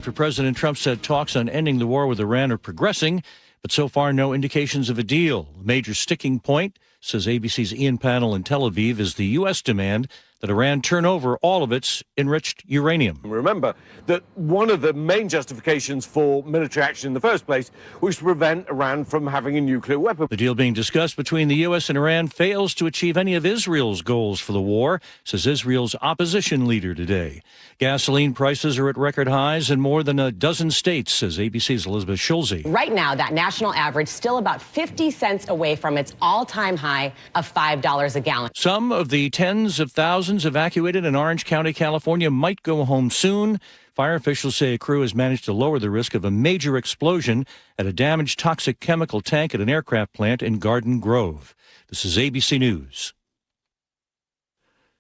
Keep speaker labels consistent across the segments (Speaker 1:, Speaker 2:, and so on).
Speaker 1: President Trump said talks on ending the war with Iran are progressing, but so far no indications of a deal. A major sticking point, says ABC's Ian Pannell in Tel Aviv, is the U.S. demand that Iran turn over all of its enriched uranium.
Speaker 2: Remember that one of the main justifications for military action in the first place was to prevent Iran from having a nuclear weapon.
Speaker 1: The deal being discussed between the U.S. and Iran fails to achieve any of Israel's goals for the war, says Israel's opposition leader today. Gasoline prices are at record highs in more than a dozen states, says ABC's Elizabeth Schulze.
Speaker 3: Right now, that national average still about 50 cents away from its all-time high of $5 a gallon.
Speaker 1: Some of the tens of thousands evacuated in Orange County, California, might go home soon. Fire officials say a crew has managed to lower the risk of a major explosion at a damaged toxic chemical tank at an aircraft plant in Garden Grove. This is ABC News.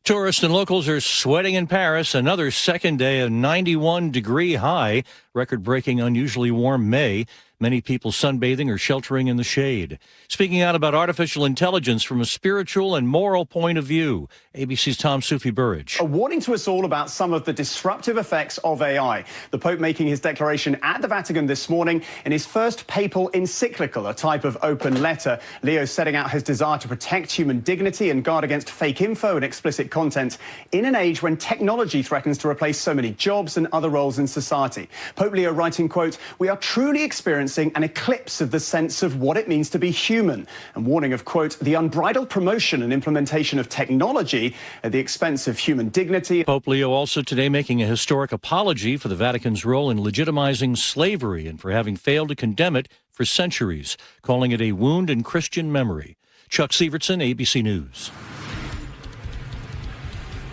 Speaker 1: Tourists and locals are sweating in Paris. Another second day of 91-degree high, record-breaking unusually warm May. Many people sunbathing or sheltering in the shade. Speaking out about artificial intelligence from a spiritual and moral point of view, ABC's Tom Soufi-Burridge.
Speaker 4: A warning to us all about some of the disruptive effects of AI. The Pope making his declaration at the Vatican this morning in his first papal encyclical, a type of open letter. Leo setting out his desire to protect human dignity and guard against fake info and explicit content in an age when technology threatens to replace so many jobs and other roles in society. Pope Leo writing, quote, "We are truly experiencing an eclipse of the sense of what it means to be human," and warning of, quote, "the unbridled promotion and implementation of technology at the expense of human dignity."
Speaker 1: Pope Leo also today making a historic apology for the Vatican's role in legitimizing slavery and for having failed to condemn it for centuries, calling it a wound in Christian memory. Chuck Sievertson, ABC News.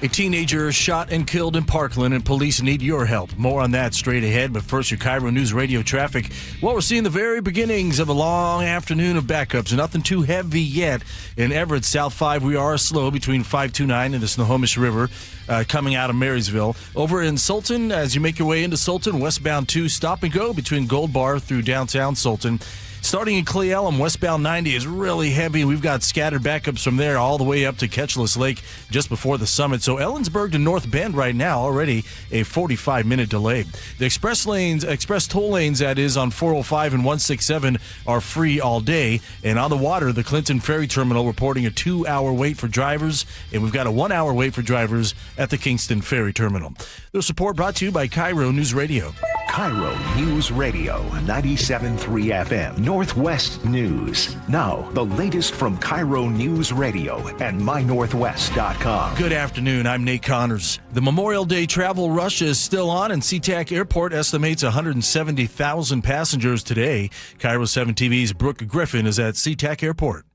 Speaker 5: A teenager shot and killed in Parkland, and police need your help. More on that straight ahead, but first your KIRO News Radio traffic. Well, we're seeing the very beginnings of a long afternoon of backups. Nothing too heavy yet. In Everett, South 5, we are slow between 529 and the Snohomish River coming out of Marysville. Over in Sultan, as you make your way into Sultan, westbound 2, stop and go between Gold Bar through downtown Sultan. Starting in Clay Elum, westbound 90 is really heavy. We've got scattered backups from there all the way up to Ketchless Lake just before the summit. So Ellensburg to North Bend right now, already a 45-minute delay. The express toll lanes, that is, on 405 and 167 are free all day. And on the water, the Clinton Ferry Terminal reporting a 2-hour wait for drivers. And we've got a 1-hour wait for drivers at the Kingston Ferry Terminal. The support brought to you by KIRO News Radio.
Speaker 6: KIRO News Radio, 97.3 FM, Northwest News. Now, the latest from KIRO News Radio and mynorthwest.com.
Speaker 5: Good afternoon, I'm Nate Connors. The Memorial Day travel rush is still on, and SeaTac Airport estimates 170,000 passengers today. KIRO 7 TV's Brooke Griffin is at SeaTac Airport.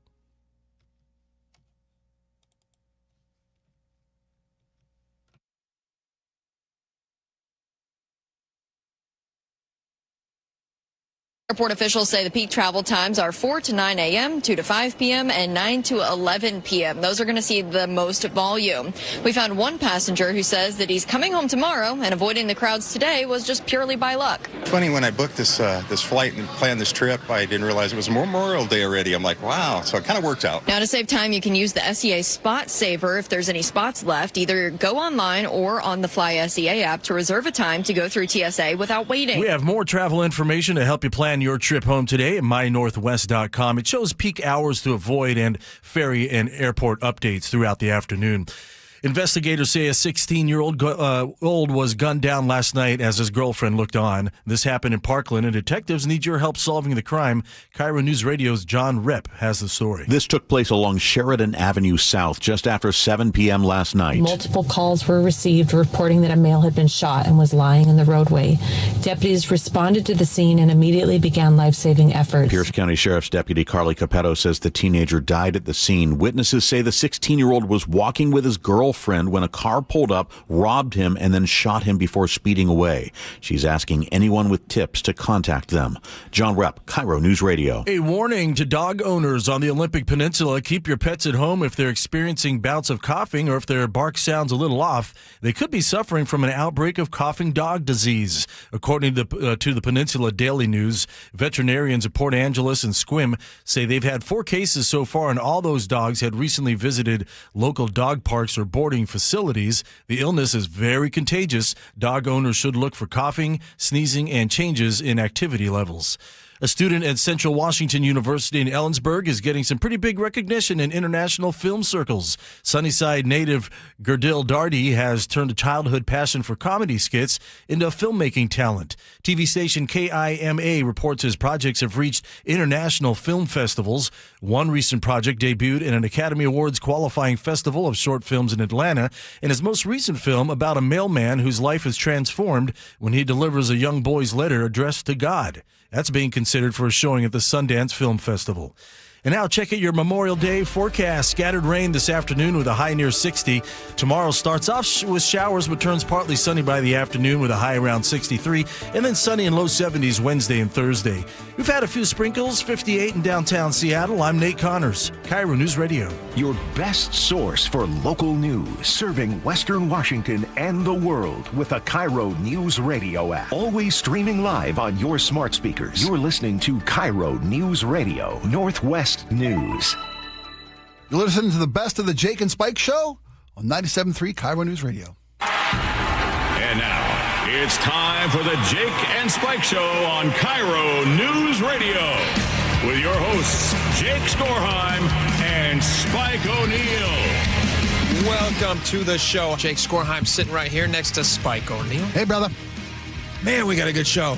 Speaker 7: Airport officials say the peak travel times are 4 to 9 a.m., 2 to 5 p.m., and 9 to 11 p.m. Those are going to see the most volume. We found one passenger who says that he's coming home tomorrow, and avoiding the crowds today was just purely by luck.
Speaker 8: Funny, when I booked this flight and planned this trip, I didn't realize it was Memorial Day already. I'm like, wow, so it kind of worked out.
Speaker 7: Now, to save time, you can use the SEA Spot Saver if there's any spots left. Either go online or on the Fly SEA app to reserve a time to go through TSA without waiting.
Speaker 5: We have more travel information to help you plan your trip home today at mynorthwest.com. It shows peak hours to avoid and ferry and airport updates throughout the afternoon. Investigators say a 16-year-old was gunned down last night as his girlfriend looked on. This happened in Parkland, and detectives need your help solving the crime. KIRO News Radio's John Repp has the story.
Speaker 9: This took place along Sheridan Avenue South just after 7 p.m. last night.
Speaker 10: Multiple calls were received reporting that a male had been shot and was lying in the roadway. Deputies responded to the scene and immediately began life-saving efforts.
Speaker 9: Pierce County Sheriff's Deputy Carly Capetto says the teenager died at the scene. Witnesses say the 16-year-old was walking with his girlfriend when a car pulled up, robbed him, and then shot him before speeding away. She's asking anyone with tips to contact them. John Repp, KIRO News Radio.
Speaker 5: A warning to dog owners on the Olympic Peninsula. Keep your pets at home if they're experiencing bouts of coughing or if their bark sounds a little off. They could be suffering from an outbreak of coughing dog disease. According to the Peninsula Daily News, veterinarians at Port Angeles and Sequim say they've had 4 cases so far, and all those dogs had recently visited local dog parks or boarding boarding facilities. The illness is very contagious. Dog owners should look for coughing, sneezing, and changes in activity levels. A student at Central Washington University in Ellensburg is getting some pretty big recognition in international film circles. Sunnyside native Gerdil Darty has turned a childhood passion for comedy skits into filmmaking talent. TV station KIMA reports his projects have reached international film festivals. One recent project debuted in an Academy Awards qualifying festival of short films in Atlanta, and his most recent film about a mailman whose life is transformed when he delivers a young boy's letter addressed to God. That's being considered for a showing at the Sundance Film Festival. And now check out your Memorial Day forecast. Scattered rain this afternoon with a high near 60. Tomorrow starts off with showers but turns partly sunny by the afternoon with a high around 63. And then sunny and low 70s Wednesday and Thursday. We've had a few sprinkles, 58 in downtown Seattle. I'm Nate Connors, KIRO News Radio.
Speaker 6: Your best source for local news, serving Western Washington and the world with the KIRO News Radio app. Always streaming live on your smart speakers. You're listening to KIRO News Radio, Northwest News.
Speaker 11: You're listening to the best of the Jake and Spike Show on 97.3 KIRO News Radio.
Speaker 12: And now, it's time for the Jake and Spike Show on KIRO News Radio with your hosts, Jake Skorheim and Spike O'Neill.
Speaker 13: Welcome to the show. Jake Skorheim sitting right here next to Spike O'Neill.
Speaker 11: Hey, brother.
Speaker 13: Man, we got a good show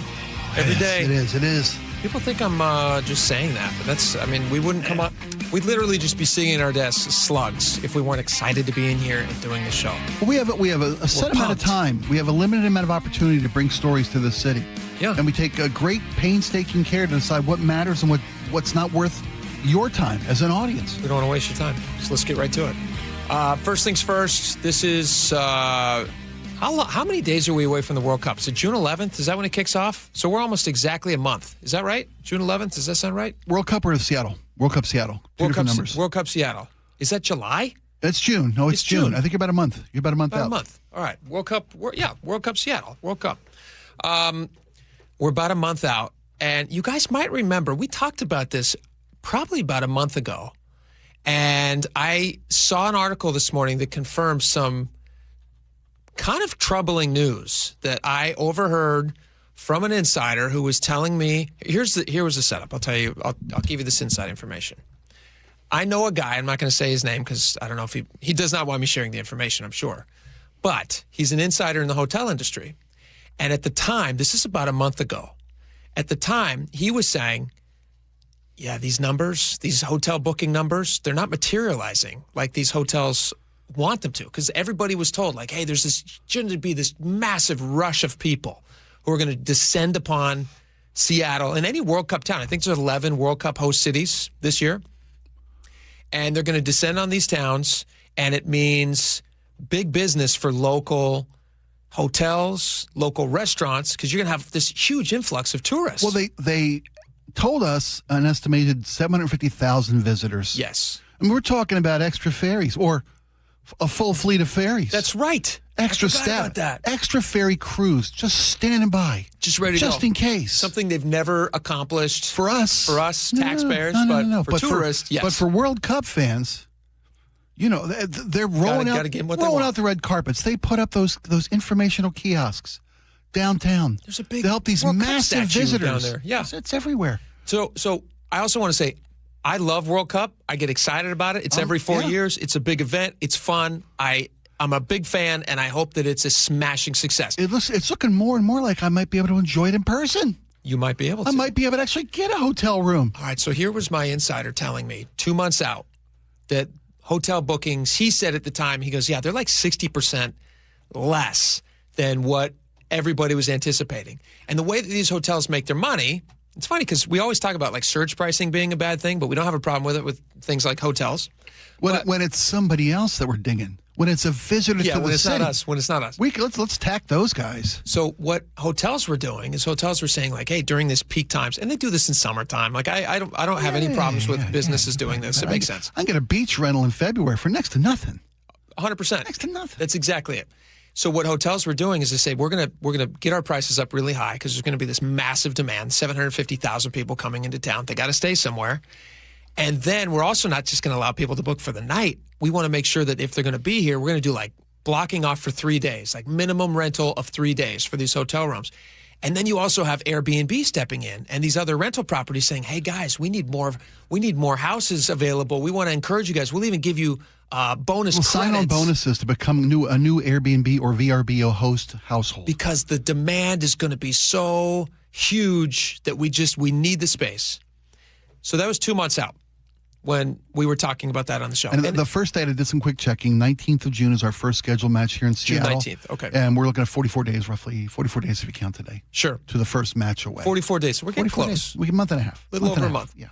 Speaker 13: every day.
Speaker 11: It is.
Speaker 13: People think I'm just saying that, but we wouldn't come up. We'd literally just be sitting at our desks slugs if we weren't excited to be in here and doing the show.
Speaker 11: Well, we have a set amount of time. We have a limited amount of opportunity to bring stories to the city.
Speaker 13: Yeah.
Speaker 11: And we take a great painstaking care to decide what matters and what's not worth your time as an audience.
Speaker 13: We don't want to waste your time, so let's get right to it. First things first, this is... How many days are we away from the World Cup? Is it June 11th? Is that when it kicks off? So we're almost exactly a month. Is that right? June 11th? Does that sound right?
Speaker 11: World Cup or Seattle? World Cup Seattle. Two different numbers.
Speaker 13: World Cup Seattle. Is that July?
Speaker 11: It's June. No, it's June. I think you're about a month. You're about a month out.
Speaker 13: About a month. All right. World Cup Seattle. World Cup. We're about a month out. And you guys might remember, we talked about this probably about a month ago. And I saw an article this morning that confirmed some kind of troubling news that I overheard from an insider who was telling me, here was the setup. I'll tell you, I'll give you this inside information. I know a guy, I'm not going to say his name because I don't know if he does not want me sharing the information, I'm sure. But he's an insider in the hotel industry. And at the time, this is about a month ago, at the time, he was saying, yeah, these numbers, these hotel booking numbers, they're not materializing like these hotels want them to, because everybody was told, like, hey, there's going to be this massive rush of people who are going to descend upon Seattle and any World Cup town. I think there's 11 World Cup host cities this year. And they're going to descend on these towns, and it means big business for local hotels, local restaurants, because you're going to have this huge influx of tourists.
Speaker 11: Well, they told us an estimated 750,000 visitors.
Speaker 13: Yes.
Speaker 11: And we're talking about extra ferries or a full fleet of ferries.
Speaker 13: That's right.
Speaker 11: Extra staff. Extra ferry crews just standing by.
Speaker 13: Just ready to go.
Speaker 11: Just in case.
Speaker 13: Something they've never accomplished.
Speaker 11: For us.
Speaker 13: Taxpayers.
Speaker 11: No.
Speaker 13: For tourists, yes.
Speaker 11: But for World Cup fans, they're rolling out the red carpets. They put up those informational kiosks downtown.
Speaker 13: There's a big
Speaker 11: to help these
Speaker 13: World
Speaker 11: massive
Speaker 13: Cup
Speaker 11: visitors.
Speaker 13: down there. Yeah.
Speaker 11: It's everywhere.
Speaker 13: So I also want to say, I love World Cup. I get excited about it. It's every 4 years. It's a big event. It's fun. I'm a big fan, and I hope that it's a smashing success.
Speaker 11: It's looking more and more like I might be able to enjoy it in person.
Speaker 13: You might be able to.
Speaker 11: I might be able to actually get a hotel room.
Speaker 13: All right, so here was my insider telling me 2 months out that hotel bookings, he said at the time, he goes, yeah, they're like 60% less than what everybody was anticipating. And the way that these hotels make their money, it's funny because we always talk about like surge pricing being a bad thing, but we don't have a problem with it with things like hotels.
Speaker 11: When it's somebody else that we're dinging. When it's a visitor to the city.
Speaker 13: When it's not us.
Speaker 11: Let's tack those guys.
Speaker 13: So what hotels were doing is hotels were saying like, hey, during this peak times, and they do this in summertime. Like I don't have any problems with businesses doing this. It makes sense.
Speaker 11: I can get a beach rental in February for next to nothing.
Speaker 13: 100%.
Speaker 11: Next to nothing.
Speaker 13: That's exactly it. So what hotels were doing is they say we're gonna get our prices up really high because there's going to be this massive demand, 750,000 people coming into town. They got to stay somewhere, and then we're also not just going to allow people to book for the night. we want to make sure that if they're going to be here, we're going to do like blocking off for 3 days, like minimum rental of 3 days for these hotel rooms. And then you also have Airbnb stepping in and these other rental properties saying, hey, guys, we need more houses available. We want to encourage you guys. We'll even give you bonus credits.
Speaker 11: Sign on bonuses to become a new Airbnb or VRBO host household.
Speaker 13: Because the demand is going to be so huge that we need the space. So that was 2 months out when we were talking about that on the show.
Speaker 11: And the first date, I did some quick checking. 19th of June is our first scheduled match here in Seattle.
Speaker 13: June 19th, okay.
Speaker 11: And we're looking at 44 days, roughly 44 days if you count today.
Speaker 13: Sure.
Speaker 11: To the first match away.
Speaker 13: 44 days. So we're getting close.
Speaker 11: Days. We get a month and a half.
Speaker 13: A little over a month.
Speaker 11: Yeah.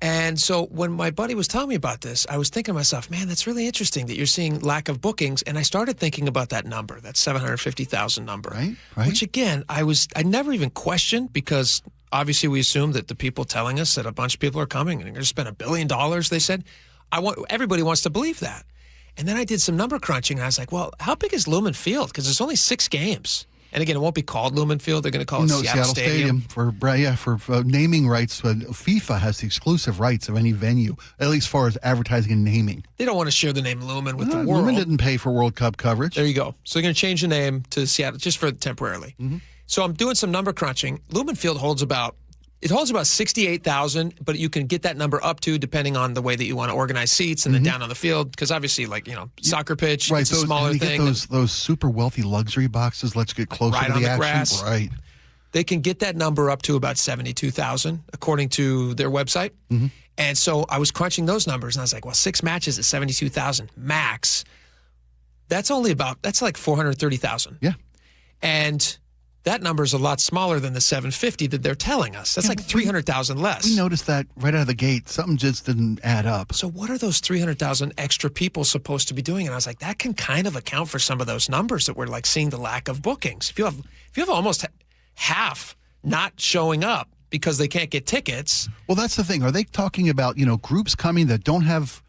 Speaker 13: And so when my buddy was telling me about this, I was thinking to myself, man, that's really interesting that you're seeing lack of bookings. And I started thinking about that number, that 750,000 number.
Speaker 11: Right.
Speaker 13: Which, again, I never even questioned because obviously we assume that the people telling us that a bunch of people are coming and they're going to spend $1 billion, they said. Everybody wants to believe that. And then I did some number crunching, and I was like, well, how big is Lumen Field? Because there's only 6 games. And again, it won't be called Lumen Field. They're going to call it Seattle Stadium.
Speaker 11: For naming rights, FIFA has the exclusive rights of any venue, at least as far as advertising and naming.
Speaker 13: They don't want to share the name Lumen with the world.
Speaker 11: Lumen didn't pay for World Cup coverage.
Speaker 13: There you go. So they're going to change the name to Seattle just for temporarily. Mm-hmm. So I'm doing some number crunching. Lumen Field holds about 68,000, but you can get that number up to depending on the way that you want to organize seats and then down on the field. Because obviously, soccer pitch, it's a smaller thing.
Speaker 11: Those super wealthy luxury boxes. Let's get closer
Speaker 13: right
Speaker 11: to
Speaker 13: on
Speaker 11: the
Speaker 13: the
Speaker 11: action.
Speaker 13: Grass.
Speaker 11: Right.
Speaker 13: They can get that number up to about 72,000, according to their website. Mm-hmm. And so I was crunching those numbers, and I was like, well, 6 matches at 72,000 max. That's like 430,000.
Speaker 11: Yeah.
Speaker 13: And that number is a lot smaller than the 750 that they're telling us. That's like 300,000 less.
Speaker 11: We noticed that right out of the gate. Something just didn't add up.
Speaker 13: So what are those 300,000 extra people supposed to be doing? And I was like, that can kind of account for some of those numbers that we're like seeing the lack of bookings. If you have almost half not showing up because they can't get tickets.
Speaker 11: Well, that's the thing. Are they talking about, groups coming that don't have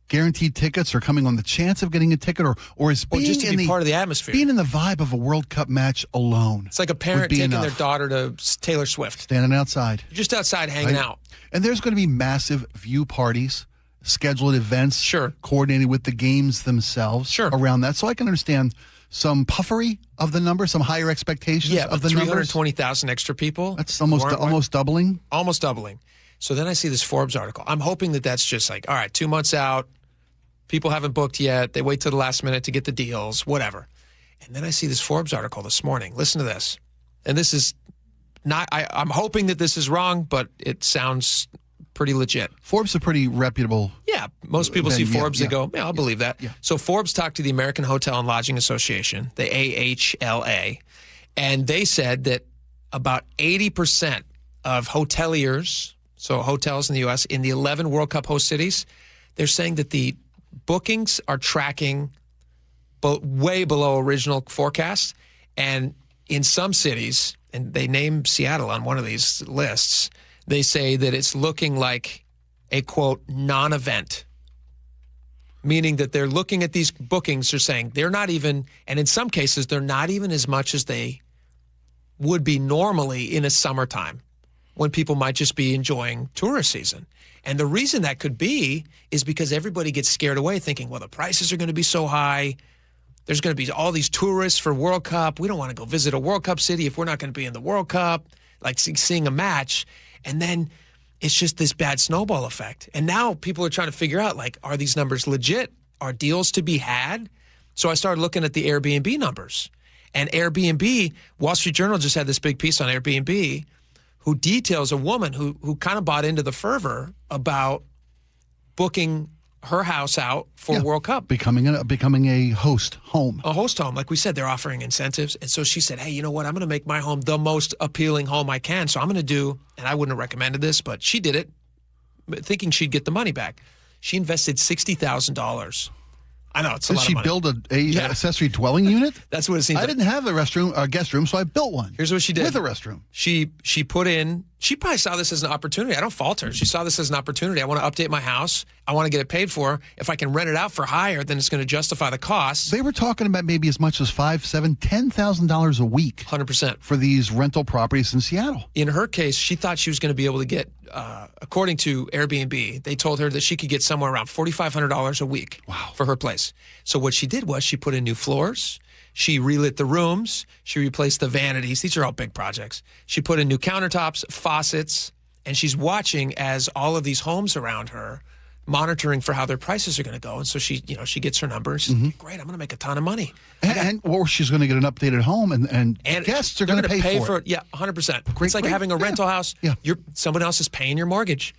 Speaker 11: guaranteed tickets or coming on the chance of getting a ticket or is being
Speaker 13: just to be part of the atmosphere,
Speaker 11: being in the vibe of a World Cup match alone?
Speaker 13: It's like a parent taking their daughter to Taylor Swift,
Speaker 11: standing outside,
Speaker 13: you're just outside hanging out.
Speaker 11: And there's going to be massive view parties, scheduled events,
Speaker 13: sure,
Speaker 11: coordinated with the games themselves,
Speaker 13: sure,
Speaker 11: around that. So I can understand some puffery of the number, some higher expectations of the
Speaker 13: 320,000 extra people.
Speaker 11: That's almost doubling.
Speaker 13: Almost doubling. So then I see this Forbes article. I'm hoping that that's just like, all right, 2 months out. People haven't booked yet. They wait till the last minute to get the deals, whatever. And then I see this Forbes article this morning. Listen to this. And this is not, I'm hoping that this is wrong, but it sounds pretty legit.
Speaker 11: Forbes is a pretty reputable.
Speaker 13: Yeah. Most people see Forbes and go, I'll believe that. Yeah. So Forbes talked to the American Hotel and Lodging Association, the AHLA, and they said that about 80% of hoteliers, so hotels in the U.S., in the 11 World Cup host cities, they're saying that the bookings are tracking way below original forecasts. And in some cities, and they name Seattle on one of these lists, they say that it's looking like a, quote, non-event. Meaning that they're looking at these bookings, they're saying they're not even, and in some cases, they're not even as much as they would be normally in a summertime when people might just be enjoying tourist season. And the reason that could be is because everybody gets scared away thinking, well, the prices are going to be so high. There's going to be all these tourists for World Cup. We don't want to go visit a World Cup city if we're not going to be in the World Cup, like seeing a match. And then it's just this bad snowball effect. And now people are trying to figure out, like, are these numbers legit? Are deals to be had? So I started looking at the Airbnb numbers. And Airbnb, Wall Street Journal just had this big piece on Airbnb who details a woman who kind of bought into the fervor about booking her house out for World Cup.
Speaker 11: Becoming a host home.
Speaker 13: A host home. Like we said, they're offering incentives. And so she said, hey, you know what? I'm going to make my home the most appealing home I can. So I'm going to do, and I wouldn't have recommended this, but she did it, thinking she'd get the money back. She invested $60,000. I know, it's a lot of money.
Speaker 11: Did she build a accessory dwelling unit?
Speaker 13: That's what it seems
Speaker 11: I didn't have a guest room, so I built one.
Speaker 13: Here's what she did.
Speaker 11: With a restroom.
Speaker 13: She put in she probably saw this as an opportunity. I don't fault her. She saw this as an opportunity. I want to update my house. I want to get it paid for. If I can rent it out for higher, then it's going to justify the costs.
Speaker 11: They were talking about maybe as much as $5,000, $7,000, $10,000 a week.
Speaker 13: 100%.
Speaker 11: For these rental properties in Seattle.
Speaker 13: In her case, she thought she was going to be able to get, according to Airbnb, they told her that she could get somewhere around $4,500 a week for her place. So what she did was she put in new floors. She relit the rooms. She replaced the vanities. These are all big projects. She put in new countertops, faucets, and she's watching as all of these homes around her, monitoring for how their prices are going to go. And so she gets her number. And she's like, great, I'm going to make a ton of money.
Speaker 11: Or she's going to get an updated home, and guests are going to pay for it.
Speaker 13: Yeah, 100%. It's like having a rental house.
Speaker 11: Yeah.
Speaker 13: Someone else is paying your mortgage.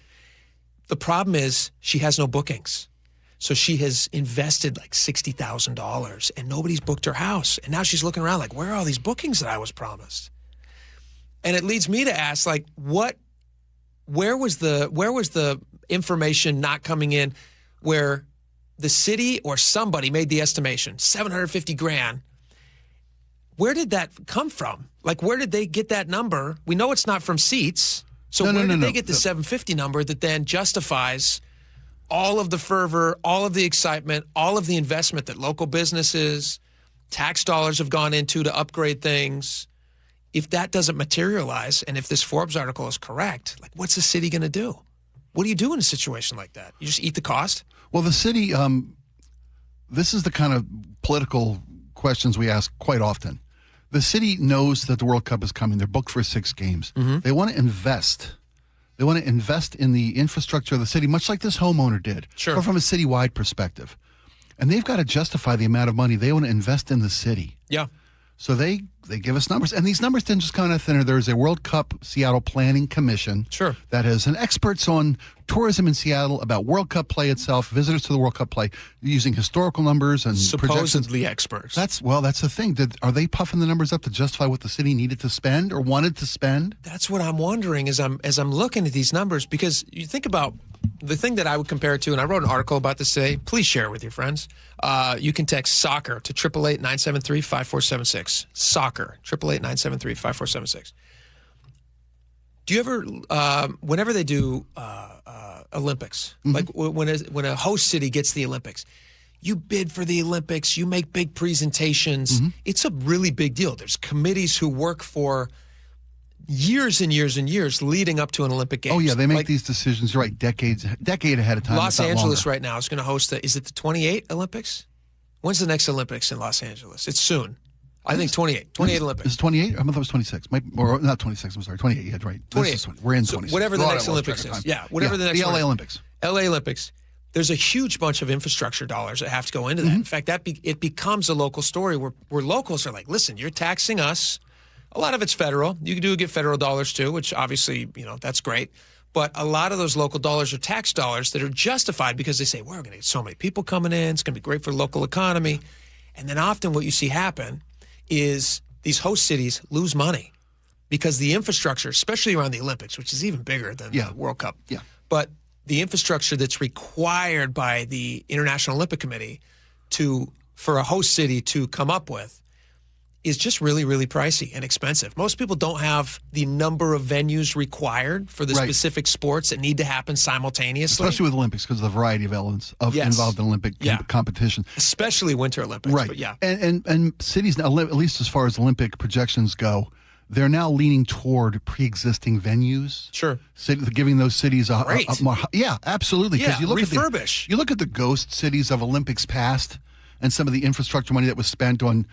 Speaker 13: The problem is she has no bookings. So she has invested like $60,000 and nobody's booked her house. And now she's looking around like, where are all these bookings that I was promised? And it leads me to ask, like, where was the information not coming in where the city or somebody made the estimation, $750,000? Where did that come from? Like, where did they get that number? We know it's not from seats. So where did they get the 750 number that then justifies all of the fervor, all of the excitement, all of the investment that local businesses, tax dollars have gone into to upgrade things? If that doesn't materialize, and if this Forbes article is correct, like, what's the city going to do? What do you do in a situation like that? You just eat the cost?
Speaker 11: Well, the city, this is the kind of political questions we ask quite often. The city knows that the World Cup is coming. They're booked for 6 games.
Speaker 13: Mm-hmm.
Speaker 11: They want to invest. They want to invest in the infrastructure of the city, much like this homeowner did, but from a citywide perspective. And they've got to justify the amount of money they want to invest in the city.
Speaker 13: Yeah.
Speaker 11: So they give us numbers. And these numbers didn't just come out of thin air. There's a World Cup Seattle Planning Commission that has experts on tourism in Seattle, about World Cup play itself, visitors to the World Cup play, using historical numbers and
Speaker 13: supposedly experts.
Speaker 11: That's the thing. Are they puffing the numbers up to justify what the city needed to spend or wanted to spend?
Speaker 13: That's what I'm wondering as I'm looking at these numbers, because you think about the thing that I would compare it to, and I wrote an article about this today. Please share it with your friends. You can text soccer to 888-973-5476. Soccer, 888-973-5476. Do you ever, whenever they do Olympics, like when a host city gets the Olympics, you bid for the Olympics, you make big presentations. It's a really big deal. There's committees who work for years and years and years leading up to an Olympic Games.
Speaker 11: Oh, yeah, they make these decisions, you're right, decade ahead of time.
Speaker 13: Los Angeles right now is going to host is it the 28 Olympics? When's the next Olympics in Los Angeles? It's soon. I think 28. 28 Olympics.
Speaker 11: Is it 28? I thought it was 26. Or not 26, I'm sorry. 28, you had right.
Speaker 13: 28.
Speaker 11: We're in 26.
Speaker 13: So whatever the next Olympics is. Yeah, whatever the next
Speaker 11: the LA Olympics.
Speaker 13: LA Olympics. There's a huge bunch of infrastructure dollars that have to go into that. In fact, it becomes a local story where locals are like, listen, you're taxing us. A lot of it's federal. You do get federal dollars too, which obviously, that's great. But a lot of those local dollars are tax dollars that are justified because they say, we're going to get so many people coming in. It's going to be great for the local economy. And then often what you see happen is these host cities lose money because the infrastructure, especially around the Olympics, which is even bigger than the World Cup.
Speaker 11: Yeah.
Speaker 13: But the infrastructure that's required by the International Olympic Committee for a host city to come up with is just really, really pricey and expensive. Most people don't have the number of venues required for the specific sports that need to happen simultaneously.
Speaker 11: Especially with Olympics because of the variety of elements involved in Olympic competition.
Speaker 13: Especially Winter Olympics.
Speaker 11: Right.
Speaker 13: But yeah.
Speaker 11: And cities, now, at least as far as Olympic projections go, they're now leaning toward pre-existing venues.
Speaker 13: Sure.
Speaker 11: Giving those cities a more... Yeah, absolutely.
Speaker 13: Yeah,
Speaker 11: you look
Speaker 13: refurbish.
Speaker 11: You look at the ghost cities of Olympics past and some of the infrastructure money that was spent on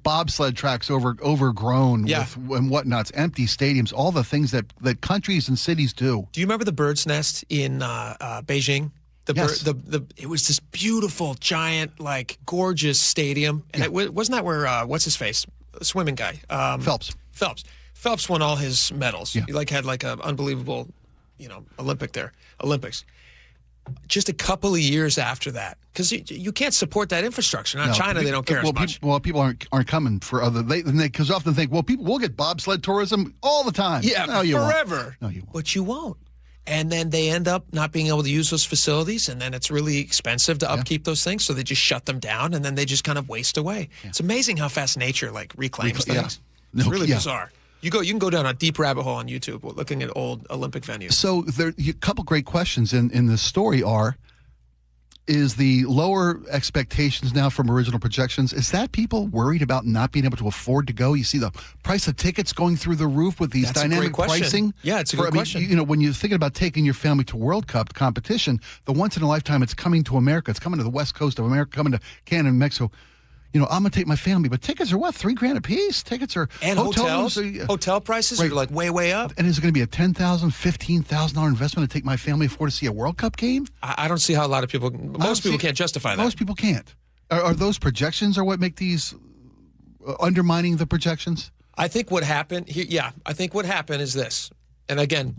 Speaker 11: bobsled tracks overgrown with and whatnots, empty stadiums, all the things that countries and cities do.
Speaker 13: Do you remember the Bird's Nest in Beijing?
Speaker 11: Yes.
Speaker 13: It was this beautiful, giant, gorgeous stadium. And wasn't that where, what's his face? Swimming guy.
Speaker 11: Phelps.
Speaker 13: Phelps won all his medals.
Speaker 11: Yeah.
Speaker 13: He had an unbelievable, Olympics. Just a couple of years after that, because you can't support that infrastructure. Now, China, they don't care as much.
Speaker 11: People aren't coming for other. Because often think, we'll get bobsled tourism all the time.
Speaker 13: Yeah,
Speaker 11: no, you
Speaker 13: forever.
Speaker 11: Won't. No, you won't.
Speaker 13: But you won't. And then they end up not being able to use those facilities, and then it's really expensive to upkeep those things, so they just shut them down, and then they just kind of waste away. Yeah. It's amazing how fast nature reclaims things. It's really bizarre. You can go down a deep rabbit hole on YouTube looking at old Olympic venues.
Speaker 11: So a couple great questions in this story are, is the lower expectations now from original projections, is that people worried about not being able to afford to go? You see the price of tickets going through the roof with these dynamic pricing.
Speaker 13: Yeah, it's a good question.
Speaker 11: You know, when you're thinking about taking your family to World Cup competition, the once in a lifetime, it's coming to America. It's coming to the West Coast of America, coming to Canada and Mexico. You know, I'm going to take my family, but tickets are what, $3,000 a piece? Tickets are
Speaker 13: and hotels. Hotel prices are like way up.
Speaker 11: And is it going to be a $10,000, $15,000 investment to take my family to see a World Cup game?
Speaker 13: I don't see how a lot of people. Most people can't justify that.
Speaker 11: Most people can't. Are those projections are what make these undermining the projections?
Speaker 13: I think what happened. I think what happened is this. And again,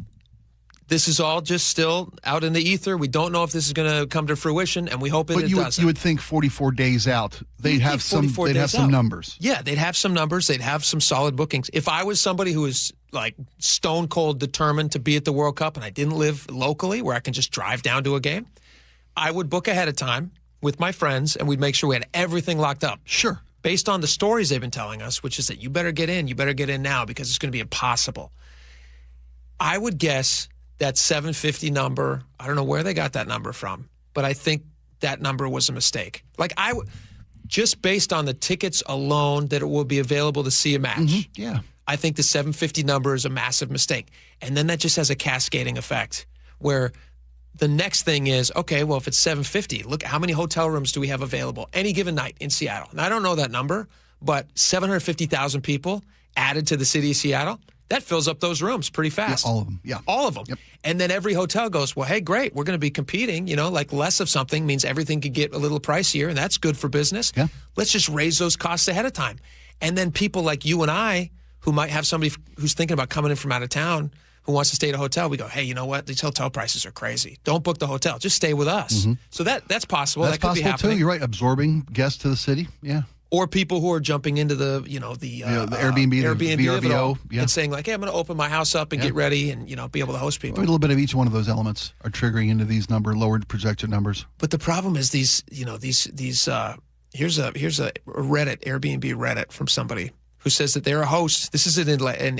Speaker 13: this is all just still out in the ether. We don't know if this is going to come to fruition, and we hope it doesn't.
Speaker 11: You would think 44 days out, they'd have some numbers.
Speaker 13: Yeah, they'd have some numbers. They'd have some solid bookings. If I was somebody who was like stone cold determined to be at the World Cup and I didn't live locally where I can just drive down to a game, I would book ahead of time with my friends, and we'd make sure we had everything locked up.
Speaker 11: Sure.
Speaker 13: Based on the stories they've been telling us, which is that you better get in now because it's going to be impossible. I would guess that 750 number, I don't know where they got that number from, but I think that number was a mistake. Just based on the tickets alone that it will be available to see a match.
Speaker 11: Yeah.
Speaker 13: I think the 750 number is a massive mistake. And then that just has a cascading effect where the next thing is, okay, well, if it's 750, look, how many hotel rooms do we have available any given night in Seattle? And I don't know that number, but 750,000 people added to the city of Seattle, that fills up those rooms pretty fast.
Speaker 11: Yeah, all of them. Yeah.
Speaker 13: All of them.
Speaker 11: Yep.
Speaker 13: And then every hotel goes, well, hey, great, we're going to be competing. You know, like less of something means everything could get a little pricier, and that's good for business.
Speaker 11: Yeah.
Speaker 13: Let's just raise those costs ahead of time. And then people like you and I, who might have somebody who's thinking about coming in from out of town, who wants to stay at a hotel, we go, hey, you know what? These hotel prices are crazy. Don't book the hotel. Just stay with us. So that's possible.
Speaker 11: That's
Speaker 13: that could be
Speaker 11: possible
Speaker 13: happening.
Speaker 11: too. You're right. Absorbing guests to the city. Yeah.
Speaker 13: Or people who are jumping into the
Speaker 11: Airbnb, the VRBO,
Speaker 13: and saying like, hey, I'm going to open my house up and get ready and be able to host people.
Speaker 11: A little bit of each one of those elements are triggering into these lowered projected numbers.
Speaker 13: But the problem is these. Here's a Reddit, Airbnb Reddit from somebody who says that they're a host. This is in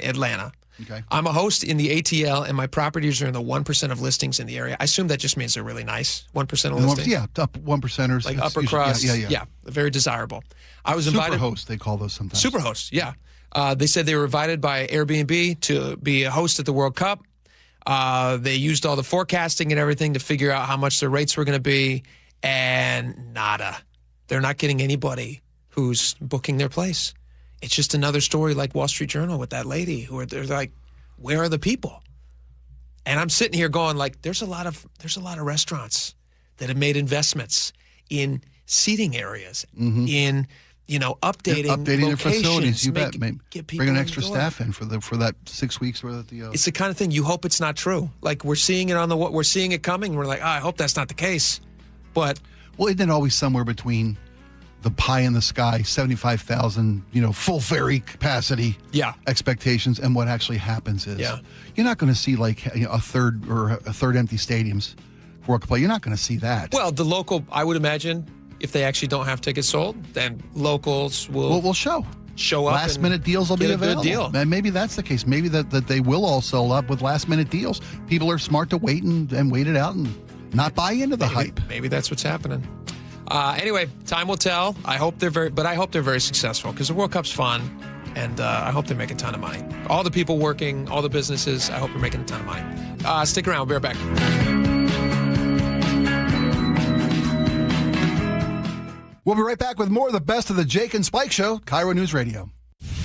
Speaker 13: Atlanta.
Speaker 11: Okay.
Speaker 13: I'm a host in the ATL, and my properties are in the 1% of listings in the area. I assume that just means they're really nice. 1% of listings.
Speaker 11: Yeah, up 1%ers.
Speaker 13: Like upper crust. Yeah, very desirable. I was invited.
Speaker 11: Superhost, they call those sometimes.
Speaker 13: Superhost, yeah. They said they were invited by Airbnb to be a host at the World Cup. They used all the forecasting and everything to figure out how much their rates were going to be, and nada. They're not getting anybody who's booking their place. It's just another story like Wall Street Journal with that lady they're like, where are the people? And I'm sitting here going like, there's a lot of restaurants that have made investments in seating areas, in updating
Speaker 11: their facilities. You bet.
Speaker 13: Get people
Speaker 11: bring an extra staff in for that 6 weeks.
Speaker 13: It's the kind of thing you hope it's not true. Like we're seeing it we're seeing it coming. We're like, I hope that's not the case. But
Speaker 11: isn't it always somewhere between the pie in the sky, 75,000, full ferry capacity expectations, and what actually happens is you're not going to see like a third empty stadiums for World Cup play. You're not going to see that.
Speaker 13: Well, the local, I would imagine, if they actually don't have tickets sold, then locals will
Speaker 11: show
Speaker 13: up.
Speaker 11: Last minute deals will be available.
Speaker 13: Good deal.
Speaker 11: And maybe that's the case. Maybe that they will all sell up with last minute deals. People are smart to wait and wait it out and not buy into the hype.
Speaker 13: Maybe that's what's happening. Anyway, time will tell. I hope they're very successful because the World Cup's fun, and I hope they're making a ton of money. All the people working, all the businesses, I hope they're making a ton of money. Stick around. We'll be right back.
Speaker 11: We'll be right back with more of the best of the Jake and Spike Show, KIRO News Radio.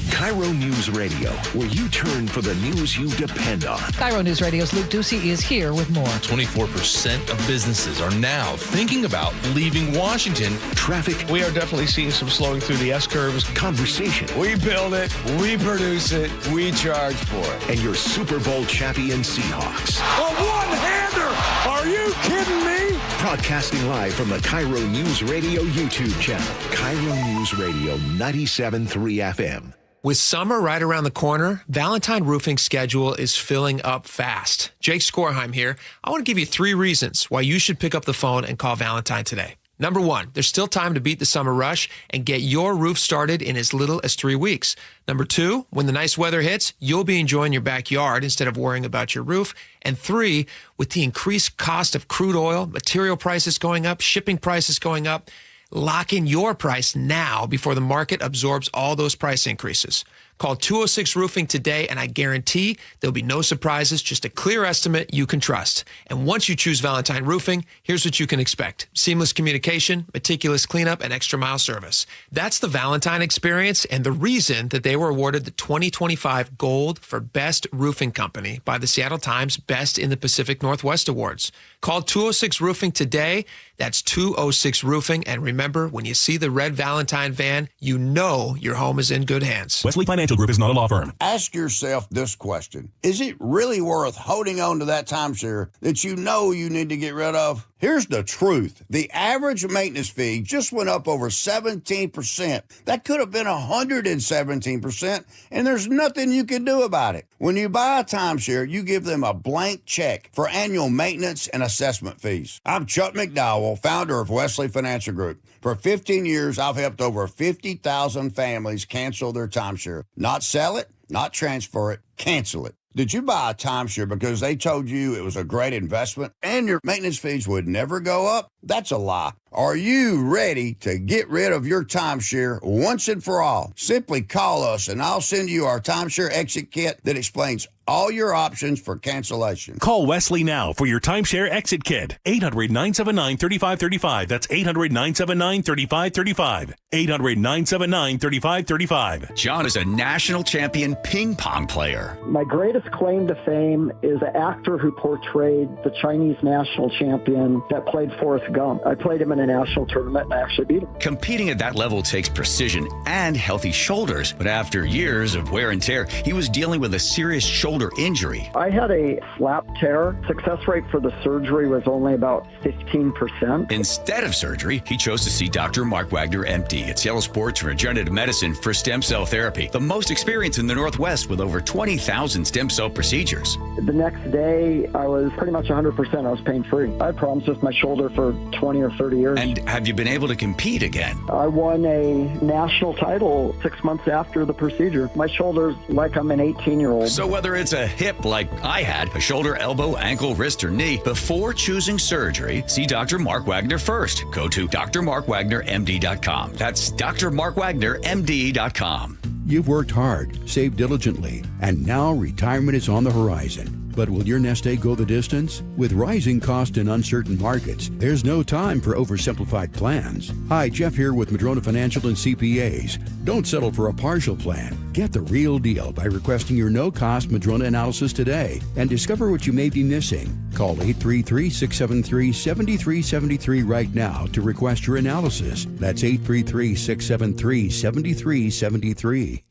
Speaker 6: KIRO News Radio, where you turn for the news you depend on.
Speaker 14: KIRO News Radio's Luke Ducey is here with more.
Speaker 5: 24% of businesses are now thinking about leaving Washington.
Speaker 6: Traffic.
Speaker 2: We are definitely seeing some slowing through the S-curves.
Speaker 6: Conversation.
Speaker 2: We build it, we produce it, we charge for it.
Speaker 6: And your Super Bowl champion Seahawks.
Speaker 2: A one-hander! Are you kidding me?
Speaker 6: Broadcasting live from the KIRO News Radio YouTube channel. KIRO News Radio 97.3 FM.
Speaker 13: With summer right around the corner, Valentine Roofing's schedule is filling up fast. Jake Skorheim here. I want to give you 3 reasons why you should pick up the phone and call Valentine today. Number one, there's still time to beat the summer rush and get your roof started in as little as 3 weeks. Number two, when the nice weather hits, you'll be enjoying your backyard instead of worrying about your roof. And three, with the increased cost of crude oil, material prices going up, shipping prices going up, lock in your price now before the market absorbs all those price increases. Call 206 Roofing today, and I guarantee there'll be no surprises, just a clear estimate you can trust. And once you choose Valentine Roofing, here's what you can expect. Seamless communication, meticulous cleanup, and extra mile service. That's the Valentine experience and the reason that they were awarded the 2025 Gold for Best Roofing Company by the Seattle Times Best in the Pacific Northwest Awards. Call 206 Roofing today. That's 206 Roofing. And remember, when you see the red Valentine van, you know your home is in good hands.
Speaker 15: Wesley Financial Group is not a law firm.
Speaker 16: Ask yourself this question. Is it really worth holding on to that timeshare that you know you need to get rid of? Here's the truth. The average maintenance fee just went up over 17%. That could have been 117%, and there's nothing you can do about it. When you buy a timeshare, you give them a blank check for annual maintenance and assessment fees. I'm Chuck McDowell, founder of Wesley Financial Group. For 15 years, I've helped over 50,000 families cancel their timeshare. Not sell it, not transfer it, cancel it. Did you buy a timeshare because they told you it was a great investment and your maintenance fees would never go up? That's a lie. Are you ready to get rid of your timeshare once and for all? Simply call us and I'll send you our timeshare exit kit that explains all your options for cancellation.
Speaker 15: Call Wesley now for your timeshare exit kit. 800-979-3535. That's 800-979-3535. 800-979-3535.
Speaker 17: John is a national champion ping pong player.
Speaker 18: My greatest claim to fame is an actor who portrayed the Chinese national champion that played Forrest Gump. I played him in a national tournament and I actually beat him.
Speaker 17: Competing at that level takes precision and healthy shoulders. But after years of wear and tear, he was dealing with a serious shoulder injury.
Speaker 18: I had a slap tear. Success rate for the surgery was only about 15%.
Speaker 17: Instead of surgery, he chose to see Dr. Mark Wagner, MD, at Seattle Sports Regenerative Medicine for stem cell therapy, the most experience in the Northwest with over 20,000 stem cell procedures.
Speaker 18: The next day, I was pretty much 100%. I was pain-free. I had problems with my shoulder for 20 or 30 years.
Speaker 17: And have you been able to compete again?
Speaker 18: I won a national title 6 months after the procedure. My shoulder's like I'm an 18-year-old.
Speaker 17: So whether it's a hip like I had, a shoulder, elbow, ankle, wrist, or knee, before choosing surgery, see Dr. Mark Wagner first. Go to drmarkwagnermd.com. That's drmarkwagnermd.com.
Speaker 19: You've worked hard, saved diligently, and now retirement is on the horizon. But will your nest egg go the distance? With rising cost and uncertain markets, there's no time for oversimplified plans. Hi, Jeff here with Madrona Financial and CPAs. Don't settle for a partial plan. Get the real deal by requesting your no-cost Madrona analysis today and discover what you may be missing. Call 833-673-7373 right now to request your analysis. That's 833-673-7373.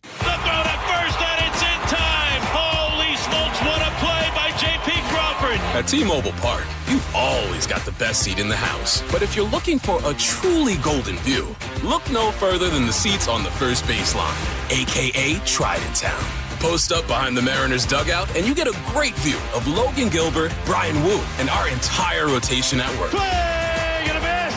Speaker 20: At T-Mobile Park, you've always got the best seat in the house. But if you're looking for a truly golden view, look no further than the seats on the first baseline, a.k.a. Trident Town. Post up behind the Mariners dugout, and you get a great view of Logan Gilbert, Brian Wu, and our entire rotation at work.
Speaker 21: Swing and a miss!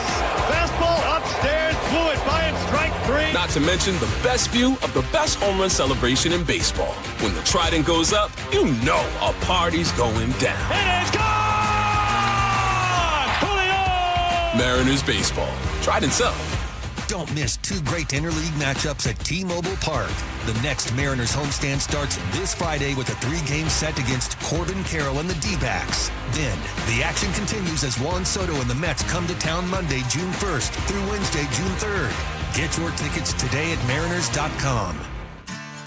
Speaker 21: Fastball upstairs, blew it by him, strike three.
Speaker 20: Not to mention the best view of the best home run celebration in baseball. When the Trident goes up, you know a party's going down.
Speaker 21: It is gone! Julio!
Speaker 20: Mariners baseball. Trident Cell.
Speaker 22: Don't miss two great interleague matchups at T-Mobile Park. The next Mariners homestand starts this Friday with a 3-game set against Corbin Carroll and the D-backs. Then, the action continues as Juan Soto and the Mets come to town Monday, June 1st through Wednesday, June 3rd. Get your tickets today at mariners.com.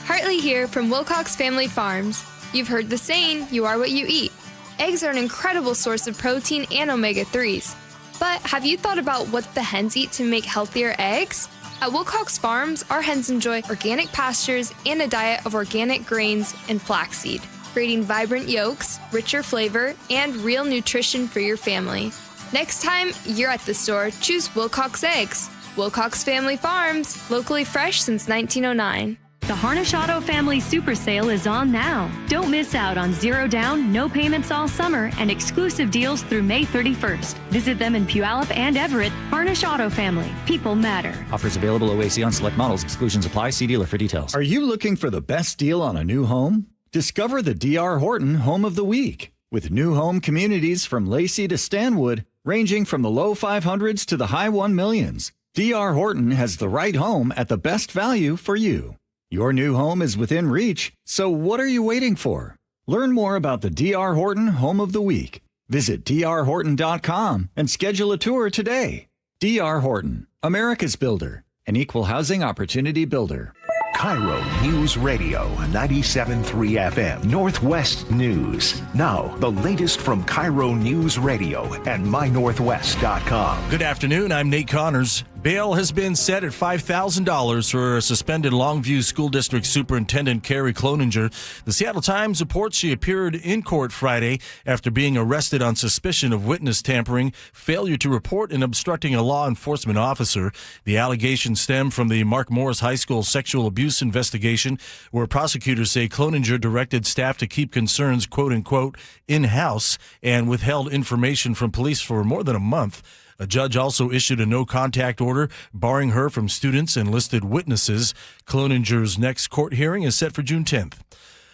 Speaker 23: Hartley here from Wilcox Family Farms. You've heard the saying, you are what you eat. Eggs are an incredible source of protein and omega-3s. But have you thought about what the hens eat to make healthier eggs? At Wilcox Farms, our hens enjoy organic pastures and a diet of organic grains and flaxseed, creating vibrant yolks, richer flavor, and real nutrition for your family. Next time you're at the store, choose Wilcox Eggs. Wilcox Family Farms, locally fresh since 1909.
Speaker 1: The Harnish Auto Family Super Sale is on now. Don't miss out on 0 down, no payments all summer, and exclusive deals through May 31st. Visit them in Puyallup and Everett. Harnish Auto Family. People matter.
Speaker 3: Offers available OAC on select models. Exclusions apply. See dealer for details.
Speaker 4: Are you looking for the best deal on a new home? Discover the D.R. Horton Home of the Week. With new home communities from Lacey to Stanwood, ranging from the low 500s to the high 1 millions. D.R. Horton has the right home at the best value for you. Your new home is within reach, so what are you waiting for? Learn more about the D.R. Horton Home of the Week. Visit drhorton.com and schedule a tour today. D.R. Horton, America's builder, an equal housing opportunity builder.
Speaker 6: KIRO News Radio 97.3 FM Northwest News. Now, the latest from KIRO News Radio and mynorthwest.com.
Speaker 5: Good afternoon. I'm Nate Connors. Bail has been set at $5,000 for suspended Longview School District Superintendent Carrie Cloninger. The Seattle Times reports she appeared in court Friday after being arrested on suspicion of witness tampering, failure to report, and obstructing a law enforcement officer. The allegations stem from the Mark Morris High School sexual abuse investigation, where prosecutors say Cloninger directed staff to keep concerns, quote-unquote, in-house and withheld information from police for more than a month. A judge also issued a no-contact order barring her from students and listed witnesses. Cloninger's next court hearing is set for June 10th.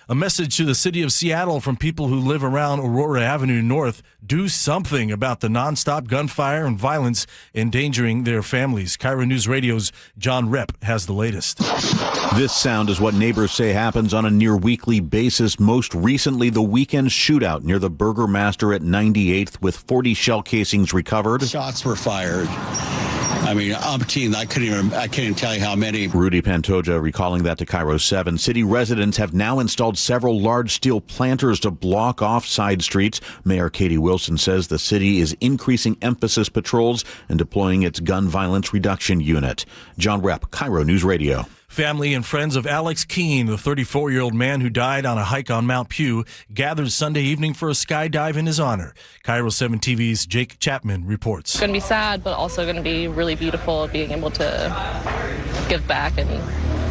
Speaker 5: A message to the city of Seattle from people who live around Aurora Avenue North: do something about the nonstop gunfire and violence endangering their families. KIRO News Radio's John Rep has the latest.
Speaker 9: This sound is what neighbors say happens on a near weekly basis. Most recently, the weekend shootout near the Burgermaster at 98th, with 40 shell casings recovered.
Speaker 24: Shots were fired. I mean, umpteen. I can't even tell you how many.
Speaker 9: Rudy Pantoja recalling that to KIRO 7. City residents have now installed several large steel planters to block off side streets. Mayor Katie Wilson says the city is increasing emphasis patrols and deploying its gun violence reduction unit. John Rep, KIRO News Radio.
Speaker 5: Family and friends of Alex Keene, the 34-year-old man who died on a hike on Mount Pew, gathered Sunday evening for a skydive in his honor. KIRO 7 TV's Jake Chapman reports.
Speaker 25: It's going to be sad, but also going to be really beautiful being able to give back and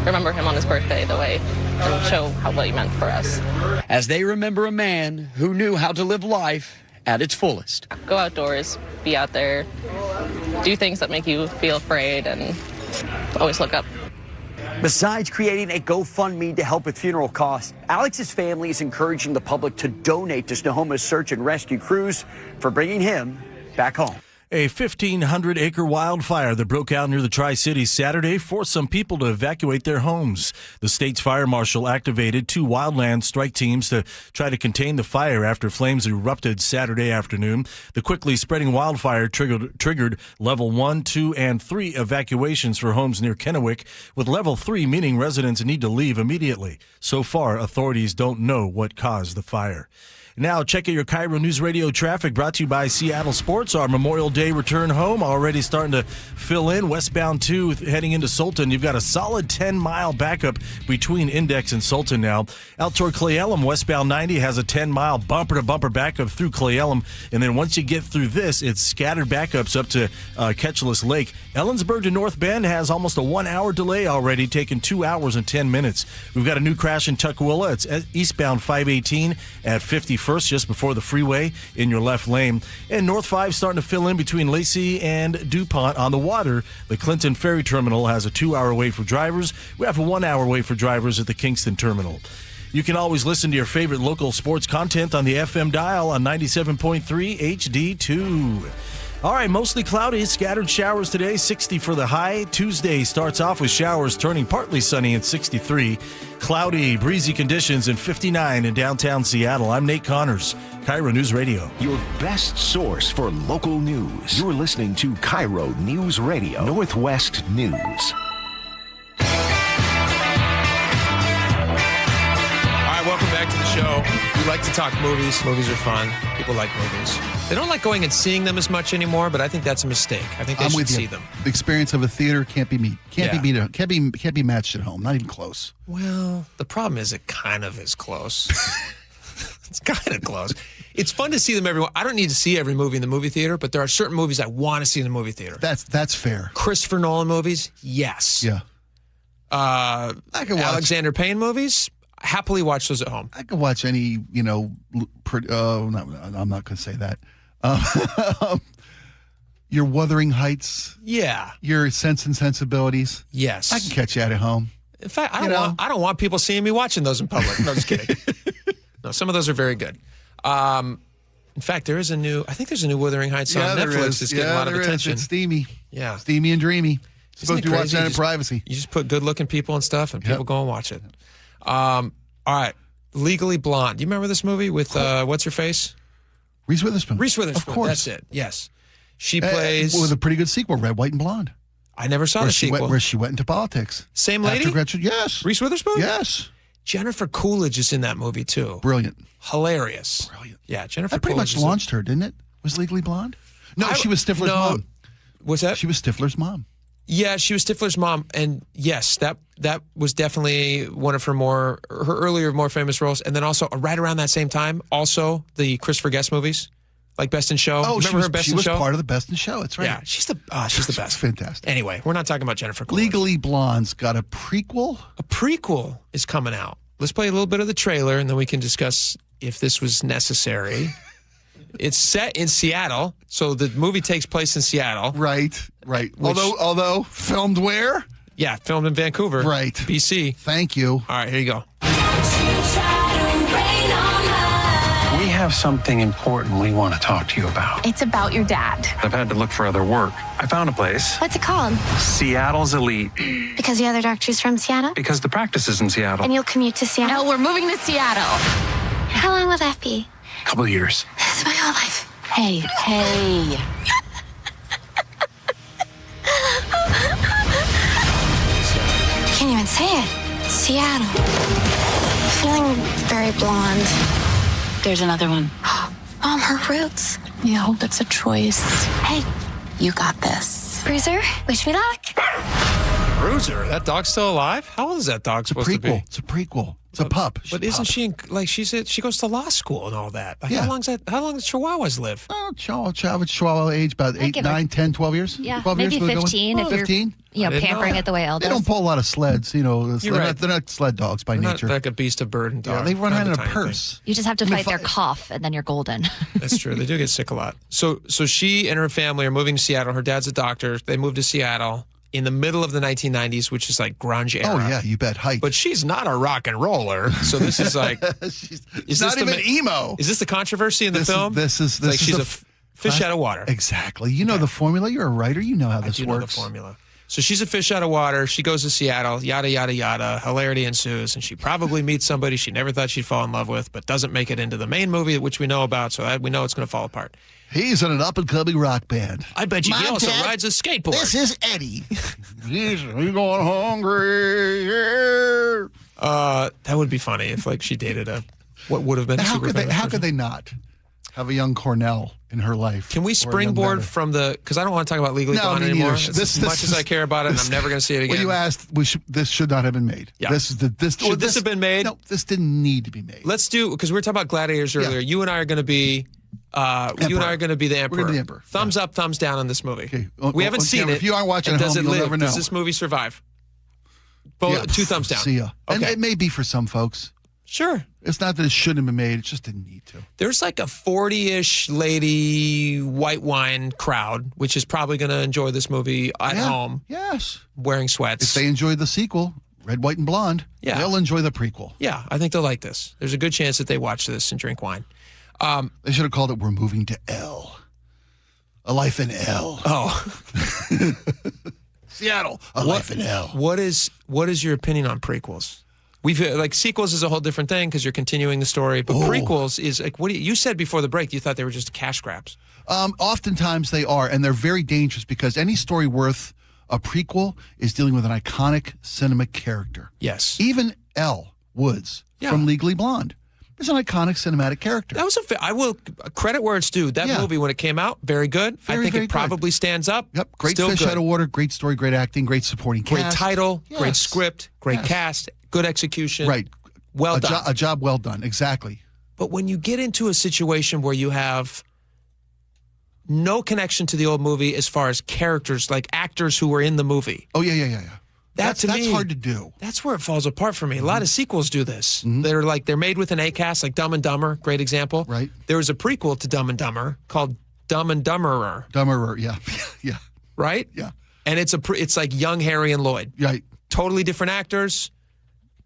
Speaker 25: remember him on his birthday the way and show what he meant for us.
Speaker 26: As they remember a man who knew how to live life at its fullest.
Speaker 25: Go outdoors, be out there, do things that make you feel afraid, and always look up.
Speaker 26: Besides creating a GoFundMe to help with funeral costs, Alex's family is encouraging the public to donate to Snohomia's search and rescue crews for bringing him back home.
Speaker 5: A 1,500-acre wildfire that broke out near the Tri-Cities Saturday forced some people to evacuate their homes. The state's fire marshal activated 2 wildland strike teams to try to contain the fire after flames erupted Saturday afternoon. The quickly spreading wildfire triggered level 1, 2, and 3 evacuations for homes near Kennewick, with level 3 meaning residents need to leave immediately. So far, authorities don't know what caused the fire. Now, check out your KIRO News Radio traffic, brought to you by Seattle Sports. Our Memorial Day return home already starting to fill in. Westbound 2 heading into Sultan. You've got a solid 10-mile backup between Index and Sultan now. Out toward Clay Elum, westbound 90 has a 10-mile bumper-to-bumper backup through Clay Elum. And then once you get through this, it's scattered backups up to Ketchulus Lake. Ellensburg to North Bend has almost a 1-hour delay already, taking 2 hours and 10 minutes. We've got a new crash in Tukwila. It's eastbound 518 at 51st, just before the freeway in your left lane. And North 5 starting to fill in between Lacey and DuPont on the water. The Clinton Ferry Terminal has a 2-hour wait for drivers. We have a 1-hour wait for drivers at the Kingston Terminal. You can always listen to your favorite local sports content on the FM dial on 97.3 HD2. All right, mostly cloudy, scattered showers today, 60 for the high. Tuesday starts off with showers, turning partly sunny at 63. Cloudy, breezy conditions, and 59 in downtown Seattle. I'm Nate Connors, KIRO News Radio.
Speaker 6: Your best source for local news. You're listening to KIRO News Radio, Northwest News.
Speaker 13: All right, welcome back to the show. We like to talk movies. Movies are fun. People like movies. They don't like going and seeing them as much anymore, but I think that's a mistake. I think they should see them.
Speaker 11: The experience of a theater can't be matched at home. Not even close.
Speaker 13: Well, the problem is it kind of is close. It's kind of close. It's fun to see them everywhere. I don't need to see every movie in the movie theater, but there are certain movies I want to see in the movie theater.
Speaker 11: That's fair.
Speaker 13: Christopher Nolan movies, yes.
Speaker 11: Yeah. I could watch
Speaker 13: Alexander Payne movies. Happily watch those at home.
Speaker 11: I could watch any, I'm not going to say that. Your Wuthering Heights.
Speaker 13: Yeah.
Speaker 11: Your Sense and Sensibilities.
Speaker 13: Yes.
Speaker 11: I can catch you at home.
Speaker 13: In fact, I don't want people seeing me watching those in public. No, just kidding. No, some of those are very good. In fact, there's a new Wuthering Heights on Netflix that's getting a lot of attention.
Speaker 11: It's steamy.
Speaker 13: Yeah.
Speaker 11: Steamy and dreamy. Supposed to be watching that in privacy.
Speaker 13: You just put good-looking people and stuff, and people go and watch it. All right. Legally Blonde. Do you remember this movie with, what's her face?
Speaker 11: Reese Witherspoon.
Speaker 13: Reese Witherspoon.
Speaker 11: Of course.
Speaker 13: That's it. Yes. She plays...
Speaker 11: with a pretty good sequel, Red, White, and Blonde.
Speaker 13: I never saw the sequel.
Speaker 11: Where she went into politics.
Speaker 13: Same lady?
Speaker 11: After Gretchen, yes.
Speaker 13: Reese Witherspoon?
Speaker 11: Yes.
Speaker 13: Jennifer Coolidge is in that movie, too.
Speaker 11: Brilliant.
Speaker 13: Hilarious.
Speaker 11: Brilliant.
Speaker 13: Yeah, Jennifer
Speaker 11: That pretty
Speaker 13: Coolidge
Speaker 11: much launched her, didn't it? Was Legally Blonde? No, she was Stifler's mom.
Speaker 13: What's that?
Speaker 11: She was Stifler's mom.
Speaker 13: Yeah, she was Stifler's mom, and yes, that was definitely one of her earlier, more famous roles. And then also, right around that same time, also the Christopher Guest movies, like Best in Show.
Speaker 11: Oh,
Speaker 13: remember her Best in Show?
Speaker 11: She was part of the Best in Show. That's right.
Speaker 13: Yeah, she's the best.
Speaker 11: Fantastic.
Speaker 13: Anyway, we're not talking about Jennifer Coolidge.
Speaker 11: Legally Blonde's got a prequel.
Speaker 13: A prequel is coming out. Let's play a little bit of the trailer, and then we can discuss if this was necessary. It's set in Seattle, so the movie takes place in Seattle.
Speaker 11: Right. Although filmed where?
Speaker 13: Yeah, filmed in Vancouver.
Speaker 11: Right.
Speaker 13: BC.
Speaker 11: Thank you.
Speaker 13: All right, here you go.
Speaker 2: We have something important we want to talk to you about.
Speaker 7: It's about your dad.
Speaker 2: I've had to look for other work. I found a place.
Speaker 7: What's it called?
Speaker 2: Seattle's Elite.
Speaker 7: Because the other doctor's from Seattle?
Speaker 2: Because the practice is in Seattle.
Speaker 7: And you'll commute to Seattle? No, we're moving to Seattle. How long will that be?
Speaker 2: A couple of years.
Speaker 7: It's my whole life. Hey. Can't even say it. Seattle. Feeling very blonde. There's another one. Mom, her roots. Yeah, I hope it's a choice. Hey, you got this. Bruiser, wish me luck.
Speaker 13: Bruiser, that dog's still alive? How old is that dog supposed to be?
Speaker 11: It's a prequel. It's a pup.
Speaker 13: But isn't she she goes to law school and all that? Like,
Speaker 11: Yeah.
Speaker 13: How long does Chihuahuas live?
Speaker 11: Chihuahua age about 8, 9, 10, 12 years.
Speaker 8: Yeah,
Speaker 11: 12
Speaker 8: maybe
Speaker 11: years, we're going?
Speaker 8: 15 if
Speaker 11: 15?
Speaker 8: you're,
Speaker 13: I didn't know
Speaker 8: pampering
Speaker 13: that.
Speaker 8: it the way Elle
Speaker 11: They
Speaker 8: does.
Speaker 11: don't pull a lot of sleds,
Speaker 13: You're
Speaker 11: they're,
Speaker 13: right.
Speaker 11: they're not sled dogs by
Speaker 13: They're
Speaker 11: nature.
Speaker 13: not like a beast of burden dog.
Speaker 11: Yeah, they run
Speaker 13: Kind
Speaker 11: around
Speaker 13: of
Speaker 11: in a
Speaker 13: tiny thing.
Speaker 11: purse.
Speaker 8: You just have to fight their cough, and then you're golden.
Speaker 13: That's true. They do get sick a lot. So she and her family are moving to Seattle. Her dad's a doctor. They moved to Seattle in the middle of the 1990s, which is like grunge era.
Speaker 11: Oh, yeah, you bet. Height.
Speaker 13: But she's not a rock and roller. So this is like...
Speaker 11: She's not even emo.
Speaker 13: Is this the controversy in the
Speaker 11: This
Speaker 13: film?
Speaker 11: is
Speaker 13: Like she's
Speaker 11: the
Speaker 13: a fish out of water.
Speaker 11: Exactly. You know the formula. You're a writer. You know how this
Speaker 13: I do know the
Speaker 11: works.
Speaker 13: formula. So she's a fish out of water. She goes to Seattle, yada, yada, yada. Hilarity ensues, and she probably meets somebody she never thought she'd fall in love with, but doesn't make it into the main movie, which we know about, so that we know it's going to fall apart.
Speaker 11: He's in an up-and-coming rock band.
Speaker 13: I bet you he
Speaker 11: Mom,
Speaker 13: also
Speaker 11: Dad,
Speaker 13: rides a skateboard.
Speaker 11: This is Eddie. He's going hungry. Yeah.
Speaker 13: That would be funny if she dated what would have been a
Speaker 11: How
Speaker 13: super
Speaker 11: could they?
Speaker 13: famous
Speaker 11: How
Speaker 13: person.
Speaker 11: could they not have a young Cornell in her life?
Speaker 13: Can we
Speaker 11: or a young
Speaker 13: springboard
Speaker 11: daughter?
Speaker 13: from because I don't want to talk about Legally
Speaker 11: No,
Speaker 13: Blonde
Speaker 11: me
Speaker 13: anymore.
Speaker 11: neither.
Speaker 13: As much as I care about it, and I'm never going to see it again.
Speaker 11: Well, you asked. This should not have been made.
Speaker 13: Yeah.
Speaker 11: Should
Speaker 13: this have been made?
Speaker 11: No, this didn't need to be made.
Speaker 13: Let's do because we were talking about gladiators earlier. You and I are going to be. You and I are going to be the emperor.
Speaker 11: We're gonna be the emperor.
Speaker 13: Thumbs up, thumbs down on this movie.
Speaker 11: Okay.
Speaker 13: We haven't seen it.
Speaker 11: If you aren't watching
Speaker 13: and
Speaker 11: at
Speaker 13: does
Speaker 11: home,
Speaker 13: it
Speaker 11: you'll
Speaker 13: live?
Speaker 11: never know.
Speaker 13: Does this movie survive?
Speaker 11: Yeah.
Speaker 13: 2 thumbs down.
Speaker 11: See ya. And
Speaker 13: Okay.
Speaker 11: it may be for some folks.
Speaker 13: Sure.
Speaker 11: It's not that it shouldn't have been made. It just didn't need to.
Speaker 13: There's like a 40-ish lady white wine crowd, which is probably going to enjoy this movie at home.
Speaker 11: Yes.
Speaker 13: Wearing sweats.
Speaker 11: If they enjoy the sequel, Red, White, and Blonde, they'll enjoy the prequel.
Speaker 13: Yeah, I think they'll like this. There's a good chance that they watch this and drink wine.
Speaker 11: They should have called it We're Moving to L. A Life in L.
Speaker 13: Oh.
Speaker 11: Seattle. A Life in L.
Speaker 13: What is your opinion on prequels? We've sequels is a whole different thing because you're continuing the story, but prequels is like you said before the break. You thought they were just cash grabs.
Speaker 11: Oftentimes they are, and they're very dangerous because any story worth a prequel is dealing with an iconic cinema character.
Speaker 13: Yes.
Speaker 11: Even Elle Woods from Legally Blonde is an iconic cinematic character.
Speaker 13: That was I will credit where it's due. That movie when it came out, very good. I think
Speaker 11: very
Speaker 13: it probably stands up.
Speaker 11: Yep. Great
Speaker 13: Still
Speaker 11: fish
Speaker 13: good.
Speaker 11: out of water, great story, great acting, great supporting
Speaker 13: Great
Speaker 11: cast.
Speaker 13: title, great
Speaker 11: Yes.
Speaker 13: script, great cast, good execution.
Speaker 11: Right.
Speaker 13: Well done.
Speaker 11: A job well done. Exactly.
Speaker 13: But when you get into a situation where you have no connection to the old movie as far as characters, like actors who were in the movie.
Speaker 11: Oh, yeah. That's hard to do.
Speaker 13: That's where it falls apart for me. A lot of sequels do this. They're made with an A-cast, like Dumb and Dumber, great example.
Speaker 11: Right.
Speaker 13: There was a prequel to Dumb and Dumber called Dumb and Dumberer.
Speaker 11: Dumberer, yeah. Yeah.
Speaker 13: Right?
Speaker 11: Yeah.
Speaker 13: And it's like young Harry and Lloyd.
Speaker 11: Right.
Speaker 13: Totally different actors,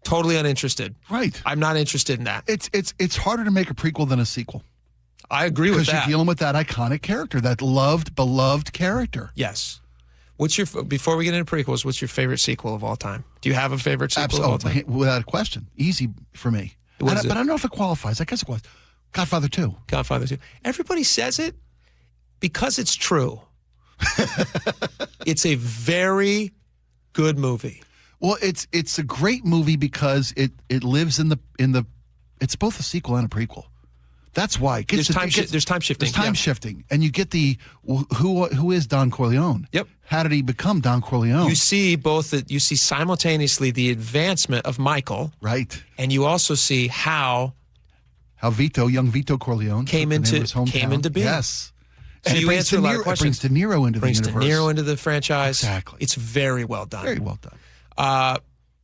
Speaker 13: totally uninterested.
Speaker 11: Right.
Speaker 13: I'm not interested in that.
Speaker 11: It's harder to make a prequel than a sequel.
Speaker 13: I agree with that.
Speaker 11: Because you're dealing with that iconic character, that beloved character.
Speaker 13: Yes. Before we get into prequels, what's your favorite sequel of all time? Do you have a favorite sequel of all time?
Speaker 11: Without a question. Easy for me. But I don't know if it qualifies. I guess it was. Godfather 2.
Speaker 13: Godfather 2. Everybody says it because it's true. It's a very good movie.
Speaker 11: Well, it's a great movie because it lives in the it's both a sequel and a prequel. That's why.
Speaker 13: There's time shifting.
Speaker 11: There's time shifting. And you get who is Don Corleone?
Speaker 13: Yep.
Speaker 11: How did he become Don Corleone?
Speaker 13: You see you see simultaneously the advancement of Michael.
Speaker 11: Right.
Speaker 13: And you also see how
Speaker 11: young Vito Corleone
Speaker 13: came into being.
Speaker 11: Yes.
Speaker 13: So
Speaker 11: and
Speaker 13: you answer a lot of
Speaker 11: It
Speaker 13: questions.
Speaker 11: brings De Niro into the universe.
Speaker 13: Brings De Niro into the franchise.
Speaker 11: Exactly.
Speaker 13: It's very well done.
Speaker 11: Very well done.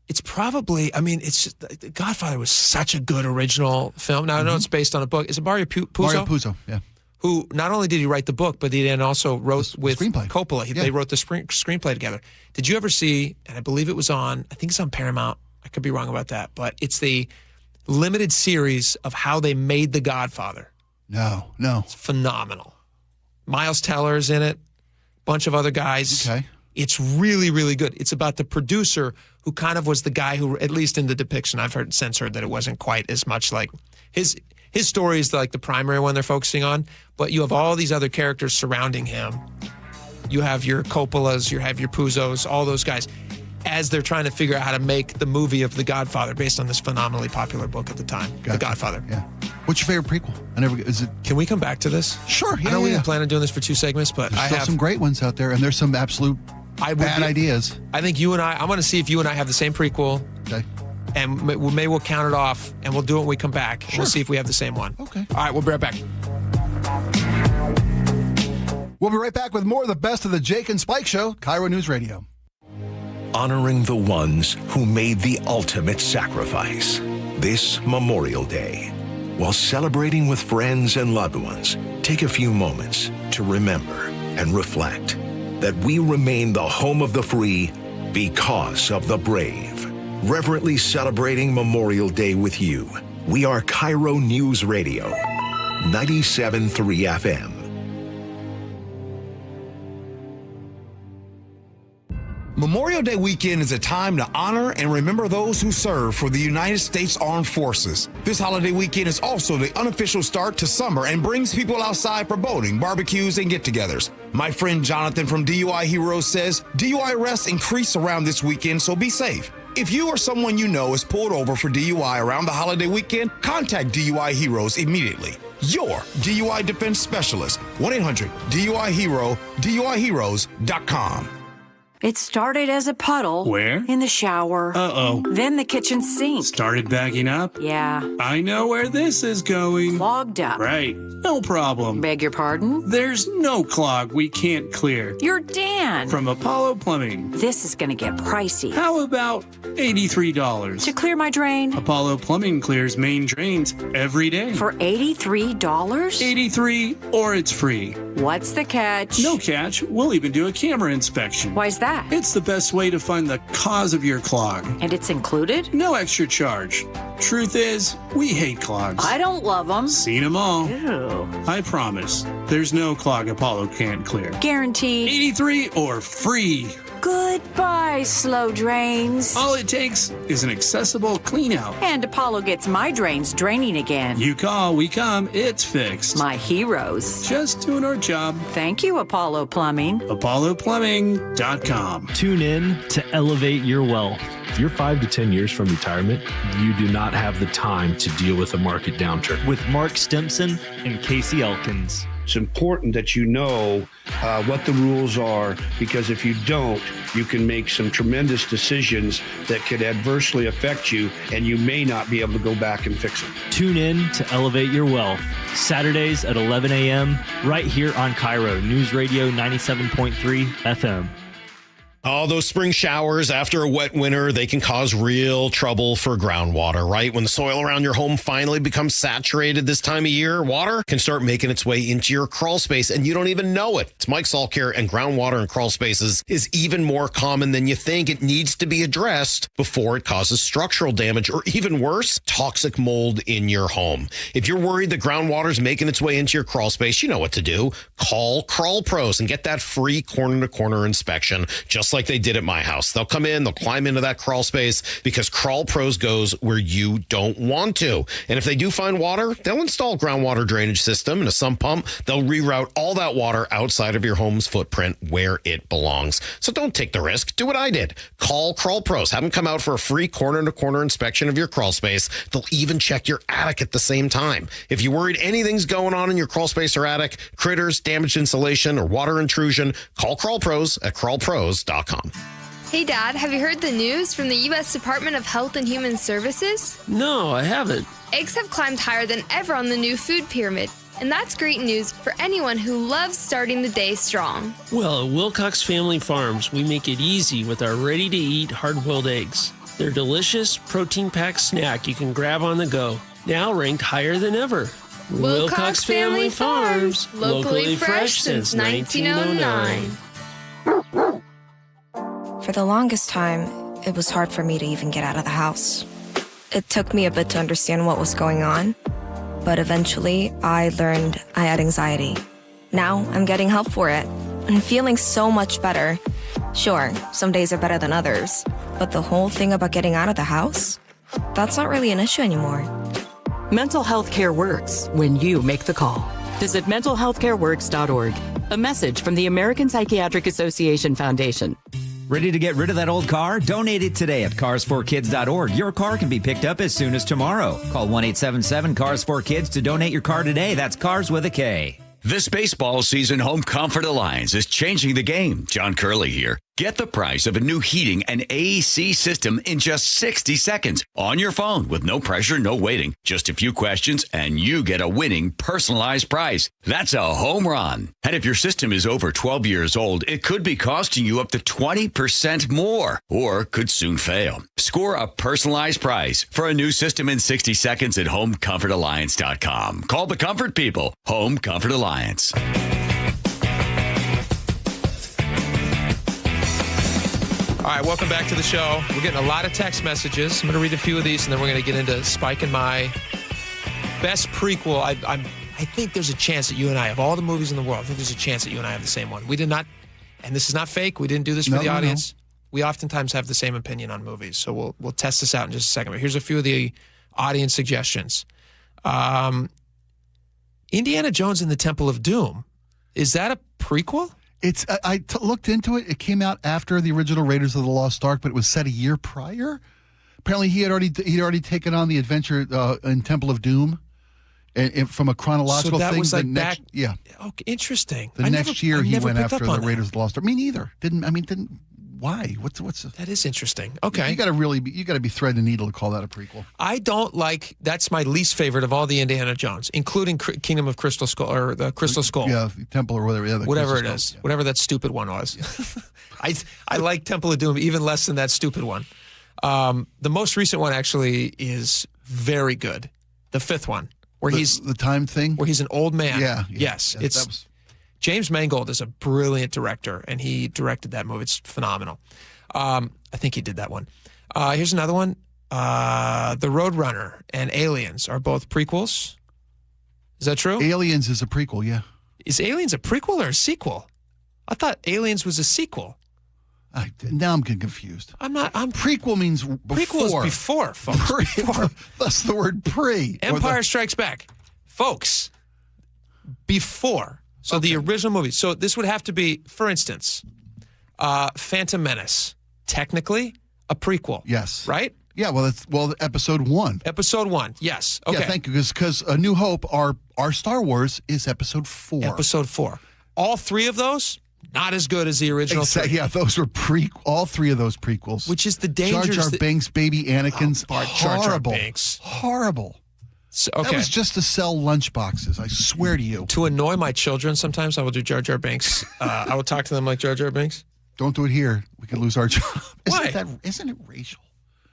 Speaker 13: It's probably, it's just, Godfather was such a good original film. Now, I know it's based on a book. Is it Mario Puzo?
Speaker 11: Mario Puzo, yeah.
Speaker 13: Who not only did he write the book, but he then also wrote with Coppola.
Speaker 11: Yeah.
Speaker 13: They wrote the screenplay together. Did you ever see, and I believe it was I think it's on Paramount. I could be wrong about that, but it's the limited series of how they made The Godfather.
Speaker 11: No.
Speaker 13: It's phenomenal. Miles Teller's in it, bunch of other guys.
Speaker 11: Okay.
Speaker 13: It's really, really good. It's about the producer who kind of was the guy who, at least in the depiction, I've heard censored that it wasn't quite as much like his story is like the primary one they're focusing on, but you have all these other characters surrounding him. You have your Coppolas, you have your Puzos, all those guys, as they're trying to figure out how to make the movie of The Godfather based on this phenomenally popular book at the time, The Godfather.
Speaker 11: Yeah. What's your favorite prequel?
Speaker 13: Can we come back to this?
Speaker 11: Sure. Yeah,
Speaker 13: I know we didn't plan on doing this for 2 segments, but
Speaker 11: there's still some great ones out there, and there's some absolute bad ideas.
Speaker 13: I think you and I want to see if you and I have the same prequel.
Speaker 11: Okay.
Speaker 13: And maybe we'll count it off, and we'll do it when we come back. Sure. We'll see if we have the same one.
Speaker 11: Okay.
Speaker 13: All right, we'll be right back.
Speaker 11: We'll be right back with more of the best of the Jake and Spike Show, KIRO News Radio.
Speaker 6: Honoring the ones who made the ultimate sacrifice. This Memorial Day, while celebrating with friends and loved ones, take a few moments to remember and reflect that we remain the home of the free because of the brave. Reverently celebrating Memorial Day with you. We are KIRO News Radio, 97.3 FM.
Speaker 10: Memorial Day weekend is a time to honor and remember those who serve for the United States Armed Forces. This holiday weekend is also the unofficial start to summer and brings people outside for boating, barbecues, and get-togethers. My friend Jonathan from DUI Heroes says DUI arrests increase around this weekend, so be safe. If you or someone you know is pulled over for DUI around the holiday weekend, contact DUI Heroes immediately. Your DUI defense specialist, 1-800-DUI-HERO, DUIHeroes.com.
Speaker 12: It started as a puddle.
Speaker 14: Where?
Speaker 12: In the shower.
Speaker 14: Uh-oh.
Speaker 12: Then the kitchen sink.
Speaker 14: Started backing up?
Speaker 12: Yeah.
Speaker 14: I know where this is going.
Speaker 12: Clogged up.
Speaker 14: Right. No problem.
Speaker 12: Beg your pardon?
Speaker 14: There's no clog we can't clear.
Speaker 12: You're Dan.
Speaker 14: From Apollo Plumbing.
Speaker 12: This is going to get pricey.
Speaker 14: How about $83?
Speaker 12: To clear my drain?
Speaker 14: Apollo Plumbing clears main drains every day.
Speaker 12: For $83?
Speaker 14: $83 or it's free.
Speaker 12: What's the catch?
Speaker 14: No catch. We'll even do a camera inspection.
Speaker 12: Why's that?
Speaker 14: It's the best way to find the cause of your clog.
Speaker 12: And it's included?
Speaker 14: No extra charge. Truth is, we hate clogs.
Speaker 12: I don't love them.
Speaker 14: Seen them all.
Speaker 12: Ew.
Speaker 14: I promise, there's no clog Apollo can't clear.
Speaker 12: Guaranteed.
Speaker 14: 83 or free.
Speaker 12: Goodbye, slow drains.
Speaker 14: All it takes is an accessible clean out.
Speaker 12: And Apollo gets my drains draining again.
Speaker 14: You call, we come, it's fixed.
Speaker 12: My heroes.
Speaker 14: Just doing our job.
Speaker 12: Thank you, Apollo Plumbing.
Speaker 14: ApolloPlumbing.com.
Speaker 15: Tune in to elevate your wealth. If you're 5 to 10 years from retirement, you do not have the time to deal with a market downturn.
Speaker 3: With Mark Stimson and Casey Elkins.
Speaker 16: It's important that you know what the rules are, because if you don't, you can make some tremendous decisions that could adversely affect you, and you may not be able to go back and fix it.
Speaker 15: Tune in to Elevate Your Wealth, Saturdays at 11 a.m., right here on KIRO News Radio 97.3 FM.
Speaker 17: Oh, those spring showers after a wet winter, they can cause real trouble for groundwater, right? When the soil around your home finally becomes saturated this time of year, water can start making its way into your crawl space and you don't even know it. It's Mike Salkare, and groundwater in crawl spaces is even more common than you think. It needs to be addressed before it causes structural damage or even worse, toxic mold in your home. If you're worried that groundwater is making its way into your crawl space, you know what to do. Call Crawl Pros and get that free corner-to-corner inspection, just like they did at my house. They'll come in, they'll climb into that crawl space because Crawl Pros goes where you don't want to. And if they do find water, they'll install a groundwater drainage system and a sump pump. They'll reroute all that water outside of your home's footprint where it belongs. So don't take the risk. Do what I did. Call Crawl Pros. Have them come out for a free corner-to-corner inspection of your crawl space. They'll even check your attic at the same time. If you're worried anything's going on in your crawl space or attic, critters, damaged insulation, or water intrusion, call Crawl Pros at crawlpros.com.
Speaker 23: Hey, Dad, have you heard the news from the U.S. Department of Health and Human Services?
Speaker 14: No, I haven't.
Speaker 23: Eggs have climbed higher than ever on the new food pyramid, and that's great news for anyone who loves starting the day strong.
Speaker 14: Well, at Wilcox Family Farms, we make it easy with our ready-to-eat hard-boiled eggs. They're delicious, protein-packed snack you can grab on the go, now ranked higher than ever.
Speaker 23: Wilcox Family Farms, locally fresh since 1909.
Speaker 18: For the longest time, it was hard for me to even get out of the house. It took me a bit to understand what was going on, but eventually I learned I had anxiety. Now I'm getting help for it and feeling so much better. Sure, some days are better than others, but the whole thing about getting out of the house, that's not really an issue anymore.
Speaker 19: Mental health care works when you make the call. Visit mentalhealthcareworks.org. A message from the American Psychiatric Association Foundation.
Speaker 3: Ready to get rid of that old car? Donate it today at carsforkids.org. Your car can be picked up as soon as tomorrow. Call 1-877-CARS4KIDS to donate your car today. That's Cars with a K.
Speaker 20: This baseball season, Home Comfort Alliance is changing the game. John Curley here. Get the price of a new heating and AC system in just 60 seconds on your phone with no pressure, no waiting. Just a few questions and you get a winning personalized price. That's a home run. And if your system is over 12 years old, it could be costing you up to 20% more or could soon fail. Score a personalized price for a new system in 60 seconds at HomeComfortAlliance.com. Call the comfort people. Home Comfort Alliance.
Speaker 13: All right, welcome back to the show. We're getting a lot of text messages. I'm going to read a few of these, and then we're going to get into Spike and my best prequel. I think there's a chance that you and I, of all the movies in the world, I think there's a chance that you and I have the same one. We did not, and this is not fake. We didn't do this for the audience. No. We oftentimes have the same opinion on movies, so we'll test this out in just a second. But here's a few of the audience suggestions. Indiana Jones and the Temple of Doom. Is that a prequel?
Speaker 11: It's I looked into it. It came out after the original Raiders of the Lost Ark, but it was set a year prior. Apparently, he'd already taken on the adventure in Temple of Doom, and from a chronological
Speaker 13: so that
Speaker 11: thing.
Speaker 13: Was like
Speaker 11: next,
Speaker 13: back.
Speaker 11: Yeah.
Speaker 13: Okay, interesting.
Speaker 11: Next year he went after the Raiders of the Lost Ark. Me neither. Didn't. Why? What's
Speaker 13: that is interesting. Okay.
Speaker 11: You got to be thread the needle to call that a prequel.
Speaker 13: I don't like. That's my least favorite of all the Indiana Jones, including Kingdom of Crystal Skull or the Crystal Skull.
Speaker 11: Yeah, Temple or whatever. Yeah,
Speaker 13: whatever it is, whatever that stupid one was. Yeah. I like Temple of Doom even less than that stupid one. The most recent one actually is very good. The fifth one, where he's
Speaker 11: the time thing,
Speaker 13: where he's an old man.
Speaker 11: Yeah.
Speaker 13: Yes, it's. James Mangold is a brilliant director, and he directed that movie. It's phenomenal. I think he did that one. Here's another one. The Roadrunner and Aliens are both prequels. Is that true?
Speaker 11: Aliens is a prequel, yeah.
Speaker 13: Is Aliens a prequel or a sequel? I thought Aliens was a sequel.
Speaker 11: Now I'm getting confused. Prequel means before.
Speaker 13: Prequel is before, folks. Before.
Speaker 11: That's the word pre.
Speaker 13: Empire Strikes Back. Folks, before. So the original movie. So this would have to be, for instance, Phantom Menace. Technically, a prequel.
Speaker 11: Yes.
Speaker 13: Right?
Speaker 11: Yeah. Well, episode 1.
Speaker 13: Episode 1. Yes. Okay.
Speaker 11: Yeah. Thank you. Because A New Hope, our Star Wars is episode 4.
Speaker 13: Episode 4. All three of those not as good as the original.
Speaker 11: Exactly. Yeah. Those were all three of those prequels.
Speaker 13: Which is the dangers.
Speaker 11: Jar Jar Binks, baby Anakin's
Speaker 13: Jar Jar Binks.
Speaker 11: Horrible.
Speaker 13: So, okay.
Speaker 11: That was just to sell lunchboxes, I swear to you.
Speaker 13: To annoy my children sometimes, I will do Jar Jar Binks. I will talk to them like Jar Jar Binks.
Speaker 11: Don't do it here. We could lose our job.
Speaker 13: Why?
Speaker 11: Isn't it racial?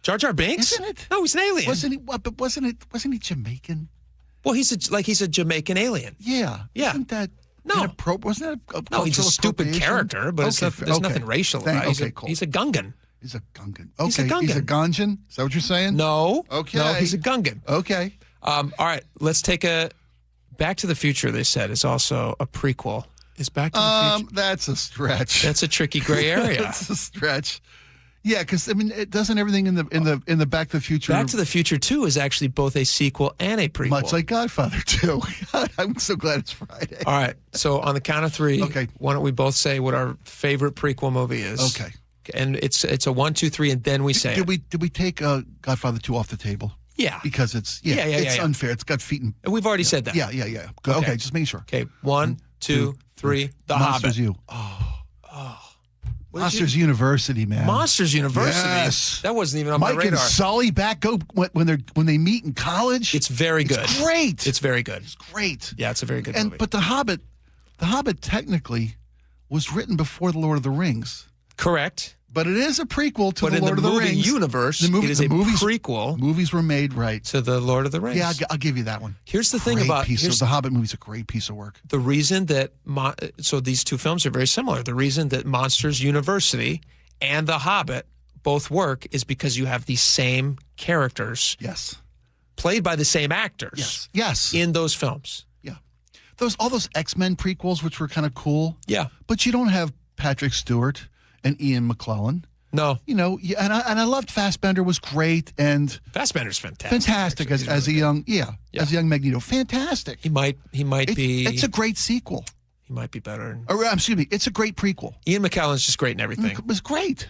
Speaker 13: Jar Jar Binks?
Speaker 11: Isn't it?
Speaker 13: No, he's an alien.
Speaker 11: Wasn't he Jamaican?
Speaker 13: Well, he's a Jamaican alien.
Speaker 11: Yeah.
Speaker 13: Yeah.
Speaker 11: Isn't that
Speaker 13: No.
Speaker 11: Wasn't that a
Speaker 13: No, he's a stupid character, but there's nothing racial about it.
Speaker 11: Cool.
Speaker 13: He's a Gungan.
Speaker 11: He's a Gungan. Okay.
Speaker 13: He's a Gungan.
Speaker 11: He's a Ganjan? Is that what you're saying?
Speaker 13: No.
Speaker 11: Okay.
Speaker 13: No, he's a Gungan.
Speaker 11: Okay.
Speaker 13: All right, let's take a Back to the Future, they said, is also a prequel. Is Back to the Future?
Speaker 11: That's a stretch.
Speaker 13: That's a tricky gray area.
Speaker 11: That's a stretch. Yeah, because it doesn't everything in the Back to the Future.
Speaker 13: Back to the Future 2 is actually both a sequel and a prequel.
Speaker 11: Much like Godfather 2. God, I'm so glad it's Friday.
Speaker 13: All right, so on the count of three, why don't we both say what our favorite prequel movie is?
Speaker 11: Okay.
Speaker 13: And it's a 1, 2, 3, and then we say
Speaker 11: did we take Godfather 2 off the table?
Speaker 13: Yeah.
Speaker 11: Because it's unfair. It's got feet and
Speaker 13: we've already said that.
Speaker 11: Yeah. Good. Okay, just making sure.
Speaker 13: Okay, 1, 2, 3. The
Speaker 11: Monsters
Speaker 13: Hobbit.
Speaker 11: U. Monsters University, man.
Speaker 13: Monsters University.
Speaker 11: Yes.
Speaker 13: That wasn't even on
Speaker 11: Mike
Speaker 13: my radar.
Speaker 11: and Sully when they meet in college.
Speaker 13: It's very good.
Speaker 11: It's great.
Speaker 13: It's very good.
Speaker 11: It's great.
Speaker 13: Yeah, it's a very good movie.
Speaker 11: But The Hobbit technically was written before The Lord of the Rings.
Speaker 13: Correct.
Speaker 11: But it is a prequel to
Speaker 13: But
Speaker 11: The Lord of the Rings.
Speaker 13: in the movie universe, it is a prequel.
Speaker 11: Movies were made
Speaker 13: to The Lord of the Rings.
Speaker 11: Yeah, I'll give you that one.
Speaker 13: Here's the thing about
Speaker 11: The Hobbit movie's a great piece of work.
Speaker 13: The reason that so these two films are very similar. The reason that Monsters University and The Hobbit both work is because you have the same characters.
Speaker 11: Yes.
Speaker 13: Played by the same actors.
Speaker 11: Yes.
Speaker 13: In those films.
Speaker 11: Yeah. All those X-Men prequels, which were kind of cool.
Speaker 13: Yeah.
Speaker 11: But you don't have Patrick Stewart and Ian McClellan.
Speaker 13: No.
Speaker 11: And I loved Fassbender, was great, and
Speaker 13: Fassbender's fantastic.
Speaker 11: Fantastic as a young Magneto. Fantastic.
Speaker 13: He might be.
Speaker 11: It's a great sequel.
Speaker 13: He might be better.
Speaker 11: Excuse me. It's a great prequel.
Speaker 13: Ian McKellen's just great in everything.
Speaker 11: It was great.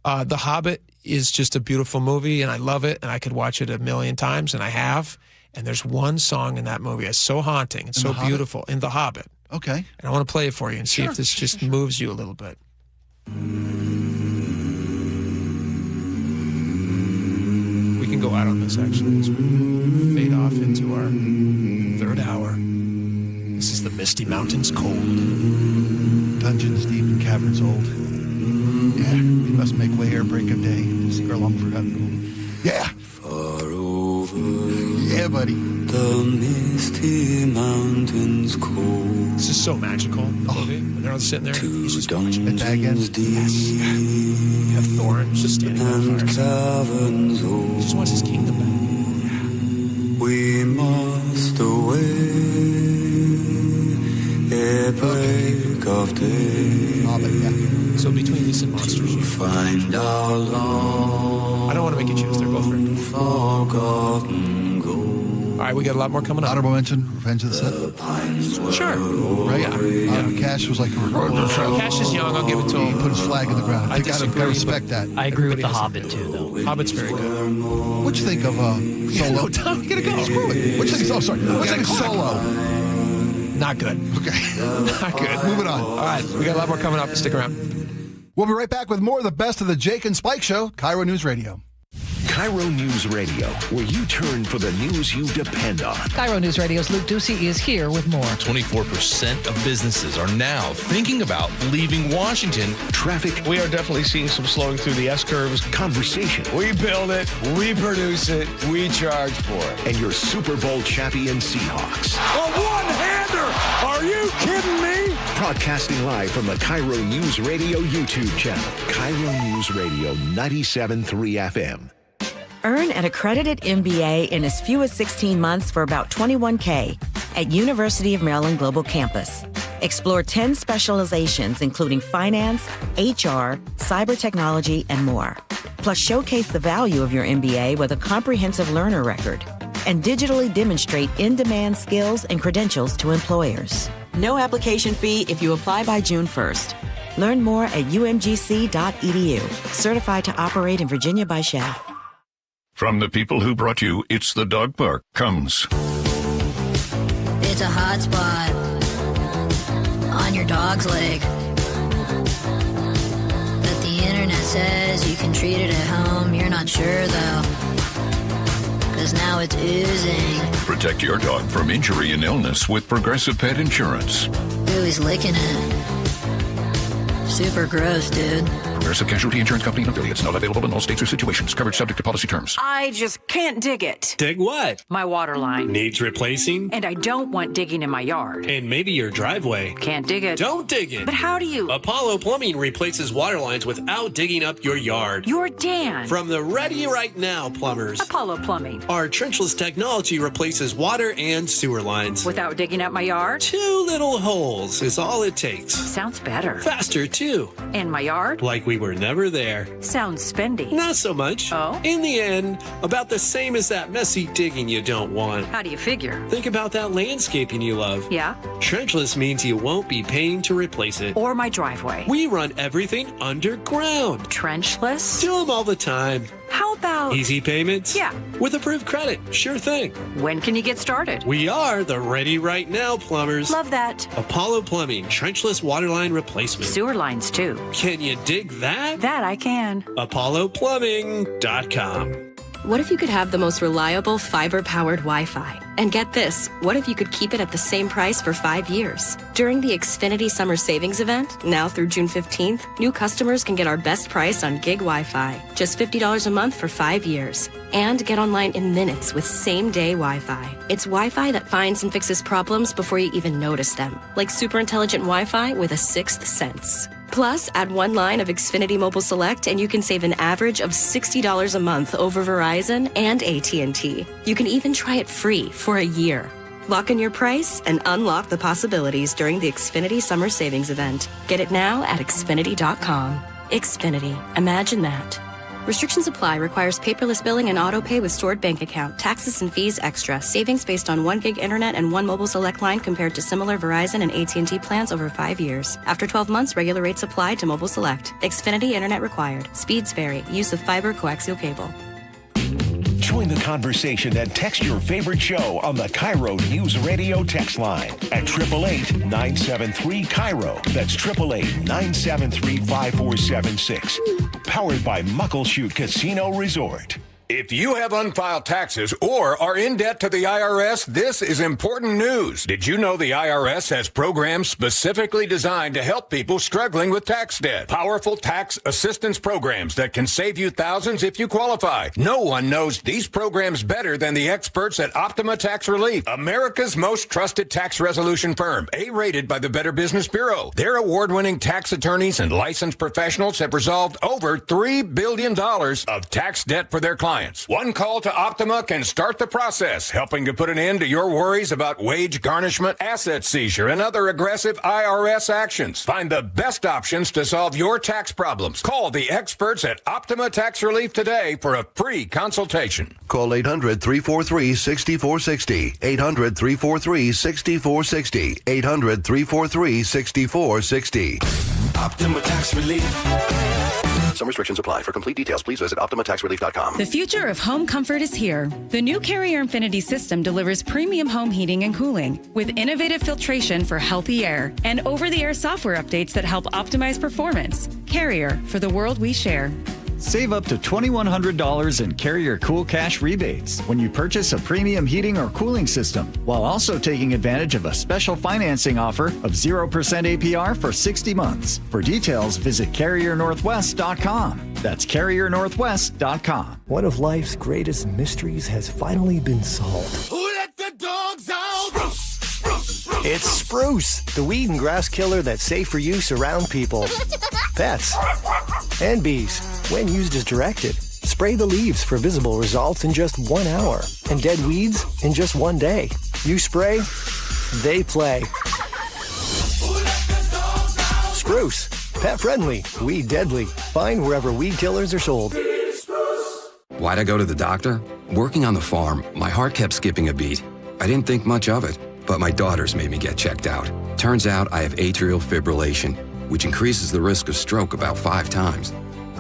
Speaker 13: The Hobbit is just a beautiful movie, and I love it, and I could watch it 1,000,000 times, and I have. And there's one song in that movie that's so haunting and so beautiful in The Hobbit.
Speaker 11: Okay.
Speaker 13: And I want to play it for you and see if this just moves you a little bit. We can go out on this, actually, as we fade off into our third hour. This is the Misty Mountains Cold.
Speaker 11: Dungeons deep and caverns old. Yeah, we must make way ere break of day to seek our long forgotten gold. Yeah.
Speaker 1: Far over.
Speaker 11: Yeah, buddy.
Speaker 1: The misty mountains cold.
Speaker 13: This is so magical. When they're all sitting there, he's just watching
Speaker 11: it again.
Speaker 13: Yes. You have thorns just standing on fire. He just wants his kingdom back.
Speaker 1: We must away ere break of day.
Speaker 13: So between this and Monsters, you
Speaker 1: find our long.
Speaker 13: I don't want to make you choose. They're both very good.
Speaker 1: Forgotten gold.
Speaker 13: All right, we got a lot more coming up.
Speaker 11: Honorable mention, Revenge of the Sith.
Speaker 13: Sure.
Speaker 11: Right? Yeah. Cash was like...
Speaker 13: Cash is young, I'll give it to him.
Speaker 11: He put his flag in the ground. I respect that.
Speaker 4: I agree with The Hobbit, too, though.
Speaker 13: Hobbit's very good.
Speaker 11: What'd you think of Solo?
Speaker 13: No, Tom, you gotta go.
Speaker 11: Screw it. What'd you think of Solo?
Speaker 13: Not good.
Speaker 11: Okay.
Speaker 13: Not good.
Speaker 11: Moving on.
Speaker 13: All right, we got a lot more coming up. Stick around.
Speaker 11: We'll be right back with more of the best of the Jake and Spike Show, KIRO News Radio.
Speaker 6: KIRO News Radio, where you turn for the news you depend on.
Speaker 9: KIRO News Radio's Luke Ducey is here with more.
Speaker 21: 24% of businesses are now thinking about leaving Washington.
Speaker 6: Traffic.
Speaker 22: We are definitely seeing some slowing through the S-curves.
Speaker 6: Conversation.
Speaker 22: We build it, we produce it, we charge for it.
Speaker 6: And your Super Bowl champion Seahawks.
Speaker 22: A one-hander! Are you kidding me?
Speaker 6: Broadcasting live from the KIRO News Radio YouTube channel. KIRO News Radio 97.3 FM.
Speaker 24: Earn an accredited MBA in as few as 16 months for about $21K at University of Maryland Global Campus. Explore 10 specializations, including finance, HR, cyber technology, and more. Plus, showcase the value of your MBA with a comprehensive learner record and digitally demonstrate in-demand skills and credentials to employers. No application fee if you apply by June 1st. Learn more at umgc.edu. Certified to operate in Virginia by Shell.
Speaker 27: From the people who brought you It's the Dog Park comes.
Speaker 28: It's a hot spot on your dog's leg. But the internet says you can treat it at home. You're not sure though, 'cause now it's oozing.
Speaker 27: Protect your dog from injury and illness with Progressive Pet Insurance.
Speaker 28: Ooh, he's licking it. super gross, dude.
Speaker 27: Progressive Casualty Insurance Company and affiliates. Not available in all states or situations. Coverage subject to policy terms.
Speaker 2: I just can't dig it.
Speaker 5: Dig what?
Speaker 2: My water line.
Speaker 5: Needs replacing?
Speaker 2: And I don't want digging in my yard.
Speaker 5: And maybe your driveway.
Speaker 2: Can't dig it.
Speaker 5: Don't dig it.
Speaker 2: But how do you?
Speaker 5: Apollo Plumbing replaces water lines without digging up your yard.
Speaker 2: You're Dan.
Speaker 5: From the Ready Right Now plumbers.
Speaker 2: Apollo Plumbing.
Speaker 5: Our trenchless technology replaces water and sewer lines.
Speaker 2: Without digging up my yard?
Speaker 5: 2 little holes is all it takes.
Speaker 2: Sounds better.
Speaker 5: Faster, too.
Speaker 2: And my yard?
Speaker 5: Like we were never there.
Speaker 2: Sounds spendy.
Speaker 5: Not so much.
Speaker 2: Oh?
Speaker 5: In the end, about the same as that messy digging you don't want.
Speaker 2: How do you figure?
Speaker 5: Think about that landscaping you love.
Speaker 2: Yeah?
Speaker 5: Trenchless means you won't be paying to replace it.
Speaker 2: Or my driveway.
Speaker 5: We run everything underground.
Speaker 2: Trenchless?
Speaker 5: Do them all the time.
Speaker 2: How about...
Speaker 5: Easy payments?
Speaker 2: Yeah.
Speaker 5: With approved credit. Sure thing.
Speaker 2: When can you get started?
Speaker 5: We are the Ready Right Now plumbers.
Speaker 2: Love that.
Speaker 5: Apollo Plumbing, trenchless waterline replacement.
Speaker 2: Sewer lines, too.
Speaker 5: Can you dig that?
Speaker 2: That I can.
Speaker 5: ApolloPlumbing.com.
Speaker 7: What if you could have the most reliable fiber-powered Wi-Fi? And get this, what if you could keep it at the same price for 5 years? During the Xfinity Summer Savings Event, now through June 15th, new customers can get our best price on gig Wi-Fi, just $50 a month for 5 years. And get online in minutes with same-day Wi-Fi. It's Wi-Fi that finds and fixes problems before you even notice them, like super intelligent Wi-Fi with a sixth sense. Plus, add one line of Xfinity Mobile Select and you can save an average of $60 a month over Verizon and AT&T. You can even try it free for a year. Lock in your price and unlock the possibilities during the Xfinity Summer Savings Event. Get it now at Xfinity.com. Xfinity. Imagine that. Restrictions apply. Requires paperless billing and auto pay with stored bank account. Taxes and fees extra. Savings based on 1 gig internet and 1 mobile select line compared to similar Verizon and AT&T plans over 5 years. After 12 months, regular rates apply to mobile select. Xfinity internet required. Speeds vary. Use of fiber coaxial cable.
Speaker 6: Join the conversation and text your favorite show on the KIRO News Radio text line at 888-973-KIRO. That's 888-973-5476. Powered by Muckleshoot Casino Resort.
Speaker 8: If you have unfiled taxes or are in debt to the IRS, this is important news. Did you know the IRS has programs specifically designed to help people struggling with tax debt? Powerful tax assistance programs that can save you thousands if you qualify. No one knows these programs better than the experts at Optima Tax Relief, America's most trusted tax resolution firm, A-rated by the Better Business Bureau. Their award-winning tax attorneys and licensed professionals have resolved over $3 billion of tax debt for their clients. One call to Optima can start the process, helping to put an end to your worries about wage garnishment, asset seizure, and other aggressive IRS actions. Find the best options to solve your tax problems. Call the experts at Optima Tax Relief today for a free consultation.
Speaker 10: Call 800-343-6460. 800-343-6460. 800-343-6460.
Speaker 1: Optima Tax Relief.
Speaker 10: Some restrictions apply. For complete details, please visit OptimaTaxRelief.com.
Speaker 12: The future of home comfort is here. The new Carrier Infinity system delivers premium home heating and cooling with innovative filtration for healthy air and over-the-air software updates that help optimize performance. Carrier, for the world we share.
Speaker 25: Save up to $2,100 in Carrier Cool Cash rebates when you purchase a premium heating or cooling system, while also taking advantage of a special financing offer of 0% APR for 60 months. For details, visit CarrierNorthwest.com. That's CarrierNorthwest.com.
Speaker 26: One of life's greatest mysteries has finally been solved.
Speaker 1: Who let the dogs out? Spruce, spruce, spruce.
Speaker 26: It's Spruce, the weed and grass killer that's safe for use around people, pets, and bees. When used as directed, spray the leaves for visible results in just 1 hour and dead weeds in just 1 day. You spray, they play. Spruce, pet friendly, weed deadly. Find wherever weed killers are sold.
Speaker 29: Why'd I go to the doctor? Working on the farm, my heart kept skipping a beat. I didn't think much of it, but my daughters made me get checked out. Turns out I have atrial fibrillation, which increases the risk of stroke about 5 times.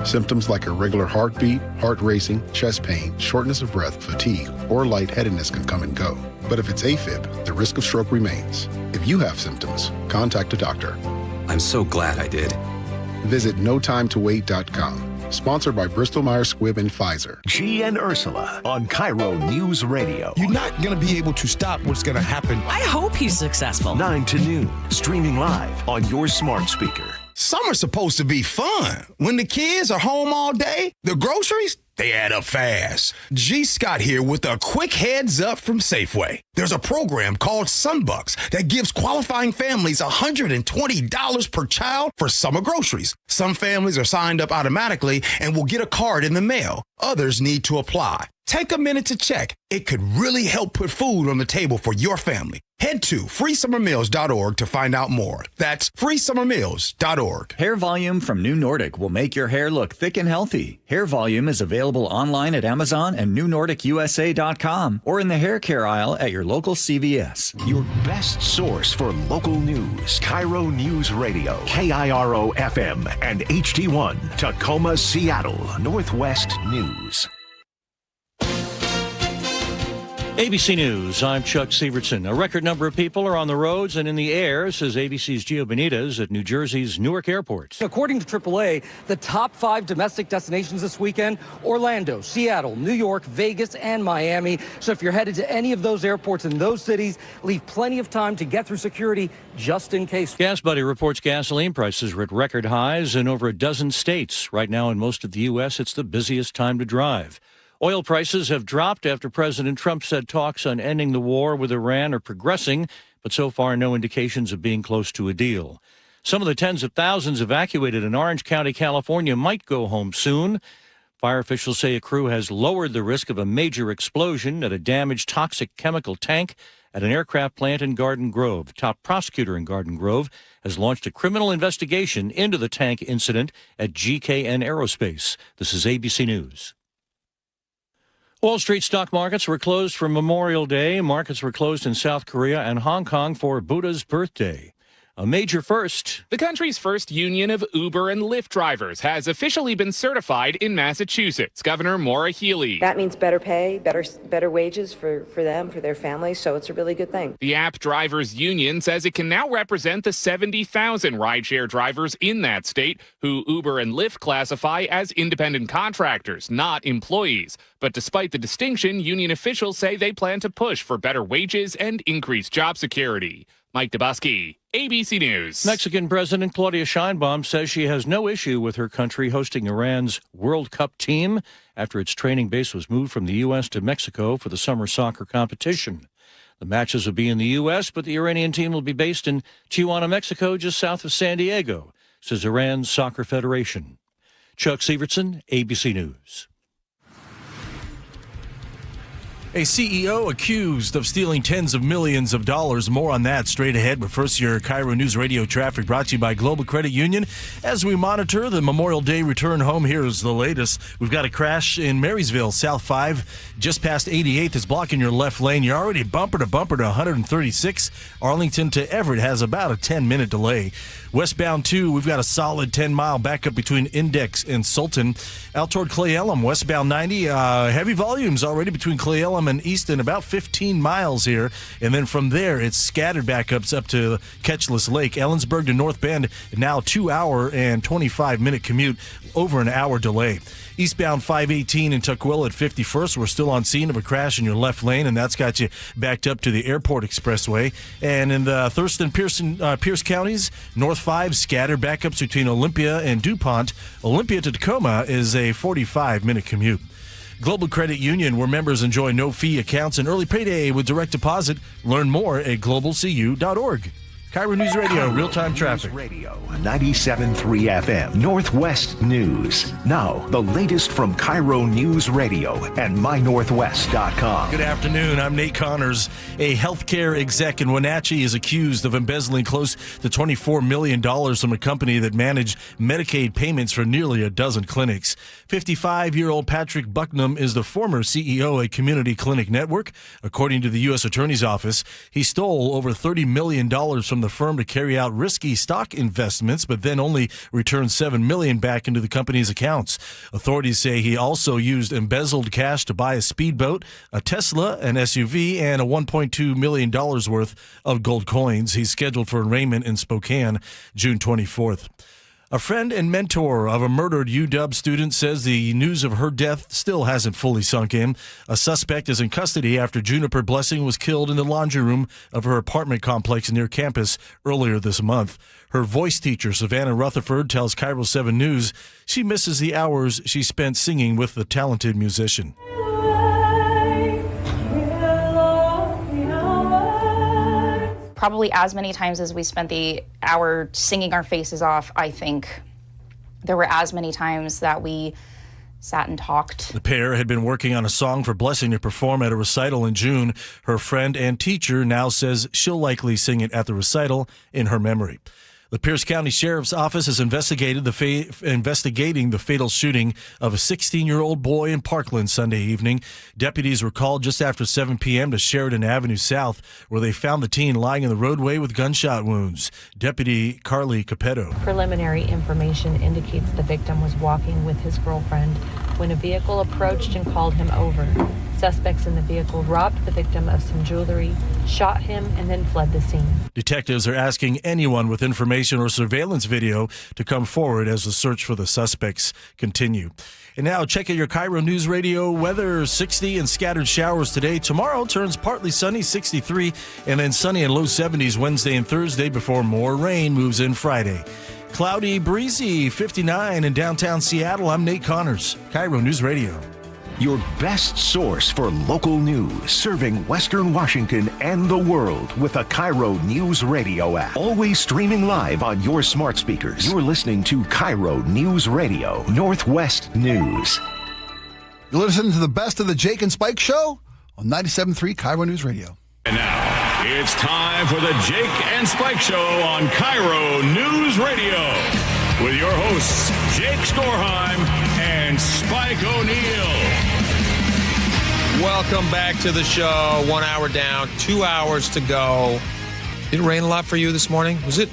Speaker 30: Symptoms like irregular heartbeat, heart racing, chest pain, shortness of breath, fatigue, or lightheadedness can come and go. But if it's AFib, the risk of stroke remains. If you have symptoms, contact a doctor.
Speaker 29: I'm so glad I did.
Speaker 30: Visit notimetowait.com. Sponsored by Bristol-Myers Squibb and Pfizer.
Speaker 6: G and Ursula on KIRO News Radio.
Speaker 31: You're not going to be able to stop what's going to happen.
Speaker 2: I hope he's successful.
Speaker 6: 9 to noon, streaming live on your smart speaker.
Speaker 31: Summer's supposed to be fun. When the kids are home all day, the groceries, they add up fast. G. Scott here with a quick heads up from Safeway. There's a program called Sunbucks that gives qualifying families $120 per child for summer groceries. Some families are signed up automatically and will get a card in the mail. Others need to apply. Take a minute to check. It could really help put food on the table for your family. Head to freesummermeals.org to find out more. That's freesummermeals.org.
Speaker 25: Hair Volume from New Nordic will make your hair look thick and healthy. Hair Volume is available online at Amazon and newnordicusa.com or in the hair care aisle at your local CVS.
Speaker 6: Your best source for local news. KIRO News Radio, KIRO FM and HD1, Tacoma, Seattle, Northwest News.
Speaker 3: ABC News, I'm Chuck Sievertson. A record number of people are on the roads and in the air, says ABC's Gio Benitez at New Jersey's Newark Airport.
Speaker 4: According to AAA, the top 5 domestic destinations this weekend, Orlando, Seattle, New York, Vegas, and Miami. So if you're headed to any of those airports in those cities, leave plenty of time to get through security just in case.
Speaker 3: Gas Buddy reports gasoline prices are at record highs in over a dozen states. Right now in most of the U.S., it's the busiest time to drive. Oil prices have dropped after President Trump said talks on ending the war with Iran are progressing, but so far no indications of being close to a deal. Some of the tens of thousands evacuated in Orange County, California might go home soon. Fire officials say a crew has lowered the risk of a major explosion at a damaged toxic chemical tank at an aircraft plant in Garden Grove. Top prosecutor in Garden Grove has launched a criminal investigation into the tank incident at GKN Aerospace. This is ABC News. Wall Street stock markets were closed for Memorial Day. Markets were closed in South Korea and Hong Kong for Buddha's birthday. A major first.
Speaker 13: The country's first union of Uber and Lyft drivers has officially been certified in Massachusetts. Governor Maura Healey.
Speaker 14: That means better pay, better wages for them, for their families, so it's a really good thing.
Speaker 13: The app drivers union says it can now represent the 70,000 rideshare drivers in that state who Uber and Lyft classify as independent contractors, not employees. But despite the distinction, union officials say they plan to push for better wages and increased job security. Mike Dubusky, ABC News.
Speaker 3: Mexican President Claudia Sheinbaum says she has no issue with her country hosting Iran's World Cup team after its training base was moved from the U.S. to Mexico for the summer soccer competition. The matches will be in the U.S., but the Iranian team will be based in Tijuana, Mexico, just south of San Diego, says Iran's Soccer Federation. Chuck Sievertson, ABC News.
Speaker 15: A CEO accused of stealing tens of millions of dollars. More on that straight ahead. But first, your KIRO News Radio traffic brought to you by Global Credit Union. As we monitor the Memorial Day return home, here's the latest. We've got a crash in Marysville, South 5, just past 88th. It's blocking your left lane. You're already bumper to 136. Arlington to Everett has about a 10-minute delay. Westbound 2, we've got a solid 10-mile backup between Index and Sultan. Out toward Clay Elum, westbound 90, heavy volumes already between Clay Elum and Easton, about 15 miles here. And then from there, it's scattered backups up to Ketchless Lake. Ellensburg to North Bend, now 2-hour and 25-minute commute, over an hour delay. Eastbound 518 in Tukwila at 51st. We're still on scene of a crash in your left lane, and that's got you backed up to the Airport Expressway. And in the Thurston, Pierce counties, North 5 scattered backups between Olympia and DuPont. Olympia to Tacoma is a 45-minute commute. Global Credit Union, where members enjoy no-fee accounts and early payday with direct deposit. Learn more at globalcu.org. KIRO News Radio, real-time traffic.
Speaker 6: Radio 97.3 FM, Northwest News. Now, the latest from KIRO News Radio and mynorthwest.com.
Speaker 15: Good afternoon. I'm Nate Connors. A healthcare exec in Wenatchee is accused of embezzling close to $24 million from a company that managed Medicaid payments for nearly a dozen clinics. 55-year-old Patrick Bucknam is the former CEO at Community Clinic Network. According to the U.S. Attorney's Office, he stole over $30 million from the firm to carry out risky stock investments, but then only returned $7 million back into the company's accounts. Authorities say he also used embezzled cash to buy a speedboat, a Tesla, an SUV, and a $1.2 million worth of gold coins. He's scheduled for arraignment in Spokane June 24th. A friend and mentor of a murdered UW student says the news of her death still hasn't fully sunk in. A suspect is in custody after Juniper Blessing was killed in the laundry room of her apartment complex near campus earlier this month. Her voice teacher, Savannah Rutherford, tells KIRO 7 News she misses the hours she spent singing with the talented musician.
Speaker 9: Probably as many times as we spent the hour singing our faces off, I think there were as many times that we sat and talked.
Speaker 15: The pair had been working on a song for Blessing to perform at a recital in June. Her friend and teacher now says she'll likely sing it at the recital in her memory. The Pierce County Sheriff's Office is investigating the fatal shooting of a 16-year-old boy in Parkland Sunday evening. Deputies were called just after 7 p.m. to Sheridan Avenue South, where they found the teen lying in the roadway with gunshot wounds. Deputy Carly Capetto.
Speaker 11: Preliminary information indicates the victim was walking with his girlfriend when a vehicle approached and called him over. Suspects in the vehicle robbed the victim of some jewelry, shot him, and then fled the scene.
Speaker 15: Detectives are asking anyone with information or surveillance video to come forward as the search for the suspects continue. And now check out your KIRO News Radio weather. 60 and scattered showers today. Tomorrow turns partly sunny, 63, and then sunny and low 70s Wednesday and Thursday before more rain moves in Friday. Cloudy, breezy, 59 in downtown Seattle. I'm Nate Connors, KIRO News Radio.
Speaker 6: Your best source for local news, serving Western Washington and the world with the KIRO News Radio app. Always streaming live on your smart speakers. You're listening to KIRO News Radio, Northwest News.
Speaker 16: You're listening to the best of the Jake and Spike Show on 97.3 KIRO News Radio.
Speaker 17: And now, it's time for the Jake and Spike Show on KIRO News Radio with your hosts, Jake Skorheim and Spike O'Neill.
Speaker 18: Welcome back to the show. 1 hour down, 2 hours to go. Did it rain a lot for you this morning? Was it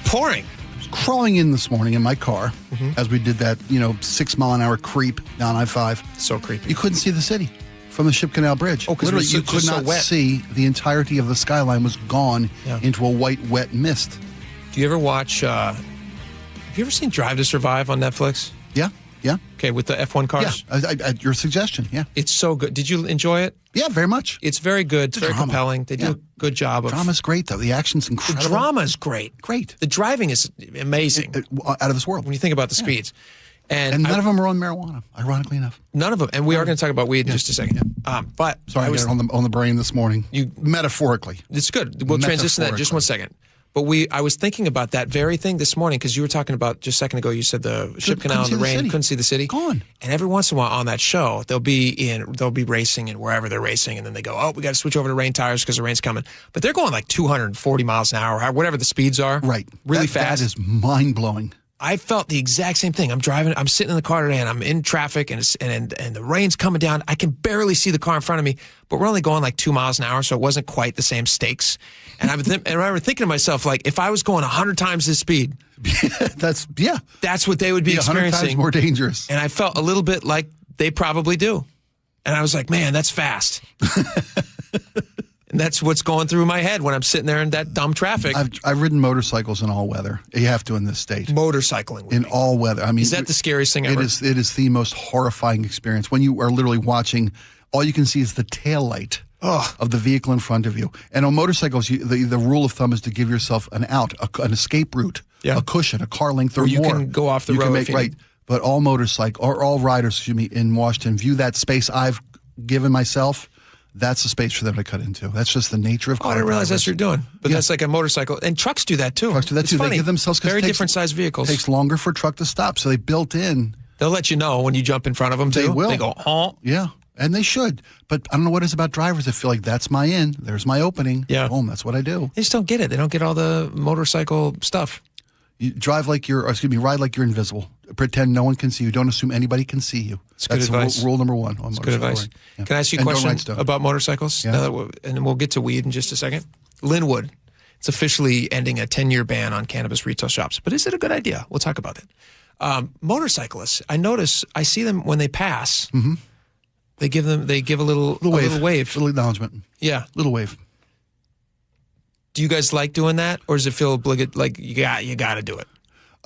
Speaker 18: pouring?
Speaker 16: I was crawling in this morning in my car as we did that, 6 mile an hour creep down I-5.
Speaker 18: So creepy.
Speaker 16: You couldn't see the city from the Ship Canal Bridge.
Speaker 18: Oh, because
Speaker 16: literally you could not see the entirety of the skyline was gone into a white, wet mist.
Speaker 18: Do you ever watch, have you ever seen Drive to Survive on Netflix?
Speaker 16: Yeah. Yeah.
Speaker 18: Okay, with the F1 cars?
Speaker 16: Yeah, at your suggestion, yeah.
Speaker 18: It's so good. Did you enjoy it?
Speaker 16: Yeah, very much.
Speaker 18: It's very good. It's very compelling. They do a good job of...
Speaker 16: Drama's great, though. The action's incredible.
Speaker 18: The drama's great.
Speaker 16: Great.
Speaker 18: The driving is amazing.
Speaker 16: Out of this world.
Speaker 18: When you think about the speeds.
Speaker 16: And none of them are on marijuana, ironically enough.
Speaker 18: None of them. And we are going to talk about weed in just a second. But
Speaker 16: sorry, I was on the brain this morning. Metaphorically.
Speaker 18: It's good. We'll transition to that in just 1 second. But I was thinking about that very thing this morning because you were talking about just a second ago. You said the Ship Canal and the rain, couldn't see the city.
Speaker 16: Gone.
Speaker 18: And every once in a while on that show, they'll be racing and wherever they're racing, and then they go, oh, we got to switch over to rain tires because the rain's coming. But they're going like 240 miles an hour, whatever the speeds are.
Speaker 16: Right.
Speaker 18: Really fast.
Speaker 16: That is mind blowing.
Speaker 18: I felt the exact same thing. I'm sitting in the car today, and I'm in traffic, and the rain's coming down. I can barely see the car in front of me, but we're only going like 2 miles an hour, so it wasn't quite the same stakes. And I remember thinking to myself, like, if I was going 100 times this speed,
Speaker 16: that's
Speaker 18: what they would be experiencing.
Speaker 16: 100 times more dangerous.
Speaker 18: And I felt a little bit like they probably do. And I was like, man, that's fast. And that's what's going through my head when I'm sitting there in that dumb traffic.
Speaker 16: I've ridden motorcycles in all weather. You have to in this state.
Speaker 18: Motorcycling.
Speaker 16: In all weather. I mean,
Speaker 18: is that the scariest thing ever?
Speaker 16: It is the most horrifying experience. When you are literally watching, all you can see is the taillight of the vehicle in front of you. And on motorcycles, the rule of thumb is to give yourself an out, an escape route, a cushion, a car length or more.
Speaker 18: You can go off the road.
Speaker 16: But all riders, in Washington view that space I've given myself. That's the space for them to cut into. That's just the nature of car.
Speaker 18: I didn't realize that's what you're doing. But that's like a motorcycle. And trucks do that too.
Speaker 16: It's funny. They give themselves
Speaker 18: very different sized vehicles.
Speaker 16: It takes longer for a truck to stop, so they built in.
Speaker 18: They'll let you know when you jump in front of them too.
Speaker 16: They will.
Speaker 18: They go, honk.
Speaker 16: Yeah, and they should. But I don't know what it is about drivers that feel like that's my in. There's my opening.
Speaker 18: Yeah.
Speaker 16: Boom, that's what I do.
Speaker 18: They just don't get it. They don't get all the motorcycle stuff.
Speaker 16: You ride like you're invisible. Pretend no one can see you. Don't assume anybody can see you.
Speaker 18: That's good advice.
Speaker 16: Rule number one.
Speaker 18: That's good advice. Yeah. Can I ask you a question about motorcycles?
Speaker 16: Yeah.
Speaker 18: And we'll get to weed in just a second. Linwood, it's officially ending a 10-year ban on cannabis retail shops. But is it a good idea? We'll talk about it. Motorcyclists, I see them when they pass.
Speaker 16: Mm-hmm.
Speaker 18: They give a little wave.
Speaker 16: Little acknowledgement.
Speaker 18: Yeah.
Speaker 16: Little wave.
Speaker 18: Do you guys like doing that, or does it feel like you got to do it?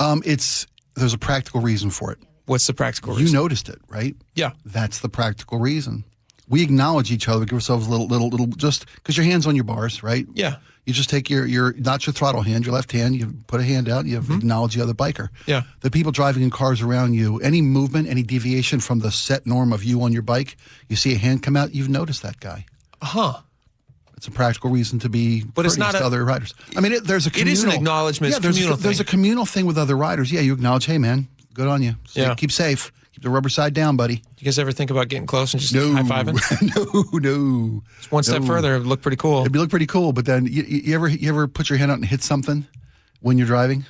Speaker 16: There's a practical reason for it.
Speaker 18: What's the practical reason?
Speaker 16: You noticed it, right?
Speaker 18: Yeah.
Speaker 16: That's the practical reason. We acknowledge each other. We give ourselves little, just because your hand's on your bars, right?
Speaker 18: Yeah.
Speaker 16: You just take your not your throttle hand, your left hand, you put a hand out, you acknowledge the other biker.
Speaker 18: Yeah.
Speaker 16: The people driving in cars around you, any movement, any deviation from the set norm of you on your bike, you see a hand come out, you've noticed that guy.
Speaker 18: Uh-huh.
Speaker 16: It's a practical reason to be
Speaker 18: but it's not
Speaker 16: to other riders. I mean, there's a communal.
Speaker 18: It is an acknowledgement.
Speaker 16: Yeah, there's a communal thing with other riders. Yeah, you acknowledge, hey, man, good on you. Keep safe. Keep the rubber side down, buddy.
Speaker 18: You guys ever think about getting close and just high-fiving?
Speaker 16: No.
Speaker 18: It's one step further. It'd look pretty cool.
Speaker 16: It'd look pretty cool, but then you ever put your hand out and hit something when you're driving?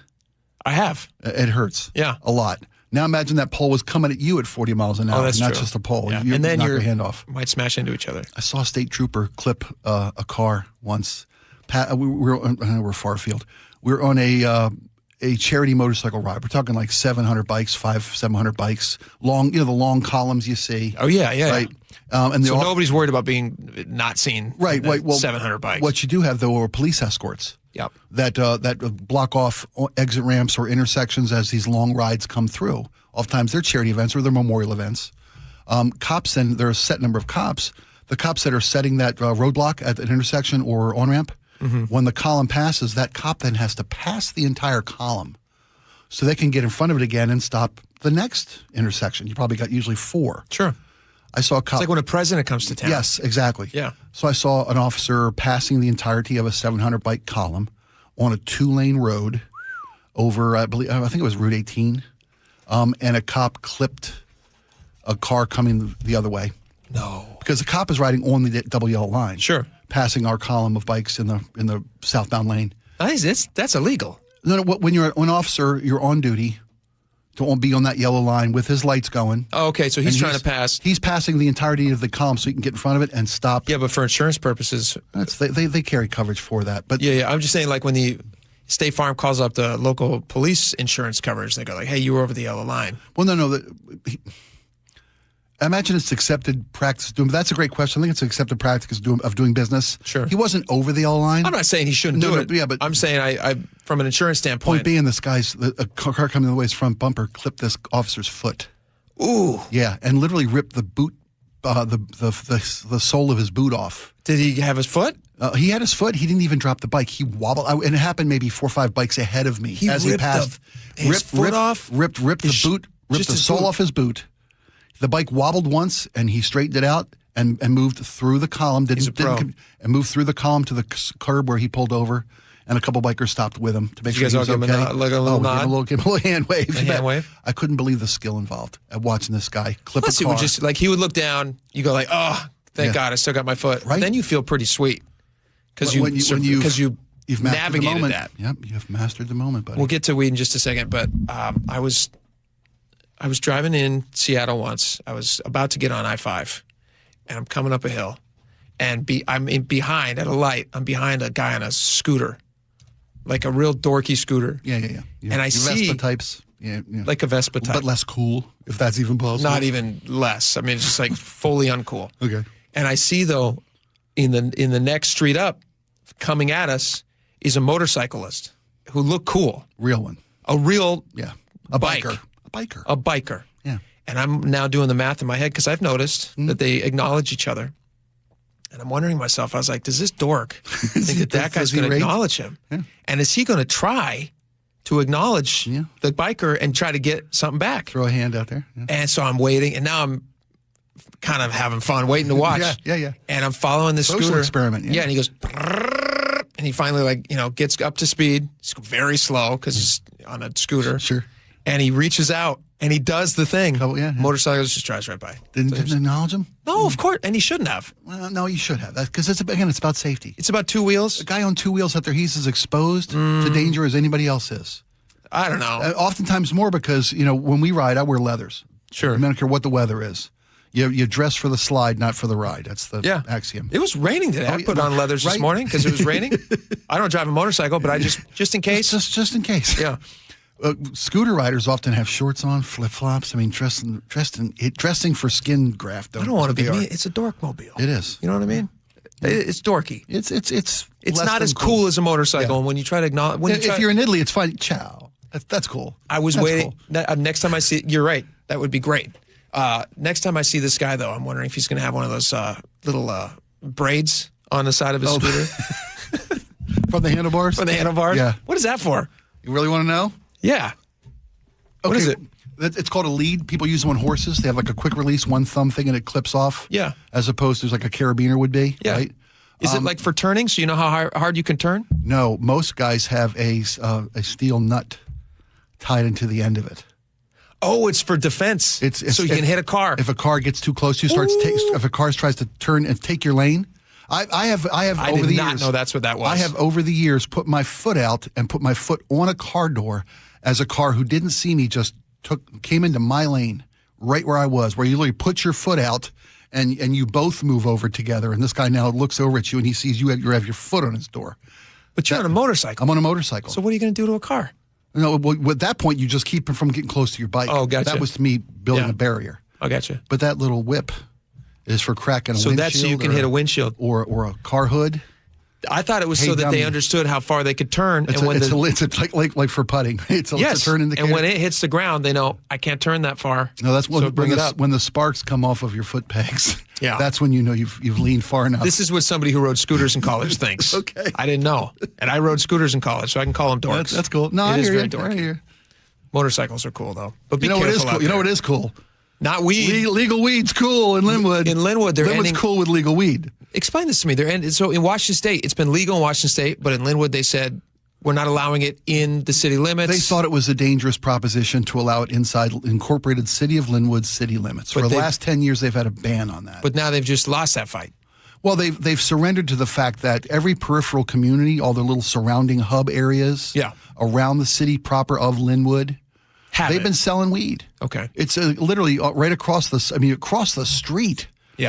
Speaker 18: I have.
Speaker 16: It hurts.
Speaker 18: Yeah.
Speaker 16: A lot. Now imagine that pole was coming at you at 40 miles an hour.
Speaker 18: Oh, that's
Speaker 16: not
Speaker 18: true.
Speaker 16: just a pole.
Speaker 18: Yeah.
Speaker 16: You
Speaker 18: And then
Speaker 16: knock
Speaker 18: your
Speaker 16: your hand off.
Speaker 18: Might smash into each other.
Speaker 16: I saw a state trooper clip a car once. We're far afield. We were on a charity motorcycle ride. We're talking like 700 bikes, 700 bikes, long. The long columns you see.
Speaker 18: Oh yeah,
Speaker 16: right. And
Speaker 18: so nobody's worried about being not seen.
Speaker 16: Right. Right. Well,
Speaker 18: 700 bikes.
Speaker 16: What you do have though are police escorts.
Speaker 18: Yep.
Speaker 16: That block off exit ramps or intersections as these long rides come through. Oftentimes they're charity events or they're memorial events. Cops, then there's a set number of cops. The cops that are setting that roadblock at an intersection or on-ramp, when the column passes, that cop then has to pass the entire column so they can get in front of it again and stop the next intersection. You probably got usually 4.
Speaker 18: Sure.
Speaker 16: I saw a cop.
Speaker 18: It's like when a president comes to town.
Speaker 16: Yes, exactly.
Speaker 18: Yeah.
Speaker 16: So I saw an officer passing the entirety of a 700 bike column on a 2-lane road over, I think it was Route 18, and a cop clipped a car coming the other way.
Speaker 18: No.
Speaker 16: Because the cop is riding on the double yellow line.
Speaker 18: Sure.
Speaker 16: Passing our column of bikes in the southbound lane.
Speaker 18: That's illegal.
Speaker 16: No, when you're an officer, you're on duty to be on that yellow line with his lights going.
Speaker 18: Oh, okay, so he's trying to pass.
Speaker 16: He's passing the entirety of the column so he can get in front of it and stop.
Speaker 18: Yeah, but for insurance purposes.
Speaker 16: They carry coverage for that. But
Speaker 18: yeah, I'm just saying, like when the State Farm calls up the local police insurance coverage, they go like, hey, you were over the yellow line.
Speaker 16: Well, no. I imagine it's accepted practice. That's a great question. I think it's accepted practice of doing business.
Speaker 18: Sure.
Speaker 16: He wasn't over the yellow line.
Speaker 18: I'm not saying he shouldn't do it.
Speaker 16: Yeah, but
Speaker 18: I'm saying I from an insurance standpoint.
Speaker 16: Point being, a car coming the way his front bumper clipped this officer's foot.
Speaker 18: Ooh.
Speaker 16: Yeah, and literally ripped the boot, the sole of his boot off.
Speaker 18: Did he have his foot?
Speaker 16: He had his foot. He didn't even drop the bike. He wobbled, and it happened maybe 4 or 5 bikes ahead of me as he passed.
Speaker 18: His foot off.
Speaker 16: Ripped the boot. Ripped the sole off his boot. The bike wobbled once, and he straightened it out and moved through the column. And moved through the column to the curb where he pulled over, and a couple bikers stopped with him to make sure he was okay.
Speaker 18: Give him a little nod?
Speaker 16: Give him a little hand wave.
Speaker 18: A hand wave?
Speaker 16: I couldn't believe the skill involved at watching this guy clip a car.
Speaker 18: It would just like he would look down. You go like, oh, thank God, I still got my foot. Right. Then you feel pretty sweet because you've navigated that.
Speaker 16: Yep, you've mastered the moment, buddy.
Speaker 18: We'll get to weed in just a second, but I was driving in Seattle once. I was about to get on I-5, and I'm coming up a hill, and I'm behind at a light. I'm behind a guy on a scooter, like a real dorky scooter.
Speaker 16: Yeah.
Speaker 18: And I see
Speaker 16: Vespa types, yeah,
Speaker 18: like a Vespa type,
Speaker 16: but less cool, if that's even possible.
Speaker 18: Not even less. I mean, it's just like fully uncool.
Speaker 16: Okay.
Speaker 18: And I see though, in the next street up, coming at us is a motorcyclist who looked cool.
Speaker 16: Real one.
Speaker 18: A real
Speaker 16: a
Speaker 18: bike. A biker.
Speaker 16: Yeah.
Speaker 18: And I'm now doing the math in my head because I've noticed that they acknowledge each other. And I'm wondering to myself, I was like, does this dork think that guy's going to acknowledge him?
Speaker 16: Yeah.
Speaker 18: And is he going to try to acknowledge the biker and try to get something back?
Speaker 16: Throw a hand out there. Yeah.
Speaker 18: And so I'm waiting, and now I'm kind of having fun waiting to watch.
Speaker 16: Yeah.
Speaker 18: And I'm following the
Speaker 16: Social
Speaker 18: scooter.
Speaker 16: experiment. Yeah,
Speaker 18: and he goes, and he finally gets up to speed. It's very slow because he's on a scooter.
Speaker 16: Sure.
Speaker 18: And he reaches out and he does the thing.
Speaker 16: Yeah.
Speaker 18: Motorcyclist just drives right by.
Speaker 16: Didn't acknowledge him?
Speaker 18: No, of course. And he shouldn't have.
Speaker 16: Well, no, you should have. Because it's about safety.
Speaker 18: It's about 2 wheels.
Speaker 16: A guy on 2 wheels out there, he's as exposed to danger as anybody else is.
Speaker 18: I don't know.
Speaker 16: Oftentimes more because, when we ride, I wear leathers.
Speaker 18: Sure.
Speaker 16: I don't care what the weather is. You dress for the slide, not for the ride. That's the axiom.
Speaker 18: It was raining today. I put on leathers this morning because it was raining. I don't drive a motorcycle, but I just in case.
Speaker 16: Just in case.
Speaker 18: Yeah.
Speaker 16: Scooter riders often have shorts on, flip-flops. I mean, dressing for skin graft.
Speaker 18: I don't want to be me. It's a dork mobile.
Speaker 16: It is.
Speaker 18: You know what I mean? It's dorky.
Speaker 16: It's
Speaker 18: not as cool as a motorcycle. And when you try to acknowledge,
Speaker 16: if you're in Italy, it's fine. Ciao. That's cool.
Speaker 18: I was
Speaker 16: That's
Speaker 18: waiting. Next time I see, you're right. That would be great. Next time I see this guy, though, I'm wondering if he's going to have one of those little braids on the side of his scooter.
Speaker 16: From the handlebars?
Speaker 18: From the handlebars?
Speaker 16: Yeah.
Speaker 18: What is that for?
Speaker 16: You really want to know?
Speaker 18: Yeah. What is it?
Speaker 16: It's called a lead. People use them on horses. They have like a quick release, one thumb thing, and it clips off.
Speaker 18: Yeah.
Speaker 16: As opposed to like a carabiner would be.
Speaker 18: Yeah.
Speaker 16: Right?
Speaker 18: Is it like for turning? So you know how hard you can turn?
Speaker 16: No. Most guys have a steel nut tied into the end of it.
Speaker 18: Oh, it's for defense. It's so you can hit a car.
Speaker 16: If a car gets too close, if a car tries to turn and take your lane. I have over the years.
Speaker 18: I did not know that's what that was.
Speaker 16: I have over the years put my foot out and put my foot on a car door as a car who didn't see me just came into my lane right where I was, where you literally put your foot out and you both move over together. And this guy now looks over at you and he sees you have your foot on his door.
Speaker 18: But you're on a motorcycle.
Speaker 16: I'm on a motorcycle.
Speaker 18: So what are you going to do to a car?
Speaker 16: No, at that point, you just keep him from getting close to your bike.
Speaker 18: Oh, gotcha.
Speaker 16: That was to me building a barrier.
Speaker 18: I gotcha.
Speaker 16: But that little whip is for cracking a windshield.
Speaker 18: So that's so you can hit a windshield.
Speaker 16: Or a car hood.
Speaker 18: I thought it was so that they understood how far they could turn.
Speaker 16: It's like for putting. It's a turn indicator.
Speaker 18: And when it hits the ground, they know, I can't turn that far.
Speaker 16: No, that's when,
Speaker 18: so bring it up.
Speaker 16: When the sparks come off of your foot pegs.
Speaker 18: Yeah.
Speaker 16: That's when you know you've leaned far enough.
Speaker 18: This is what somebody who rode scooters in college thinks.
Speaker 16: Okay.
Speaker 18: I didn't know. And I rode scooters in college, so I can call them dorks.
Speaker 16: That's cool. No,
Speaker 18: it is very
Speaker 16: I
Speaker 18: dorky.
Speaker 16: hear.
Speaker 18: Motorcycles are cool, though. But be
Speaker 16: careful
Speaker 18: careful out
Speaker 16: You know
Speaker 18: there.
Speaker 16: what is cool?
Speaker 18: Not weed.
Speaker 16: Legal weed's cool in Linwood.
Speaker 18: In Linwood,
Speaker 16: Linwood's cool with legal weed.
Speaker 18: Explain this to me. So in Washington State, it's been legal in Washington State, but in Linwood, they said we're not allowing it in the city limits.
Speaker 16: They thought it was a dangerous proposition to allow it inside incorporated city of Linwood city limits. For the last 10 years, they've had a ban on that.
Speaker 18: But now they've just lost that fight.
Speaker 16: Well, they've surrendered to the fact that every peripheral community, all the little surrounding hub areas around the city proper of Linwood, they've been selling weed.
Speaker 18: Okay.
Speaker 16: It's literally right across across the street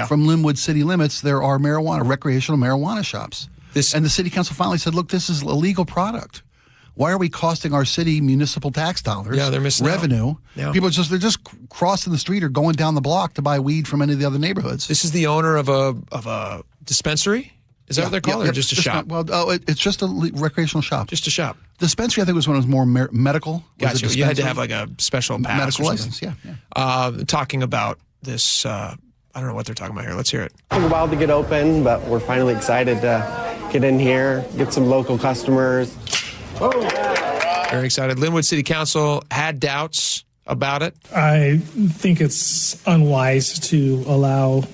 Speaker 16: from Linwood city limits, there are recreational marijuana shops. And the city council finally said, look, this is a legal product. Why are we costing our city municipal tax dollars?
Speaker 18: Yeah, they're missing
Speaker 16: revenue.
Speaker 18: out. Yeah.
Speaker 16: People they're just crossing the street or going down the block to buy weed from any of the other neighborhoods.
Speaker 18: This is the owner of a dispensary? Is that what they're called? Or just a shop?
Speaker 16: It's just a recreational shop.
Speaker 18: Just a shop.
Speaker 16: Dispensary, I think, was when it was more medical.
Speaker 18: Gotcha. You had to have like a special pass
Speaker 16: medical
Speaker 18: or something.
Speaker 16: license, yeah.
Speaker 18: Talking about this, I don't know what they're talking about here. Let's hear it.
Speaker 5: It took a while to get open, but we're finally excited to get in here, get some local customers.
Speaker 18: Very excited. Linwood City Council had doubts about it.
Speaker 7: I think it's unwise to allow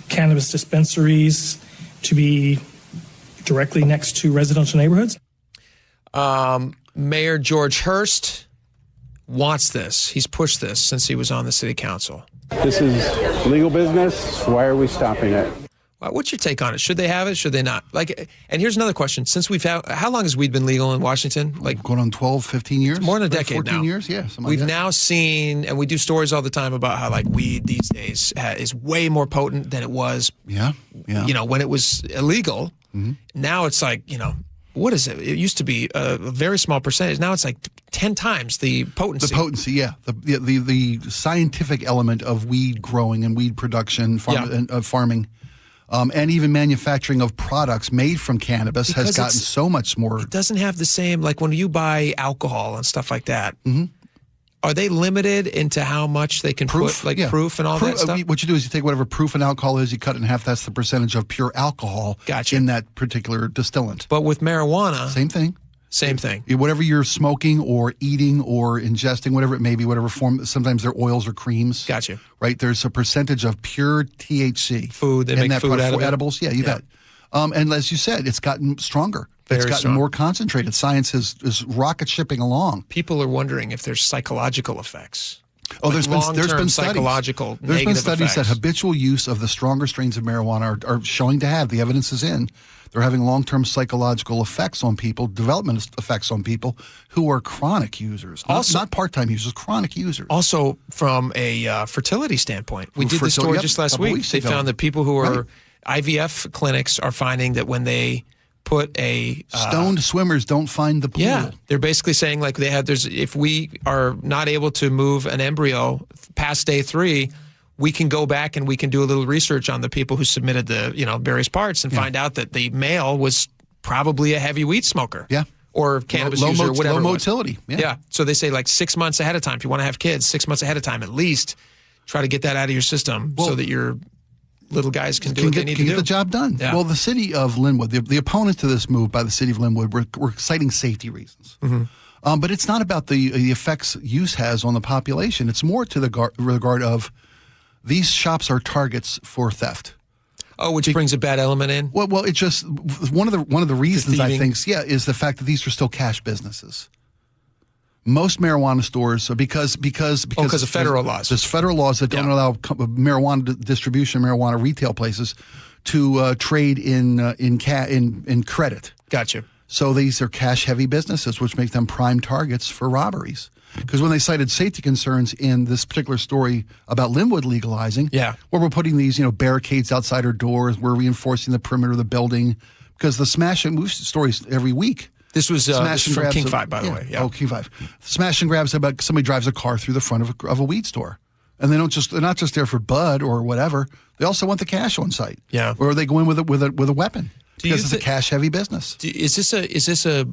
Speaker 7: cannabis dispensaries to be directly next to residential neighborhoods.
Speaker 18: Mayor George Hurst wants this. He's pushed this since he was on the city council.
Speaker 8: This is legal business. Why are we stopping it?
Speaker 18: What's your take on it? Should they have it? Should they not? And here's another question. Since how long has weed been legal in Washington?
Speaker 16: Going on 12, 15 years?
Speaker 18: More than a decade
Speaker 16: 14
Speaker 18: now.
Speaker 16: years, yeah.
Speaker 18: We've now seen, and we do stories all the time about how weed these days is way more potent than it was.
Speaker 16: Yeah.
Speaker 18: When it was illegal.
Speaker 16: Mm-hmm.
Speaker 18: Now it's what is it? It used to be a very small percentage. Now it's 10 times the potency.
Speaker 16: The potency, yeah. The scientific element of weed growing and weed production, farming. And even manufacturing of products made from cannabis has gotten so much more.
Speaker 18: It doesn't have the same, when you buy alcohol and stuff like that,
Speaker 16: mm-hmm.
Speaker 18: Are they limited into how much they can put, proof and all that stuff?
Speaker 16: What you do is you take whatever proof in alcohol is, you cut it in half. That's the percentage of pure alcohol in that particular distillant.
Speaker 18: But with marijuana.
Speaker 16: Same thing.
Speaker 18: Same thing.
Speaker 16: Whatever you're smoking or eating or ingesting, whatever it may be, whatever form, sometimes they're oils or creams.
Speaker 18: Gotcha.
Speaker 16: Right? There's a percentage of pure THC.
Speaker 18: Food, they make food out of it.
Speaker 16: Edibles, yeah, you bet. And as you said, it's gotten stronger. It's gotten more concentrated. Science is rocket shipping along.
Speaker 18: People are wondering if there's psychological effects.
Speaker 16: Oh, there's been studies.
Speaker 18: Psychological
Speaker 16: there's been studies
Speaker 18: effects.
Speaker 16: that habitual use of the stronger strains of marijuana are showing to have, the evidence is in, they're having long-term psychological effects on people, development effects on people who are chronic users, not part-time users, chronic users.
Speaker 18: Also, from a fertility standpoint, we did this story just last week. They found that people who are IVF clinics are finding that when they put a
Speaker 16: stoned swimmers don't find the pool.
Speaker 18: Yeah, they're basically saying if we are not able to move an embryo past day 3, we can go back and we can do a little research on the people who submitted the various parts and find out that the male was probably a heavy weed smoker.
Speaker 16: Yeah.
Speaker 18: or cannabis user, whatever.
Speaker 16: Low
Speaker 18: it was.
Speaker 16: motility.
Speaker 18: Yeah. So they say like 6 months ahead of time. If you want to have kids, 6 months ahead of time, at least try to get that out of your system so that your little guys can do what they need to do.
Speaker 16: Get the job done.
Speaker 18: Yeah.
Speaker 16: Well, the city of Linwood, the opponents to this move by the city of Linwood were citing safety reasons.
Speaker 18: Mm-hmm.
Speaker 16: But it's not about the effects use has on the population. It's more to the regard of these shops are targets for theft.
Speaker 18: Oh, which brings a bad element in?
Speaker 16: Well, it's just one of the reasons I think, is the fact that these are still cash businesses. Most marijuana stores, because
Speaker 18: of federal laws.
Speaker 16: There's federal laws that don't allow marijuana distribution, marijuana retail places to trade in credit.
Speaker 18: Gotcha.
Speaker 16: So these are cash-heavy businesses, which make them prime targets for robberies. Because when they cited safety concerns in this particular story about Linwood legalizing, where we're putting these barricades outside our doors, we're reinforcing the perimeter of the building, because the smash and move stories every week.
Speaker 18: This was from King 5, by the way. Yeah.
Speaker 16: Oh, King 5. Smash and grabs about somebody drives a car through the front of a weed store. And they're not just there for bud or whatever. They also want the cash on site.
Speaker 18: Yeah.
Speaker 16: Or they go in with a weapon. Because it's a cash-heavy buess.
Speaker 18: Is this a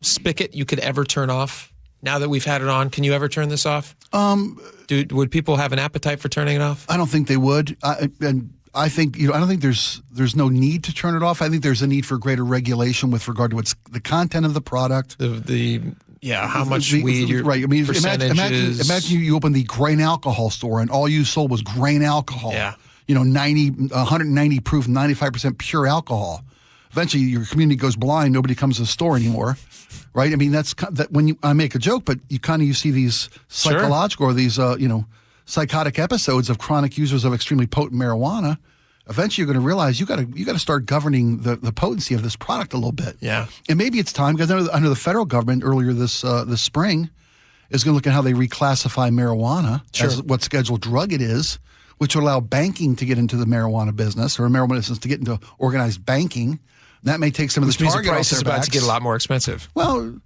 Speaker 18: spigot you could ever turn off? Now that we've had it on, can you ever turn this off? Would people have an appetite for turning it off?
Speaker 16: I don't think they would. I think I don't think there's no need to turn it off. I think there's a need for greater regulation with regard to the content of the product.
Speaker 18: How much weed you're
Speaker 16: right. I mean,
Speaker 18: percentages.
Speaker 16: imagine you open the grain alcohol store and all you sold was grain alcohol.
Speaker 18: Yeah.
Speaker 16: 190 proof, 95% pure alcohol. Eventually, your community goes blind. Nobody comes to the store anymore, right? I mean, that when I make a joke, but you see these psychological or these psychotic episodes of chronic users of extremely potent marijuana. Eventually, you're going to realize you got to start governing the potency of this product a little bit.
Speaker 18: Yeah,
Speaker 16: and maybe it's time because under the federal government earlier this spring is going to look at how they reclassify marijuana as what scheduled drug it is, which will allow banking to get into the marijuana business or marijuana business to get into organized banking. That may take some of the target off their backs.
Speaker 18: The price is about to get a lot more expensive.
Speaker 16: Well,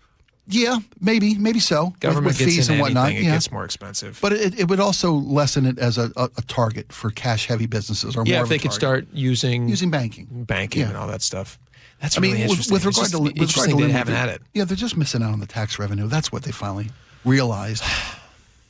Speaker 16: yeah, maybe so.
Speaker 18: Government
Speaker 16: with
Speaker 18: gets
Speaker 16: fees
Speaker 18: in
Speaker 16: and whatnot,
Speaker 18: anything, it gets more expensive.
Speaker 16: But it would also lessen it as a target for cash-heavy businesses or more.
Speaker 18: Yeah, if they could start using
Speaker 16: banking
Speaker 18: and all that stuff. That's really interesting.
Speaker 16: With regard to
Speaker 18: they haven't had it.
Speaker 16: Yeah, they're just missing out on the tax revenue. That's what they finally realized.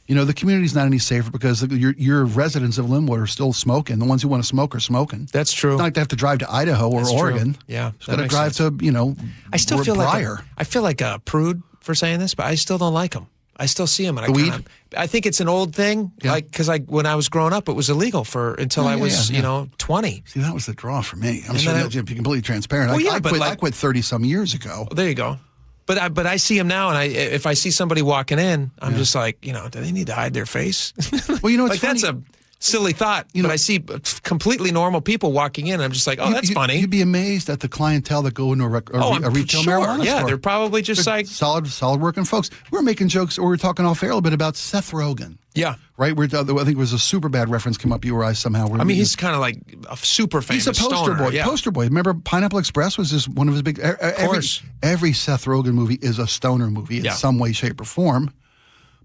Speaker 16: The community's not any safer because your residents of Linwood are still smoking. The ones who want to smoke are smoking.
Speaker 18: That's true.
Speaker 16: It's not like they have to drive to Idaho or Oregon.
Speaker 18: True. Yeah,
Speaker 16: got to drive to
Speaker 18: I still feel
Speaker 16: Briar.
Speaker 18: I feel like a prude for saying this, but I still don't like them. I still see them, and I think it's an old thing. Yeah. Like because when I was growing up, it was illegal until I was 20.
Speaker 16: See, that was the draw for me. I'm sure that to be completely transparent.
Speaker 18: Well,
Speaker 16: I quit 30 some years ago.
Speaker 18: Well, there you go. But I see them now, and if I see somebody walking in, I'm just like, do they need to hide their face?
Speaker 16: Well,
Speaker 18: it's that's a silly thought. But I see completely normal people walking in, and I'm just like, that's funny.
Speaker 16: You'd be amazed at the clientele that go into a retail marijuana store.
Speaker 18: They're probably just like
Speaker 16: solid working folks. We're making jokes, or we're talking off air a little bit about Seth Rogen.
Speaker 18: Yeah.
Speaker 16: Right? I think it was a super bad reference came up you or I somehow.
Speaker 18: He's kind of like a super famous
Speaker 16: He's a poster boy.
Speaker 18: Yeah.
Speaker 16: Poster boy. Remember Pineapple Express was just one of his big...
Speaker 18: Of course.
Speaker 16: Every Seth Rogen movie is a stoner movie in some way, shape, or form.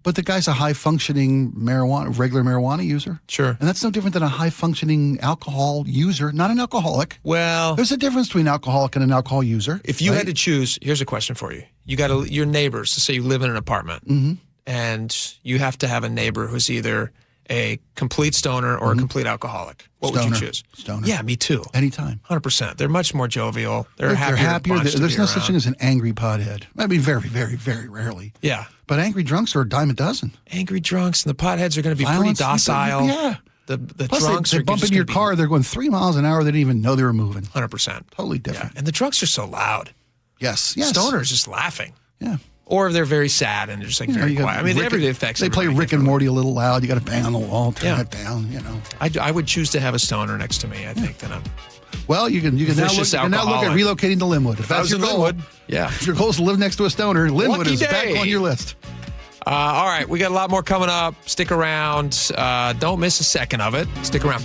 Speaker 16: But the guy's a high-functioning regular marijuana user.
Speaker 18: Sure.
Speaker 16: And that's no different than a high-functioning alcohol user, not an alcoholic.
Speaker 18: Well...
Speaker 16: There's a difference between an alcoholic and an alcohol user.
Speaker 18: If you had to choose, here's a question for you. You got your neighbors, so say you live in an apartment.
Speaker 16: Mm-hmm.
Speaker 18: And you have to have a neighbor who's either a complete stoner or a complete alcoholic. What would you choose?
Speaker 16: Stoner.
Speaker 18: Yeah, me too.
Speaker 16: Anytime.
Speaker 18: 100%. They're much more jovial. They're
Speaker 16: happier. There's no such thing
Speaker 18: as
Speaker 16: as an angry pothead. I mean, very, very, very rarely.
Speaker 18: Yeah.
Speaker 16: But angry drunks are a dime a dozen.
Speaker 18: Angry drunks, and the potheads are going to be pretty docile.
Speaker 16: Yeah.
Speaker 18: The
Speaker 16: Plus
Speaker 18: drunks
Speaker 16: they
Speaker 18: are
Speaker 16: bump into your car. They're going 3 miles an hour. They didn't even know they were moving.
Speaker 18: 100%.
Speaker 16: Totally different.
Speaker 18: Yeah. And the drunks are so loud.
Speaker 16: Yes.
Speaker 18: Stoners just laughing.
Speaker 16: Yeah.
Speaker 18: Or they're very sad and they're just like very quiet. I mean, everybody affects.
Speaker 16: They play Rick and Morty a little loud. You got to bang on the wall, turn it down.
Speaker 18: I would choose to have a stoner next to me. I think than a.
Speaker 16: Well, you can now look at relocating to Linwood. If that's your goal,
Speaker 18: Linwood, yeah.
Speaker 16: If your goal is to live next to a stoner, Linwood is back on your list.
Speaker 18: All right, we got a lot more coming up. Stick around. Don't miss a second of it. Stick around.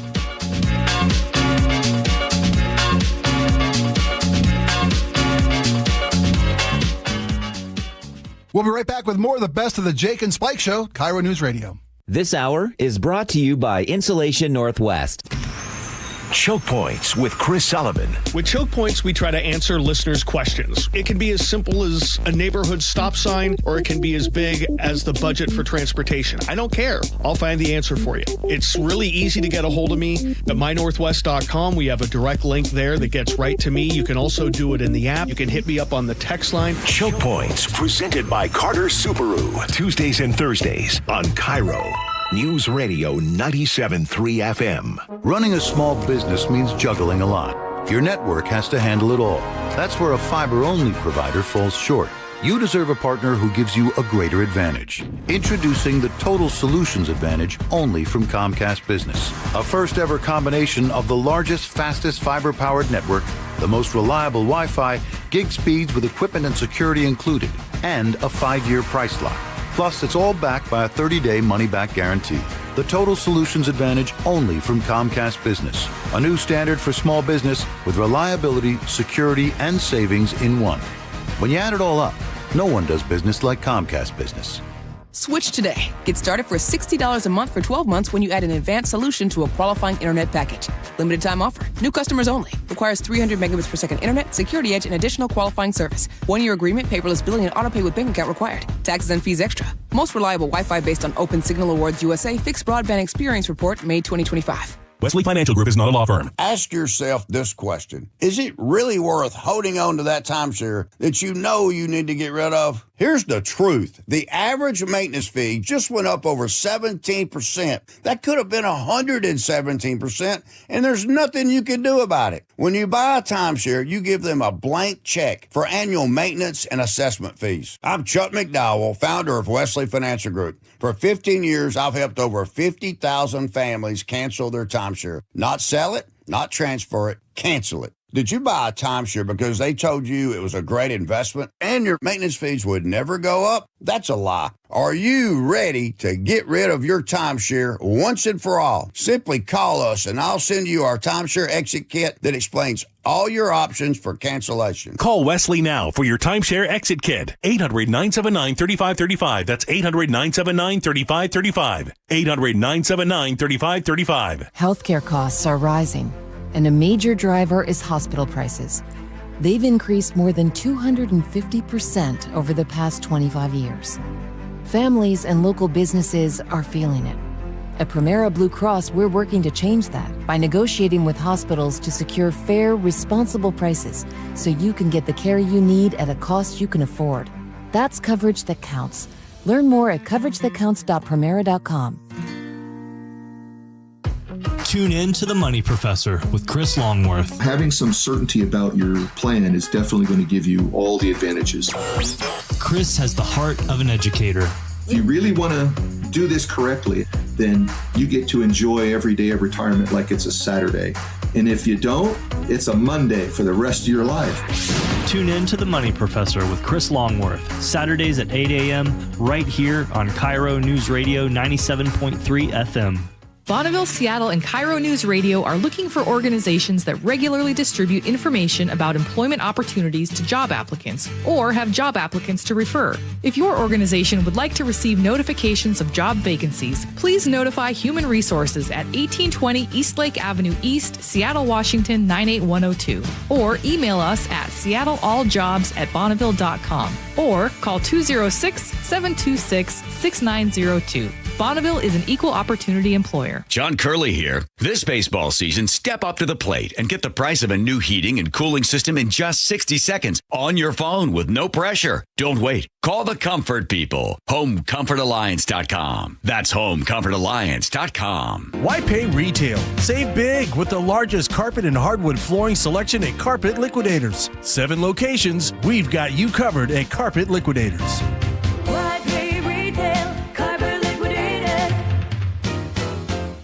Speaker 16: We'll be right back with more of the best of the Jake and Spike Show, KIRO News Radio.
Speaker 1: This hour is brought to you by Insulation Northwest.
Speaker 6: Choke Points with Chris Sullivan.
Speaker 1: With Choke Points, we try to answer listeners' questions. It can be as simple as a neighborhood stop sign, or it can be as big as the budget for transportation. I don't care. I'll find the answer for you. It's really easy to get a hold of me at mynorthwest.com. We have a direct link there that gets right to me. You can also do it in the app. You can hit me up on the text line.
Speaker 6: Choke Points, presented by Carter Subaru. Tuesdays and Thursdays on KIRO News Radio 97.3 FM.
Speaker 10: Running a small business means juggling a lot. Your network has to handle it all. That's where a fiber-only provider falls short. You deserve a partner who gives you a greater advantage. Introducing the Total Solutions Advantage only from Comcast Business. A first-ever combination of the largest, fastest fiber-powered network, the most reliable Wi-Fi, gig speeds with equipment and security included, and a 5-year price lock. Plus, it's all backed by a 30-day money-back guarantee. The Total Solutions Advantage only from Comcast Business. A new standard for small business with reliability, security, and savings in one. When you add it all up, no one does business like Comcast Business.
Speaker 12: Switch today. Get started for $60 a month for 12 months when you add an advanced solution to a qualifying internet package. Limited time offer. New customers only. Requires 300 megabits per second internet, security edge, and additional qualifying service. 1-year agreement, paperless billing, and autopay with bank account required. Taxes and fees extra. Most reliable Wi-Fi based on Open Signal Awards USA Fixed Broadband Experience Report, May 2025.
Speaker 19: Wesley Financial Group is not a law firm.
Speaker 20: Ask yourself this question. Is it really worth holding on to that timeshare that you know you need to get rid of? Here's the truth. The average maintenance fee just went up over 17%. That could have been 117%, and there's nothing you can do about it. When you buy a timeshare, you give them a blank check for annual maintenance and assessment fees. I'm Chuck McDowell, founder of Wesley Financial Group. For 15 years, I've helped over 50,000 families cancel their timeshare. Not sell it, not transfer it, cancel it. Did you buy a timeshare because they told you it was a great investment and your maintenance fees would never go up? That's a lie. Are you ready to get rid of your timeshare once and for all? Simply call us and I'll send you our timeshare exit kit that explains all your options for cancellation.
Speaker 19: Call Wesley now for your timeshare exit kit. 800-979-3535. That's 800-979-3535. 800-979-3535.
Speaker 21: Healthcare costs are rising, and a major driver is hospital prices. They've increased more than 250% over the past 25 years. Families and local businesses are feeling it. At Primera Blue Cross, we're working to change that by negotiating with hospitals to secure fair, responsible prices so you can get the care you need at a cost you can afford. That's coverage that counts. Learn more at coveragethatcounts.primera.com.
Speaker 22: Tune in to The Money Professor with Chris Longworth.
Speaker 23: Having some certainty about your plan is definitely going to give you all the advantages.
Speaker 22: Chris has the heart of an educator.
Speaker 23: If you really want to do this correctly, then you get to enjoy every day of retirement like it's a Saturday. And if you don't, it's a Monday for the rest of your life.
Speaker 22: Tune in to The Money Professor with Chris Longworth, Saturdays at 8 a.m. right here on KIRO Newsradio 97.3 FM.
Speaker 24: Bonneville, Seattle, and KIRO News Radio are looking for organizations that regularly distribute information about employment opportunities to job applicants or have job applicants to refer. If your organization would like to receive notifications of job vacancies, please notify Human Resources at 1820 Eastlake Avenue East, Seattle, Washington 98102, or email us at seattlealljobs@bonneville.com or call 206-726-6902. Bonneville is an equal opportunity employer.
Speaker 27: John Curley here. This baseball season, step up to the plate and get the price of a new heating and cooling system in just 60 seconds on your phone with no pressure. Don't wait. Call the comfort people. HomeComfortAlliance.com. That's HomeComfortAlliance.com.
Speaker 15: Why pay retail? Save big with the largest carpet and hardwood flooring selection at Carpet Liquidators. 7 locations. We've got you covered at Carpet Liquidators.
Speaker 28: Why pay retail? Carpet Liquidators.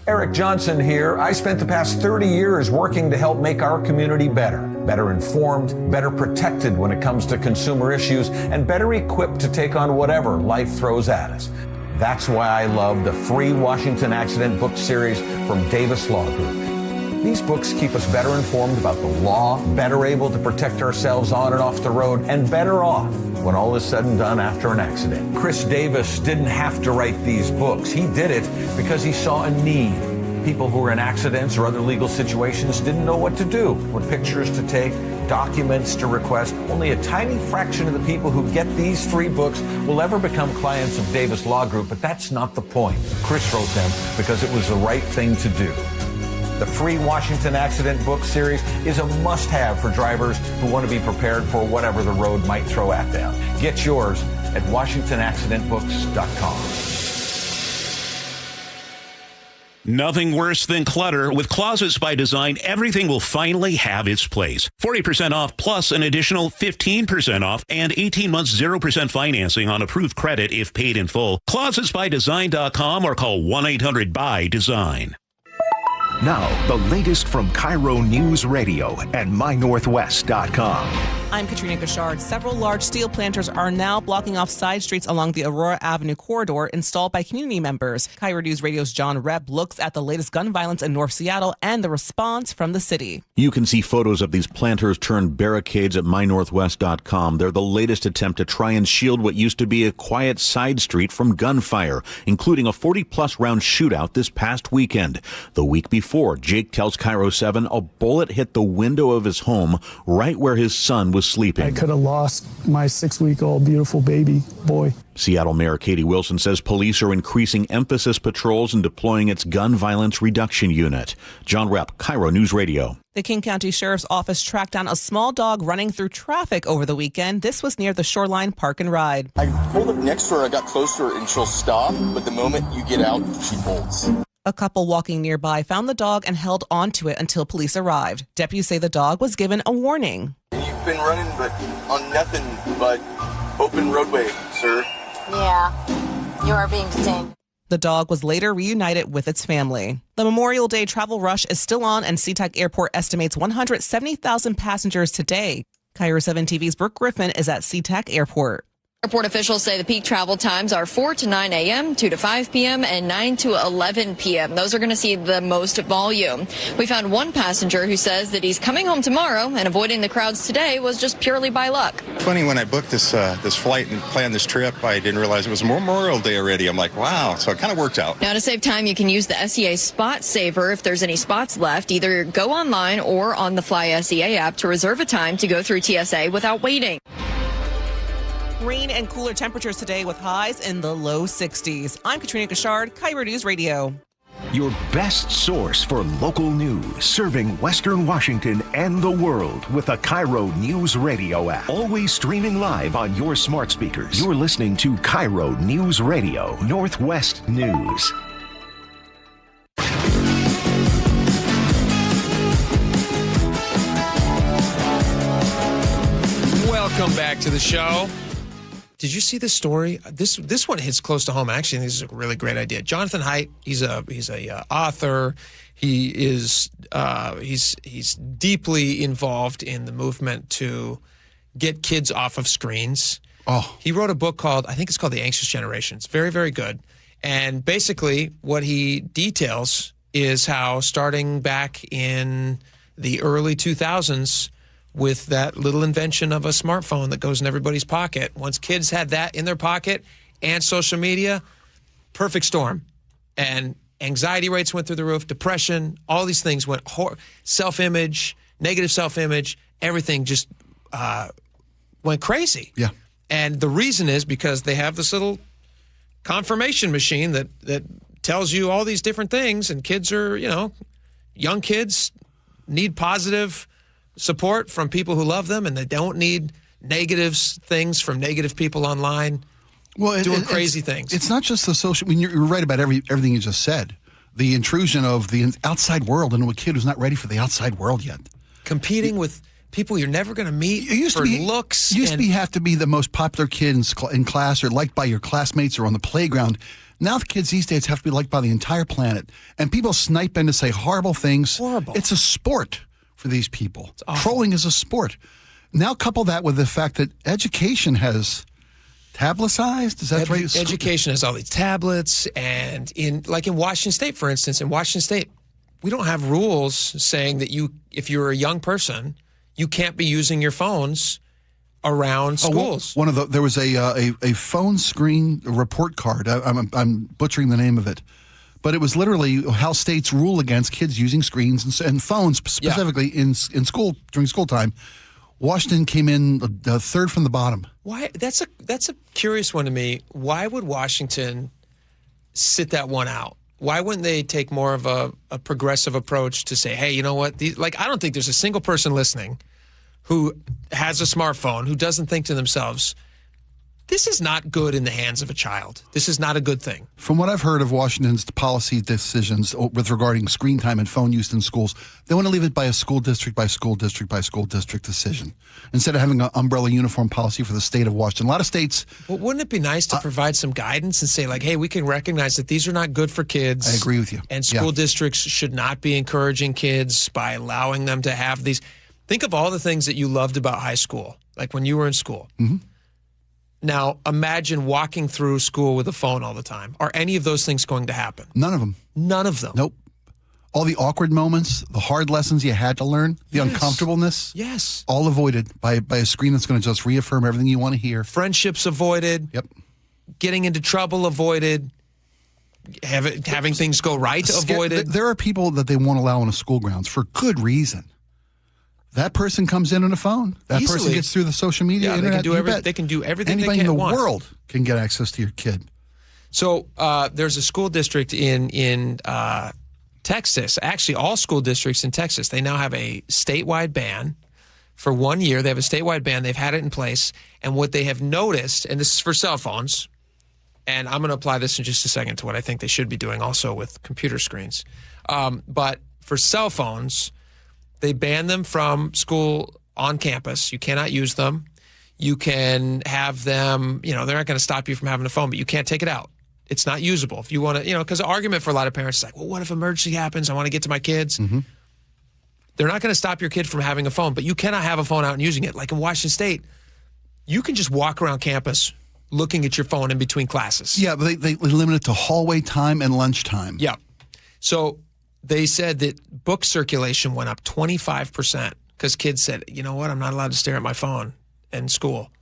Speaker 32: Eric Johnson here. I spent the past 30 years working to help make our community better informed, better protected when it comes to consumer issues, and better equipped to take on whatever life throws at us. That's why I love the free Washington Accident book series from Davis Law Group. These books keep us better informed about the law, better able to protect ourselves on and off the road, and better off when all is said and done after an accident. Chris Davis didn't have to write these books. He did it because he saw a need. People who were in accidents or other legal situations didn't know what to do, what pictures to take, documents to request. Only a tiny fraction of the people who get these 3 books will ever become clients of Davis Law Group, but that's not the point. Chris wrote them because it was the right thing to do. The free Washington Accident Book Series is a must-have for drivers who want to be prepared for whatever the road might throw at them. Get yours at WashingtonAccidentBooks.com.
Speaker 19: Nothing worse than clutter. With Closets by Design, everything will finally have its place. 40% off plus an additional 15% off and 18 months 0% financing on approved credit if paid in full. ClosetsByDesign.com or call 1-800-BY-DESIGN.
Speaker 6: Now, the latest from KIRO News Radio and MyNorthwest.com.
Speaker 2: I'm Katrina Gashard. Several large steel planters are now blocking off side streets along the Aurora Avenue corridor installed by community members. KIRO News Radio's John Rebb looks at the latest gun violence in North Seattle and the response from the city.
Speaker 3: You can see photos of these planters turned barricades at MyNorthwest.com. They're the latest attempt to try and shield what used to be a quiet side street from gunfire, including a 40-plus round shootout this past weekend. The week before, Jake tells KIRO 7 a bullet hit the window of his home right where his son was sleeping.
Speaker 4: I could have lost my 6-week-old beautiful baby boy.
Speaker 3: Seattle Mayor Katie Wilson says police are increasing emphasis patrols and deploying its gun violence reduction unit. John Repp, KIRO News Radio.
Speaker 2: The King County Sheriff's Office tracked down a small dog running through traffic over the weekend. This was near the Shoreline Park and Ride.
Speaker 9: I pulled up next to her, I got close to her, and she'll stop, but the moment you get out, she bolts.
Speaker 2: A couple walking nearby found the dog and held onto it until police arrived. Deputies say the dog was given a warning.
Speaker 9: You've been running, but on nothing but open roadway, sir.
Speaker 11: Yeah, you are being detained.
Speaker 2: The dog was later reunited with its family. The Memorial Day travel rush is still on, and SeaTac Airport estimates 170,000 passengers today. KIRO 7 TV's Brooke Griffin is at SeaTac Airport.
Speaker 11: Airport officials say the peak travel times are 4 to 9 a.m., 2 to 5 p.m., and 9 to 11 p.m. Those are going to see the most volume. We found one passenger who says that he's coming home tomorrow, and avoiding the crowds today was just purely by luck.
Speaker 13: Funny, when I booked this flight and planned this trip, I didn't realize it was Memorial Day already. I'm like, wow, so it kind of worked out.
Speaker 11: Now, to save time, you can use the SEA Spot Saver if there's any spots left. Either go online or on the Fly SEA app to reserve a time to go through TSA without waiting.
Speaker 2: Rain and cooler temperatures today with highs in the low 60s. I'm Katrina Gashard, KIRO News Radio.
Speaker 6: Your best source for local news, serving Western Washington and the world with the KIRO News Radio app. Always streaming live on your smart speakers. You're listening to KIRO News Radio, Northwest News.
Speaker 18: Welcome back to the show. Did you see this story? This one hits close to home. Actually, this is a really great idea. Jonathan Haidt, he's a author. He is he's deeply involved in the movement to get kids off of screens.
Speaker 16: Oh,
Speaker 18: he wrote a book called, I think it's called The Anxious Generation. It's very, very good. And basically, what he details is how starting back in the early 2000s. With that little invention of a smartphone that goes in everybody's pocket. Once kids had that in their pocket and social media, perfect storm. And anxiety rates went through the roof, depression, all these things went, self-image, negative self-image, everything just went crazy.
Speaker 16: Yeah.
Speaker 18: And the reason is because they have this little confirmation machine that tells you all these different things, and kids are, young kids need positive support from people who love them, and they don't need negative things from negative people online doing crazy things.
Speaker 16: It's not just the social. I mean, you're right about everything you just said. The intrusion of the outside world into a kid who's not ready for the outside world yet.
Speaker 18: Competing with people you're never going to meet looks.
Speaker 16: You used to have to be the most popular kid in class or liked by your classmates or on the playground. Now the kids these days have to be liked by the entire planet. And people snipe in to say horrible things.
Speaker 18: Horrible.
Speaker 16: It's a sport for these people. Trolling is a sport. Now couple that with the fact that education has tabletized. Is that right?
Speaker 18: Education has all these tablets, and in Washington State, for instance, we don't have rules saying that if you're a young person, you can't be using your phones around schools.
Speaker 16: There was a phone screen report card. I'm butchering the name of it. But it was literally how states rule against kids using screens and phones, specifically in school during school time. Washington came in the third from the bottom.
Speaker 18: Why? That's a curious one to me. Why would Washington sit that one out? Why wouldn't they take more of a progressive approach to say, hey, you know what? I don't think there's a single person listening who has a smartphone who doesn't think to themselves, this is not good in the hands of a child. This is not a good thing.
Speaker 16: From what I've heard of Washington's policy decisions with regarding screen time and phone use in schools, they want to leave it by a school district by school district by school district decision instead of having an umbrella uniform policy for the state of Washington. A lot of states...
Speaker 18: Well, wouldn't it be nice to provide some guidance and say, like, hey, we can recognize that these are not good for kids.
Speaker 16: I agree with you.
Speaker 18: And school districts should not be encouraging kids by allowing them to have these. Think of all the things that you loved about high school, like when you were in school.
Speaker 16: Mm-hmm.
Speaker 18: Now, imagine walking through school with a phone all the time. Are any of those things going to happen?
Speaker 16: None of them.
Speaker 18: None of them.
Speaker 16: Nope. All the awkward moments, the hard lessons you had to learn, the uncomfortableness.
Speaker 18: Yes.
Speaker 16: All avoided by a screen that's going to just reaffirm everything you want to hear.
Speaker 18: Friendships avoided.
Speaker 16: Yep.
Speaker 18: Getting into trouble avoided. Having things go right avoided.
Speaker 16: There are people that they won't allow on the school grounds for good reason. That person comes in on a phone. That person gets through the social media, internet.
Speaker 18: They can do everything
Speaker 16: Anybody
Speaker 18: they
Speaker 16: in the
Speaker 18: want.
Speaker 16: world can get access to your kid.
Speaker 18: So there's a school district in Texas. Actually, all school districts in Texas, they now have a statewide ban. For 1 year, they have a statewide ban. They've had it in place. And what they have noticed, and this is for cell phones, and I'm going to apply this in just a second to what I think they should be doing also with computer screens. But for cell phones, they ban them from school on campus. You cannot use them. You can have them, they're not going to stop you from having a phone, but you can't take it out. It's not usable. If you want to, because the argument for a lot of parents is like, well, what if emergency happens? I want to get to my kids.
Speaker 16: Mm-hmm.
Speaker 18: They're not going to stop your kid from having a phone, but you cannot have a phone out and using it. Like in Washington State, you can just walk around campus looking at your phone in between classes.
Speaker 16: Yeah, but they limit it to hallway time and lunch time.
Speaker 18: Yeah. So they said that book circulation went up 25% because kids said, you know what, I'm not allowed to stare at my phone in school,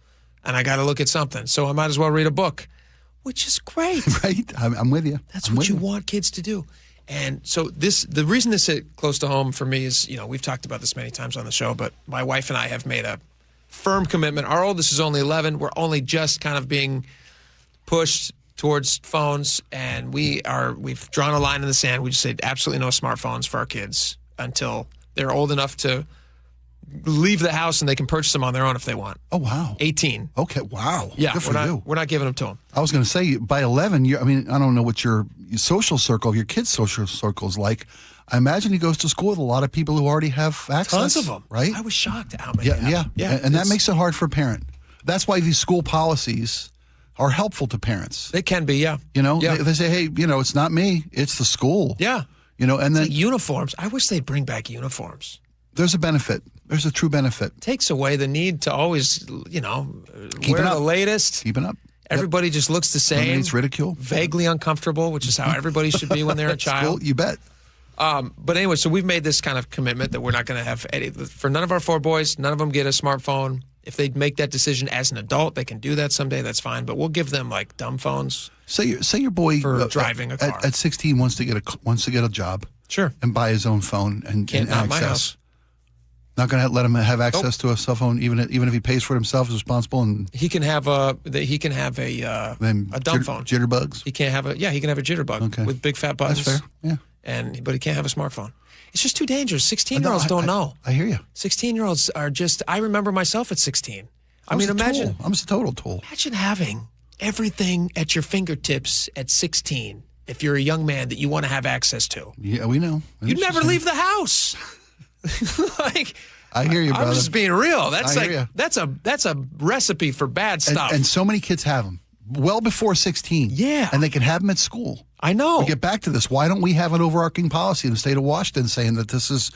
Speaker 18: and I got to look at something, so I might as well read a book, which is great.
Speaker 16: Right? I'm with you.
Speaker 18: That's what you want kids to do. And so the reason this hit close to home for me is, we've talked about this many times on the show, but my wife and I have made a firm commitment. Our oldest is only 11. We're only just kind of being pushed towards phones, and we've drawn a line in the sand. We just said absolutely no smartphones for our kids until they're old enough to leave the house and they can purchase them on their own if they want.
Speaker 16: Oh, wow.
Speaker 18: 18.
Speaker 16: Okay, wow.
Speaker 18: Yeah,
Speaker 16: good for you.
Speaker 18: We're not giving them to them.
Speaker 16: I was going to say, by 11, I don't know what your social circle, your kid's social circle is like. I imagine he goes to school with a lot of people who already have access.
Speaker 18: Tons of them.
Speaker 16: Right?
Speaker 18: I was shocked at how many.
Speaker 16: Yeah. And that makes it hard for a parent. That's why these school policies are helpful to parents.
Speaker 18: They can be, yeah.
Speaker 16: They say, hey, it's not me, it's the school.
Speaker 18: Yeah.
Speaker 16: And then
Speaker 18: like uniforms. I wish they'd bring back uniforms.
Speaker 16: There's a benefit. There's a true benefit.
Speaker 18: Takes away the need to always, wear the latest.
Speaker 16: Keeping up.
Speaker 18: Everybody just looks the same.
Speaker 16: It's ridicule.
Speaker 18: Vaguely uncomfortable, which is how everybody should be when they're a child.
Speaker 16: Cool, you bet.
Speaker 18: But anyway, so we've made this kind of commitment that we're not going to have any. For none of our 4 boys, none of them get a smartphone. If they make that decision as an adult, they can do that someday. That's fine. But we'll give them like dumb phones.
Speaker 16: Say your boy
Speaker 18: for driving a car
Speaker 16: at 16 wants to get a job.
Speaker 18: Sure.
Speaker 16: And buy his own phone and
Speaker 18: Can't not
Speaker 16: access.
Speaker 18: my house.
Speaker 16: Not going to let him have access to a cell phone, even if he pays for it himself, is responsible. And
Speaker 18: he can have a dumb phone.
Speaker 16: Jitterbugs.
Speaker 18: He can't have he can have a jitterbug with big fat buttons.
Speaker 16: That's fair. Yeah.
Speaker 18: But he can't have a smartphone. It's just too dangerous. 16-year-olds don't know.
Speaker 16: I hear you.
Speaker 18: 16-year-olds are just. I remember myself at 16. Imagine.
Speaker 16: I'm just a total tool.
Speaker 18: Imagine having everything at your fingertips at 16. If you're a young man that you want to have access to.
Speaker 16: Yeah, we know.
Speaker 18: You'd never leave the house.
Speaker 16: I hear you, brother.
Speaker 18: I'm just being real. That's a recipe for bad stuff.
Speaker 16: And so many kids have them well before 16.
Speaker 18: Yeah.
Speaker 16: And they can have them at school.
Speaker 18: I know.
Speaker 16: We get back to this. Why don't we have an overarching policy in the state of Washington saying that this is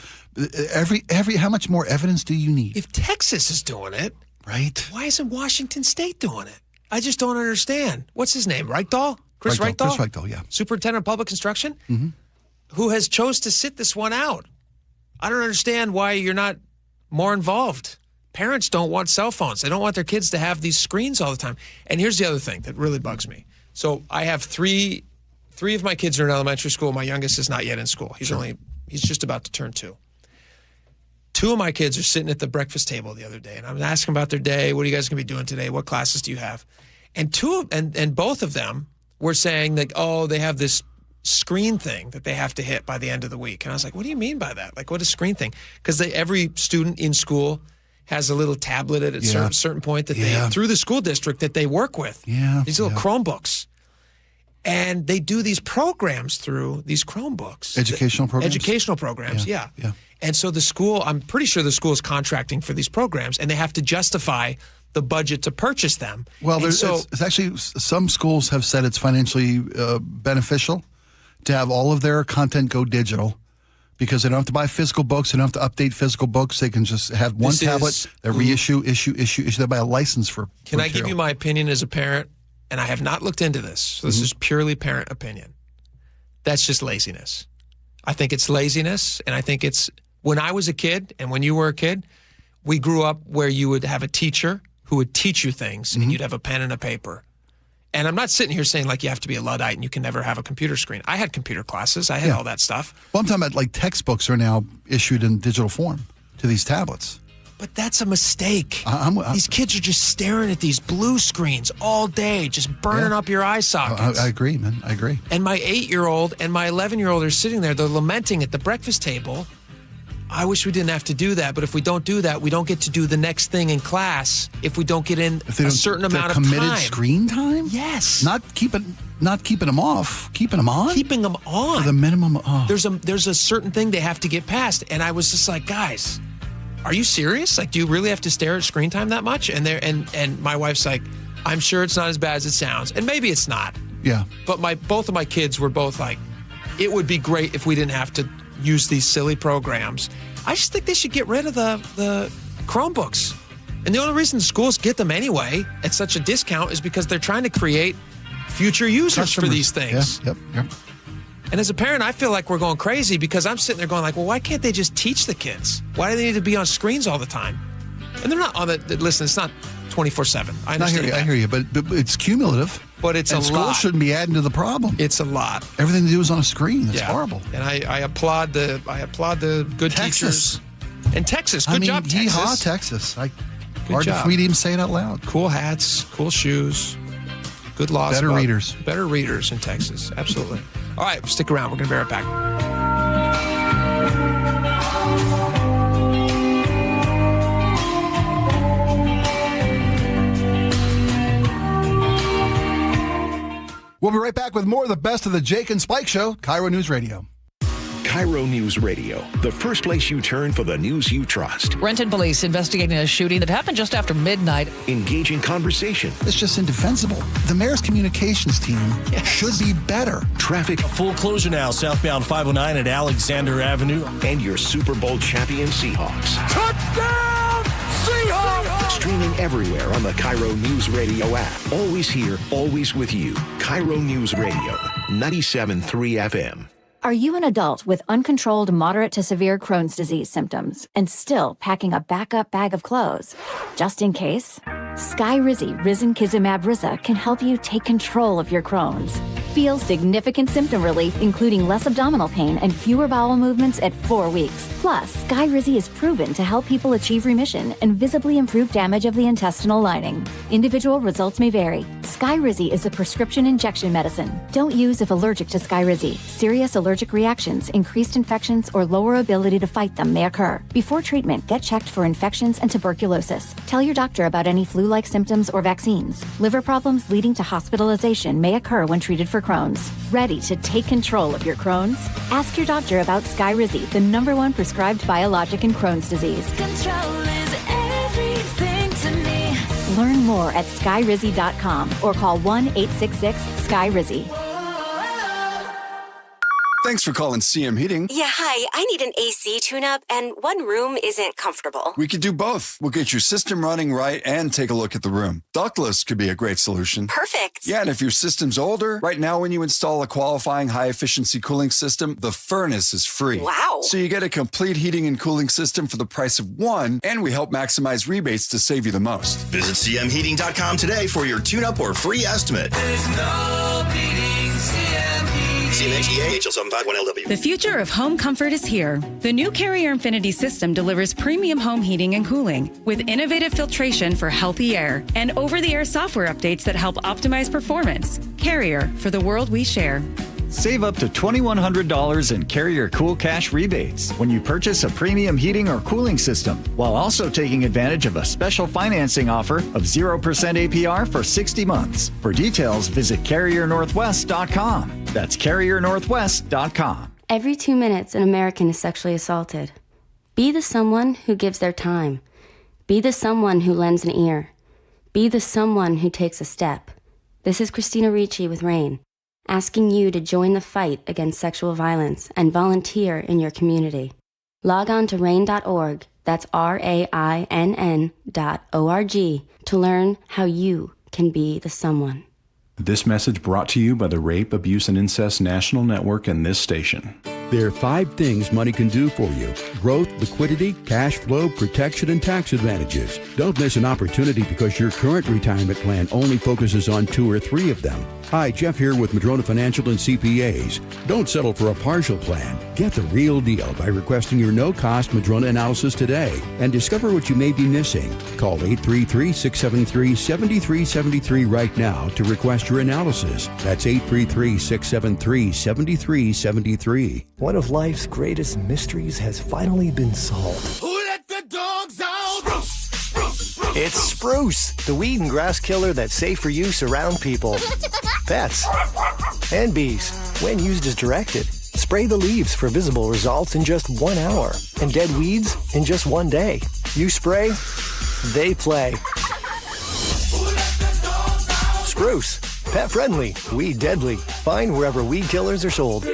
Speaker 16: how much more evidence do you need?
Speaker 18: If Texas is doing it,
Speaker 16: right?
Speaker 18: Why isn't Washington State doing it? I just don't understand. What's his name? Reichdahl? Chris Reichdahl?
Speaker 16: Chris Reichdahl, yeah.
Speaker 18: Superintendent of Public Instruction?
Speaker 16: Mm-hmm.
Speaker 18: Who has chose to sit this one out. I don't understand why you're not more involved. Parents don't want cell phones. They don't want their kids to have these screens all the time. And here's the other thing that really bugs me. So I have three 3 of my kids are in elementary school. My youngest is not yet in school. He's just about to turn 2. 2 of my kids are sitting at the breakfast table the other day, and I'm asking about their day. What are you guys going to be doing today? What classes do you have? And both of them were saying that, they have this screen thing that they have to hit by the end of the week. And I was like, what do you mean by that? Like, what is screen thing? Because every student in school has a little tablet at a certain point that they, through the school district, that they work with.
Speaker 16: Yeah.
Speaker 18: These little Chromebooks. And they do these programs through these Chromebooks.
Speaker 16: Educational programs?
Speaker 18: Educational programs, yeah. And so the school, I'm pretty sure the school is contracting for these programs, and they have to justify the budget to purchase them.
Speaker 16: Well, it's actually, some schools have said it's financially beneficial to have all of their content go digital, because they don't have to buy physical books. They don't have to update physical books. They can just have one tablet, they reissue, issue. They buy a license for
Speaker 18: Can I give you my opinion as a parent? And I have not looked into this, so this is purely parent opinion. That's just laziness. I think it's laziness, and I think it's, when I was a kid and when you were a kid, we grew up where you would have a teacher who would teach you things, and you'd have a pen and a paper. And I'm not sitting here saying like you have to be a Luddite and you can never have a computer screen. I had computer classes. I had all that stuff.
Speaker 16: Well, I'm talking about like textbooks are now issued in digital form to these tablets.
Speaker 18: But that's a mistake. These kids are just staring at these blue screens all day, just burning up your eye sockets.
Speaker 16: I agree, man. I agree.
Speaker 18: And my 8-year-old and my 11-year-old are sitting there. They're lamenting at the breakfast table. I wish we didn't have to do that, but if we don't do that, we don't get to do the next thing in class if we don't get in a certain amount of time.
Speaker 16: Committed screen time?
Speaker 18: Yes.
Speaker 16: Not keeping them off, keeping them on?
Speaker 18: Keeping them on.
Speaker 16: For the minimum.
Speaker 18: There's a certain thing they have to get past. And I was just like, guys, are you serious? Like, do you really have to stare at screen time that much? And my wife's like, I'm sure it's not as bad as it sounds. And maybe it's not.
Speaker 16: Yeah.
Speaker 18: But both of my kids were both like, it would be great if we didn't have to use these silly programs. I just think they should get rid of the Chromebooks. And the only reason the schools get them anyway at such a discount is because they're trying to create future users for these things.
Speaker 16: Yep.
Speaker 18: And as a parent, I feel like we're going crazy because I'm sitting there going like, well, why can't they just teach the kids? Why do they need to be on screens all the time? And they're not on listen, it's not 24/7. I understand.
Speaker 16: I hear you, but it's cumulative.
Speaker 18: But it's a lot.
Speaker 16: Schools shouldn't be adding to the problem.
Speaker 18: It's a lot.
Speaker 16: Everything they do is on a screen. It's horrible.
Speaker 18: And I applaud the good teachers. And Texas, good job, Texas.
Speaker 16: Yeehaw, Texas.
Speaker 18: Good job.
Speaker 16: For me to even say it out loud.
Speaker 18: Cool hats, cool shoes, good laws.
Speaker 16: Better readers.
Speaker 18: Better readers in Texas. Absolutely. All right, stick around. We're going to be right back.
Speaker 16: We'll be right back with more of the best of the Jake and Spike Show, KIRO News Radio.
Speaker 6: KIRO News Radio, the first place you turn for the news you trust.
Speaker 1: Renton police investigating a shooting that happened just after midnight.
Speaker 6: Engaging conversation.
Speaker 16: It's just indefensible. The mayor's communications team should be better.
Speaker 6: Traffic.
Speaker 15: A full closure now, southbound 509 at Alexander Avenue.
Speaker 6: And your Super Bowl champion Seahawks.
Speaker 28: Touchdown, Seahawks!
Speaker 6: Streaming everywhere on the KIRO News Radio app. Always here, always with you. KIRO News Radio, 97.3 FM.
Speaker 5: Are you an adult with uncontrolled moderate to severe Crohn's disease symptoms and still packing a backup bag of clothes? Just in case? Skyrizi Risankizumab Riza can help you take control of your Crohn's. Feel significant symptom relief, including less abdominal pain and fewer bowel movements at 4 weeks. Plus, Skyrizi is proven to help people achieve remission and visibly improve damage of the intestinal lining. Individual results may vary. Skyrizi is a prescription injection medicine. Don't use if allergic to Skyrizi. Serious allergic reactions, increased infections, or lower ability to fight them may occur. Before treatment, get checked for infections and tuberculosis. Tell your doctor about any flu-like symptoms or vaccines. Liver problems leading to hospitalization may occur when treated for Crohn's. Ready to take control of your Crohn's? Ask your doctor about Skyrizi, the #1 prescribed biologic in Crohn's disease.
Speaker 28: Control is everything to me.
Speaker 5: Learn more at skyrizi.com or call 1-866-SKYRIZI.
Speaker 7: Thanks for calling CM Heating.
Speaker 8: Yeah, hi. I need an AC tune-up, and one room isn't comfortable.
Speaker 7: We could do both. We'll get your system running right and take a look at the room. Ductless could be a great solution.
Speaker 8: Perfect.
Speaker 7: Yeah, and if your system's older, right now when you install a qualifying high-efficiency cooling system, the furnace is free.
Speaker 8: Wow.
Speaker 7: So you get a complete heating and cooling system for the price of one, and we help maximize rebates to save you the most.
Speaker 10: Visit cmheating.com today for your tune-up or free estimate.
Speaker 28: There's no beating CM Heating.
Speaker 10: CMHEA HL751LW.
Speaker 12: The future of home comfort is here. The new Carrier Infinity system delivers premium home heating and cooling with innovative filtration for healthy air and over-the-air software updates that help optimize performance. Carrier, for the world we share.
Speaker 14: Save up to $2,100 in Carrier Cool Cash rebates when you purchase a premium heating or cooling system, while also taking advantage of a special financing offer of 0% APR for 60 months. For details, visit CarrierNorthwest.com. That's CarrierNorthwest.com.
Speaker 17: Every 2 minutes, an American is sexually assaulted. Be the someone who gives their time. Be the someone who lends an ear. Be the someone who takes a step. This is Christina Ricci with RAIN, asking you to join the fight against sexual violence and volunteer in your community. Log on to RAIN.org, that's RAINN.org, to learn how you can be the someone.
Speaker 20: This message brought to you by the Rape, Abuse, and Incest National Network and this station.
Speaker 21: There are 5 things money can do for you: growth, liquidity, cash flow, protection, and tax advantages. Don't miss an opportunity because your current retirement plan only focuses on 2 or 3 of them. Hi, Jeff here with Madrona Financial and CPAs. Don't settle for a partial plan. Get the real deal by requesting your no-cost Madrona analysis today and discover what you may be missing. Call 833-673-7373 right now to request your analysis. That's 833-673-7373.
Speaker 23: One of life's greatest mysteries has finally been solved.
Speaker 25: Who let the dogs out? Spruce, spruce, spruce.
Speaker 23: It's Spruce, the weed and grass killer that's safe for use around people, pets, and bees. When used as directed, spray the leaves for visible results in just 1 hour and dead weeds in just 1 day. You spray, they play. Spruce, pet friendly, weed deadly. Find wherever weed killers are sold.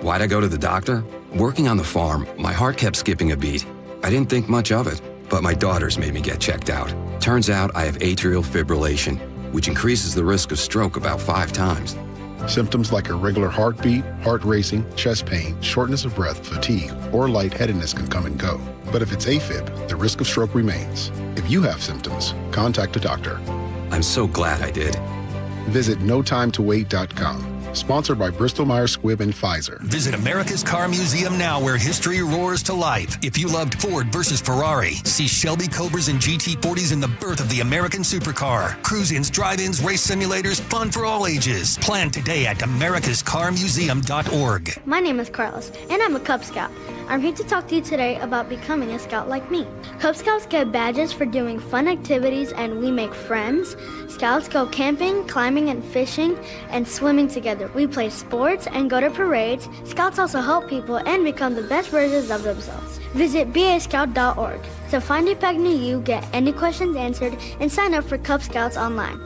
Speaker 26: Why'd I go to the doctor? Working on the farm, my heart kept skipping a beat. I didn't think much of it, but my daughters made me get checked out. Turns out I have atrial fibrillation, which increases the risk of stroke about 5 times.
Speaker 29: Symptoms like irregular heartbeat, heart racing, chest pain, shortness of breath, fatigue, or lightheadedness can come and go. But if it's AFib, the risk of stroke remains. If you have symptoms, contact a doctor.
Speaker 26: I'm so glad I did.
Speaker 29: Visit notimetowait.com. Sponsored by Bristol-Myers Squibb and Pfizer.
Speaker 30: Visit America's Car Museum now, where history roars to life. If you loved Ford versus Ferrari, see Shelby Cobras and GT40s in the birth of the American supercar. Cruise-ins, drive-ins, race simulators, fun for all ages. Plan today at americascarmuseum.org.
Speaker 31: My name is Carlos, and I'm a Cub Scout. I'm here to talk to you today about becoming a scout like me. Cub Scouts get badges for doing fun activities, and we make friends. Scouts go camping, climbing, and fishing, and swimming together. We play sports and go to parades. Scouts also help people and become the best versions of themselves. Visit bascout.org to find a pack near you, get any questions answered, and sign up for Cub Scouts online.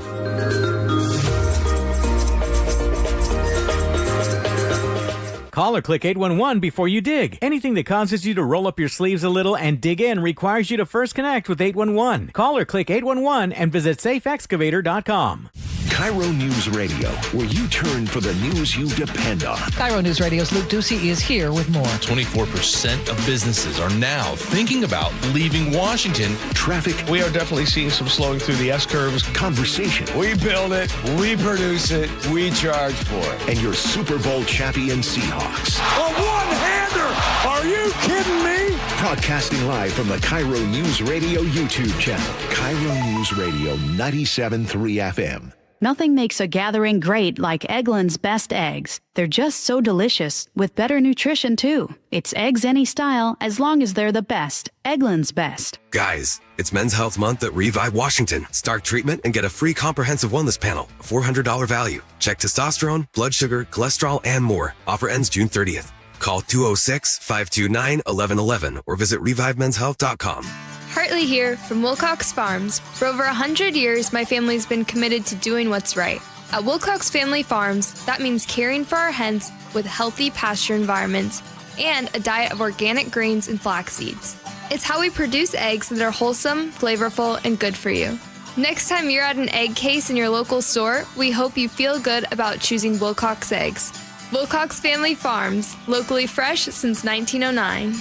Speaker 33: Call or click 811 before you dig. Anything that causes you to roll up your sleeves a little and dig in requires you to first connect with 811. Call or click 811 and visit safeexcavator.com.
Speaker 6: KIRO News Radio, where you turn for the news you depend on.
Speaker 1: KIRO News Radio's Luke Ducey is here with more.
Speaker 34: 24% of businesses are now thinking about leaving Washington.
Speaker 6: Traffic.
Speaker 35: We are definitely seeing some slowing through the S-curves.
Speaker 6: Conversation.
Speaker 35: We build it, we produce it, we charge for it.
Speaker 6: And your Super Bowl champion Seahawks.
Speaker 35: A one-hander! Are you kidding me?
Speaker 6: Broadcasting live from the KIRO News Radio YouTube channel. KIRO News Radio 97.3 FM.
Speaker 36: Nothing makes a gathering great like Eggland's Best Eggs. They're just so delicious, with better nutrition, too. It's eggs any style, as long as they're the best. Eggland's Best.
Speaker 37: Guys, it's Men's Health Month at Revive Washington. Start treatment and get a free comprehensive wellness panel, a $400 value. Check testosterone, blood sugar, cholesterol, and more. Offer ends June 30th. Call 206-529-1111 or visit revivemenshealth.com.
Speaker 38: Hartley here from Wilcox Farms. For over 100 years, my family's been committed to doing what's right. At Wilcox Family Farms, that means caring for our hens with healthy pasture environments and a diet of organic grains and flax seeds. It's how we produce eggs that are wholesome, flavorful, and good for you. Next time you're at an egg case in your local store, we hope you feel good about choosing Wilcox eggs. Wilcox Family Farms, locally fresh since 1909.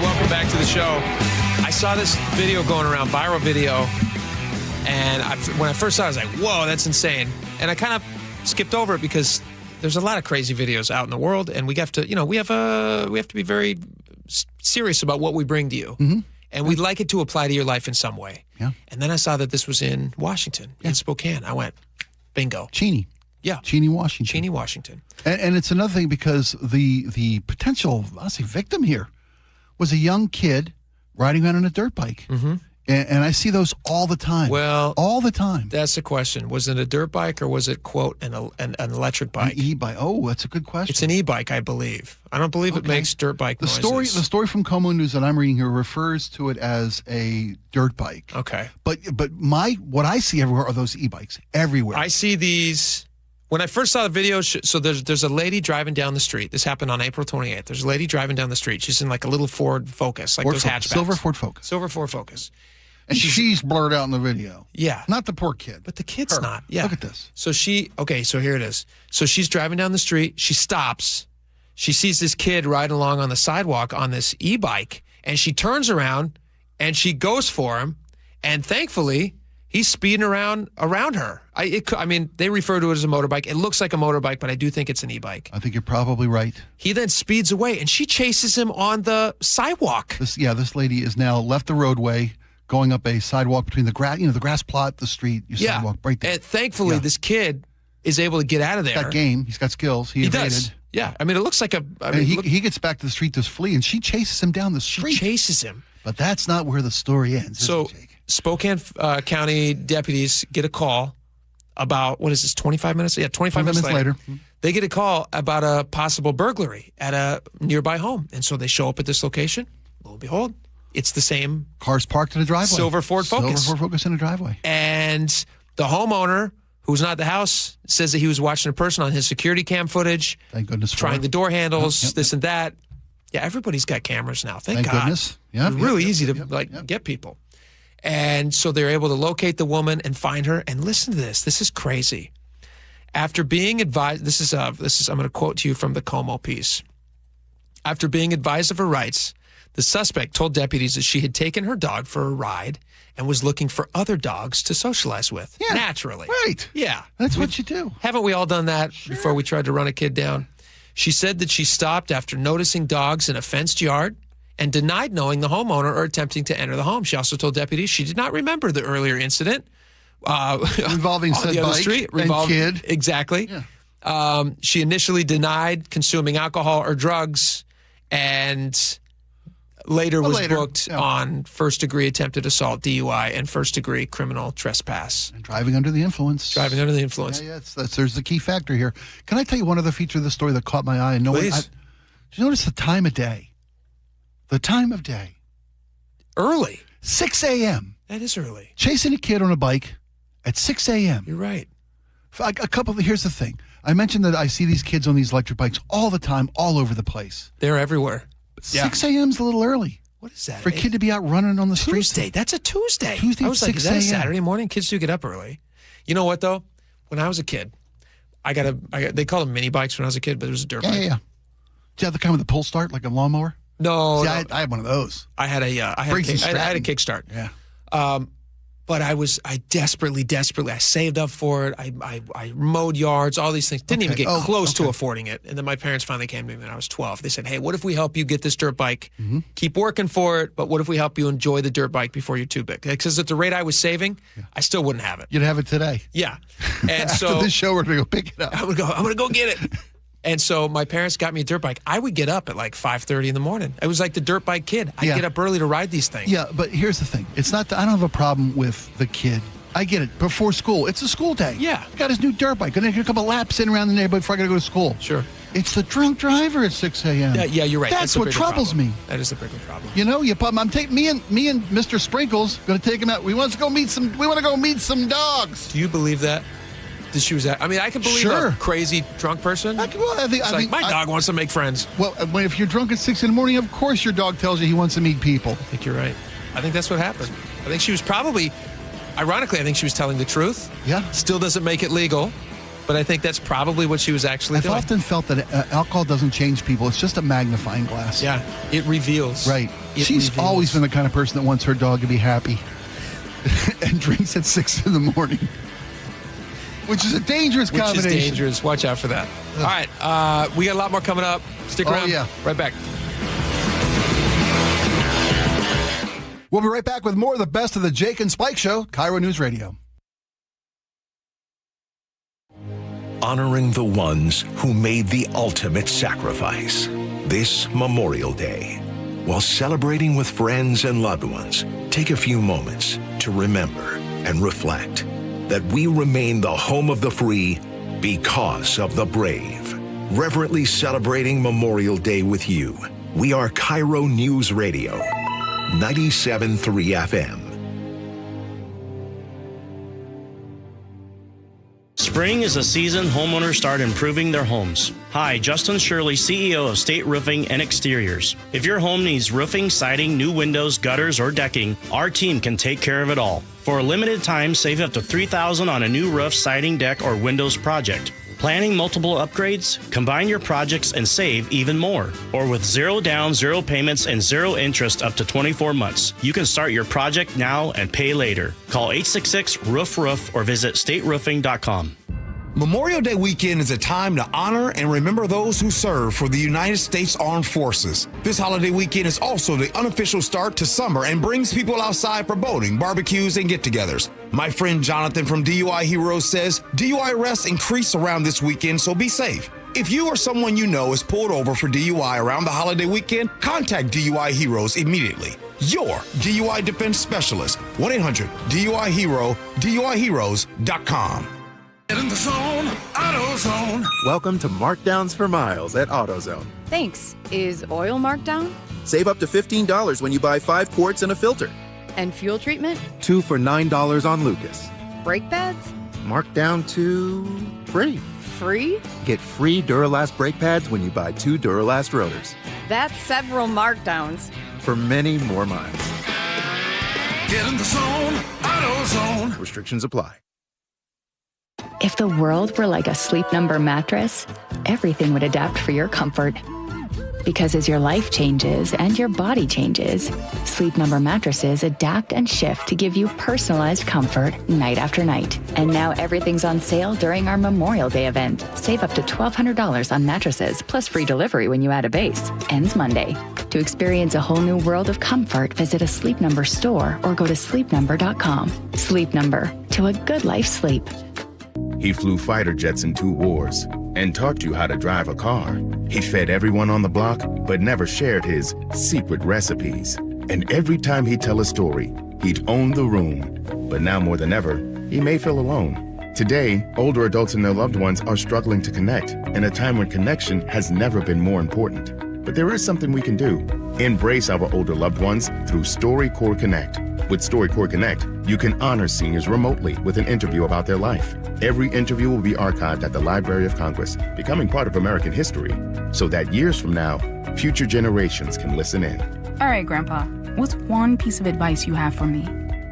Speaker 18: Welcome back to the show. I saw this video going around, viral video, And when I first saw it, I was like, whoa, that's insane. And I kind of skipped over it because there's a lot of crazy videos out in the world, and we have to, we have to be very serious about what we bring to you.
Speaker 2: Mm-hmm.
Speaker 18: And we'd like it to apply to your life in some way.
Speaker 2: Yeah.
Speaker 18: And then I saw that this was in Washington, in Spokane. I went, bingo.
Speaker 2: Cheney.
Speaker 18: Yeah.
Speaker 2: Cheney, Washington.
Speaker 18: Cheney, Washington.
Speaker 2: And it's another thing because the potential, honestly, victim here was a young kid riding around on a dirt bike.
Speaker 18: Mm-hmm.
Speaker 2: And I see those all the time.
Speaker 18: Well,
Speaker 2: all the time.
Speaker 18: That's the question. Was it a dirt bike or was it, quote, an electric bike?
Speaker 2: An e-bike. Oh, that's a good question.
Speaker 18: It's an e-bike, I believe. I don't believe it makes dirt bike noises.
Speaker 2: The story from Como News that I'm reading here refers to it as a dirt bike.
Speaker 18: Okay.
Speaker 2: But what I see everywhere are those e-bikes everywhere.
Speaker 18: I see these. When I first saw the video, so there's a lady driving down the street. This happened on April 28th. There's a lady driving down the street. She's in like a little Ford Focus, like those hatchbacks.
Speaker 2: Silver Ford Focus.
Speaker 18: Silver Ford Focus.
Speaker 2: And she's blurred out in the video.
Speaker 18: Yeah.
Speaker 2: Not the poor kid.
Speaker 18: But the kid's not. Yeah.
Speaker 2: Look at this.
Speaker 18: So so here it is. So she's driving down the street. She stops. She sees this kid riding along on the sidewalk on this e-bike, and she turns around and she goes for him. And thankfully, he's speeding around her. I mean, they refer to it as a motorbike. It looks like a motorbike, but I do think it's an e-bike.
Speaker 2: I think you're probably right.
Speaker 18: He then speeds away, and she chases him on the sidewalk.
Speaker 2: This lady is now left the roadway, going up a sidewalk between the grass, the grass plot, the street, sidewalk right there.
Speaker 18: And thankfully, this kid is able to get out of there.
Speaker 2: He's got game. He's got skills. He evaded.
Speaker 18: Does. Yeah. I mean, it looks like
Speaker 2: he gets back to the street to flee, and she chases him down the street.
Speaker 18: She chases him.
Speaker 2: But that's not where the story ends.
Speaker 18: So Spokane County deputies get a call about, 25 minutes? Yeah, 25 minutes later. They get a call about a possible burglary at a nearby home. And so they show up at this location. Lo and behold, it's the same.
Speaker 2: Cars parked in a driveway.
Speaker 18: Silver Ford Focus.
Speaker 2: Silver Ford Focus in a driveway.
Speaker 18: And the homeowner, who's not at the house, says that he was watching a person on his security cam footage.
Speaker 2: Thank goodness.
Speaker 18: Trying the door handles, this and that. Yeah, everybody's got cameras now. Thank God.
Speaker 2: Goodness.
Speaker 18: It's really easy to get people. And so they're able to locate the woman and find her. And listen to this. This is crazy. After being advised, this is I'm going to quote to you from the Como piece. After being advised of her rights, the suspect told deputies that she had taken her dog for a ride and was looking for other dogs to socialize with.
Speaker 2: Yeah,
Speaker 18: naturally.
Speaker 2: Right.
Speaker 18: Yeah.
Speaker 2: That's what you do.
Speaker 18: Haven't we all done that before we tried to run a kid down? She said that she stopped after noticing dogs in a fenced yard and denied knowing the homeowner or attempting to enter the home. She also told deputies she did not remember the earlier incident
Speaker 2: involving said
Speaker 18: the other
Speaker 2: bike
Speaker 18: street,
Speaker 2: and kid.
Speaker 18: Exactly. Yeah. She initially denied consuming alcohol or drugs and later was booked on first-degree attempted assault, DUI, and first-degree criminal trespass.
Speaker 2: And driving under the influence.
Speaker 18: Driving under the influence.
Speaker 2: Yeah, there's the key factor here. Can I tell you one other feature of the story that caught my eye?
Speaker 18: Please.
Speaker 2: Did you notice the time of day? The time of day.
Speaker 18: Early.
Speaker 2: 6 a.m.
Speaker 18: That is early.
Speaker 2: Chasing a kid on a bike at 6 a.m.
Speaker 18: You're right.
Speaker 2: Here's the thing. I mentioned that I see these kids on these electric bikes all the time, all over the place.
Speaker 18: They're everywhere.
Speaker 2: 6 a.m. is a little early.
Speaker 18: What is that?
Speaker 2: For a kid to be out running on the street.
Speaker 18: Tuesday. That's a Tuesday.
Speaker 2: Tuesday
Speaker 18: I was
Speaker 2: at
Speaker 18: like,
Speaker 2: 6
Speaker 18: is that a
Speaker 2: a.m.
Speaker 18: Saturday morning? Kids do get up early. You know what, though? When I was a kid, they called them mini bikes when I was a kid, but it was a dirt bike.
Speaker 2: Yeah. Do you have the kind with the pull start, like a lawnmower?
Speaker 18: No.
Speaker 2: See, I had one of those.
Speaker 18: I had a kickstart.
Speaker 2: Yeah.
Speaker 18: But I desperately, I saved up for it. I mowed yards, all these things. Didn't even get close to affording it. And then my parents finally came to me when I was 12. They said, hey, what if we help you get this dirt bike?
Speaker 2: Mm-hmm.
Speaker 18: Keep working for it, but what if we help you enjoy the dirt bike before you're too big? Because at the rate I was saving, I still wouldn't have it.
Speaker 2: You'd have it today.
Speaker 18: Yeah. And
Speaker 2: After this show, we're going to go pick it up.
Speaker 18: I'm going to go get it. And so my parents got me a dirt bike. I would get up at like 5:30 in the morning. It was like the dirt bike kid. I'd get up early to ride these things.
Speaker 2: Yeah, but here's the thing. It's not. I don't have a problem with the kid. I get it. Before school, it's a school day.
Speaker 18: Yeah.
Speaker 2: He got his new dirt bike. Going to do a couple laps in around the neighborhood before I got to go to school.
Speaker 18: Sure.
Speaker 2: It's the drunk driver at 6 a.m.
Speaker 18: Yeah, you're right.
Speaker 2: That's what troubles me.
Speaker 18: That is the bigger problem.
Speaker 2: You know, I'm taking me and Mr. Sprinkles going to take him out. We want to go meet some dogs.
Speaker 18: Do you believe that? She was I can believe a crazy drunk person. I think my dog wants to make friends.
Speaker 2: Well, if you're drunk at 6 in the morning, of course your dog tells you he wants to meet people.
Speaker 18: I think you're right. I think that's what happened. I think she was ironically, I think she was telling the truth.
Speaker 2: Yeah.
Speaker 18: Still doesn't make it legal, but I think that's probably what she was actually doing.
Speaker 2: I've often felt that alcohol doesn't change people. It's just a magnifying glass.
Speaker 18: Yeah, it reveals.
Speaker 2: Right. She's always been the kind of person that wants her dog to be happy. and drinks at 6 in the morning. Which is a dangerous combination.
Speaker 18: Which is dangerous. Watch out for that. All right. We got a lot more coming up. Stick around.
Speaker 2: Yeah.
Speaker 18: Right back.
Speaker 2: We'll be right back with more of the best of the Jake and Spike Show, KIRO News Radio.
Speaker 6: Honoring the ones who made the ultimate sacrifice this Memorial Day. While celebrating with friends and loved ones, take a few moments to remember and reflect that we remain the home of the free because of the brave. Reverently celebrating Memorial Day with you. We are KIRO News Radio, 97.3 FM.
Speaker 3: Spring is the season homeowners start improving their homes. Hi, Justin Shirley, CEO of State Roofing and Exteriors. If your home needs roofing, siding, new windows, gutters, or decking, our team can take care of it all. For a limited time, save up to $3,000 on a new roof, siding, deck, or windows project. Planning multiple upgrades? Combine your projects and save even more. Or with 0 down, 0 payments, and 0 interest up to 24 months. You can start your project now and pay later. Call 866-ROOF-ROOF or visit stateroofing.com.
Speaker 4: Memorial Day weekend is a time to honor and remember those who serve for the United States Armed Forces. This holiday weekend is also the unofficial start to summer and brings people outside for boating, barbecues, and get-togethers. My friend Jonathan from DUI Heroes says DUI arrests increase around this weekend, so be safe. If you or someone you know is pulled over for DUI around the holiday weekend, contact DUI Heroes immediately. Your DUI defense specialist, 1-800-DUI-HERO, DUIHeroes.com.
Speaker 25: Get in the zone, AutoZone.
Speaker 5: Welcome to Markdowns for Miles at AutoZone.
Speaker 7: Thanks. Is oil marked down?
Speaker 5: Save up to $15 when you buy 5 quarts and a filter.
Speaker 7: And fuel treatment?
Speaker 5: 2 for $9 on Lucas.
Speaker 7: Brake pads?
Speaker 5: Marked down to free.
Speaker 7: Free?
Speaker 5: Get free Duralast brake pads when you buy 2 Duralast rotors.
Speaker 7: That's several markdowns.
Speaker 5: For many more miles.
Speaker 25: Get in the zone, AutoZone.
Speaker 5: Restrictions apply.
Speaker 8: If the world were like a Sleep Number mattress, everything would adapt for your comfort. Because as your life changes and your body changes, Sleep Number mattresses adapt and shift to give you personalized comfort night after night. And now everything's on sale during our Memorial Day event. Save up to $1,200 on mattresses, plus free delivery when you add a base. Ends Monday. To experience a whole new world of comfort, visit a Sleep Number store or go to sleepnumber.com. Sleep Number, to a good life sleep.
Speaker 9: He flew fighter jets in 2 wars and taught you how to drive a car. He fed everyone on the block, but never shared his secret recipes. And every time he'd tell a story, he'd own the room. But now more than ever, he may feel alone. Today, older adults and their loved ones are struggling to connect in a time when connection has never been more important. But there is something we can do. Embrace our older loved ones through StoryCorps Connect. With StoryCorps Connect, you can honor seniors remotely with an interview about their life. Every interview will be archived at the Library of Congress, becoming part of American history, so that years from now, future generations can listen in.
Speaker 10: All right, Grandpa, what's one piece of advice you have for me?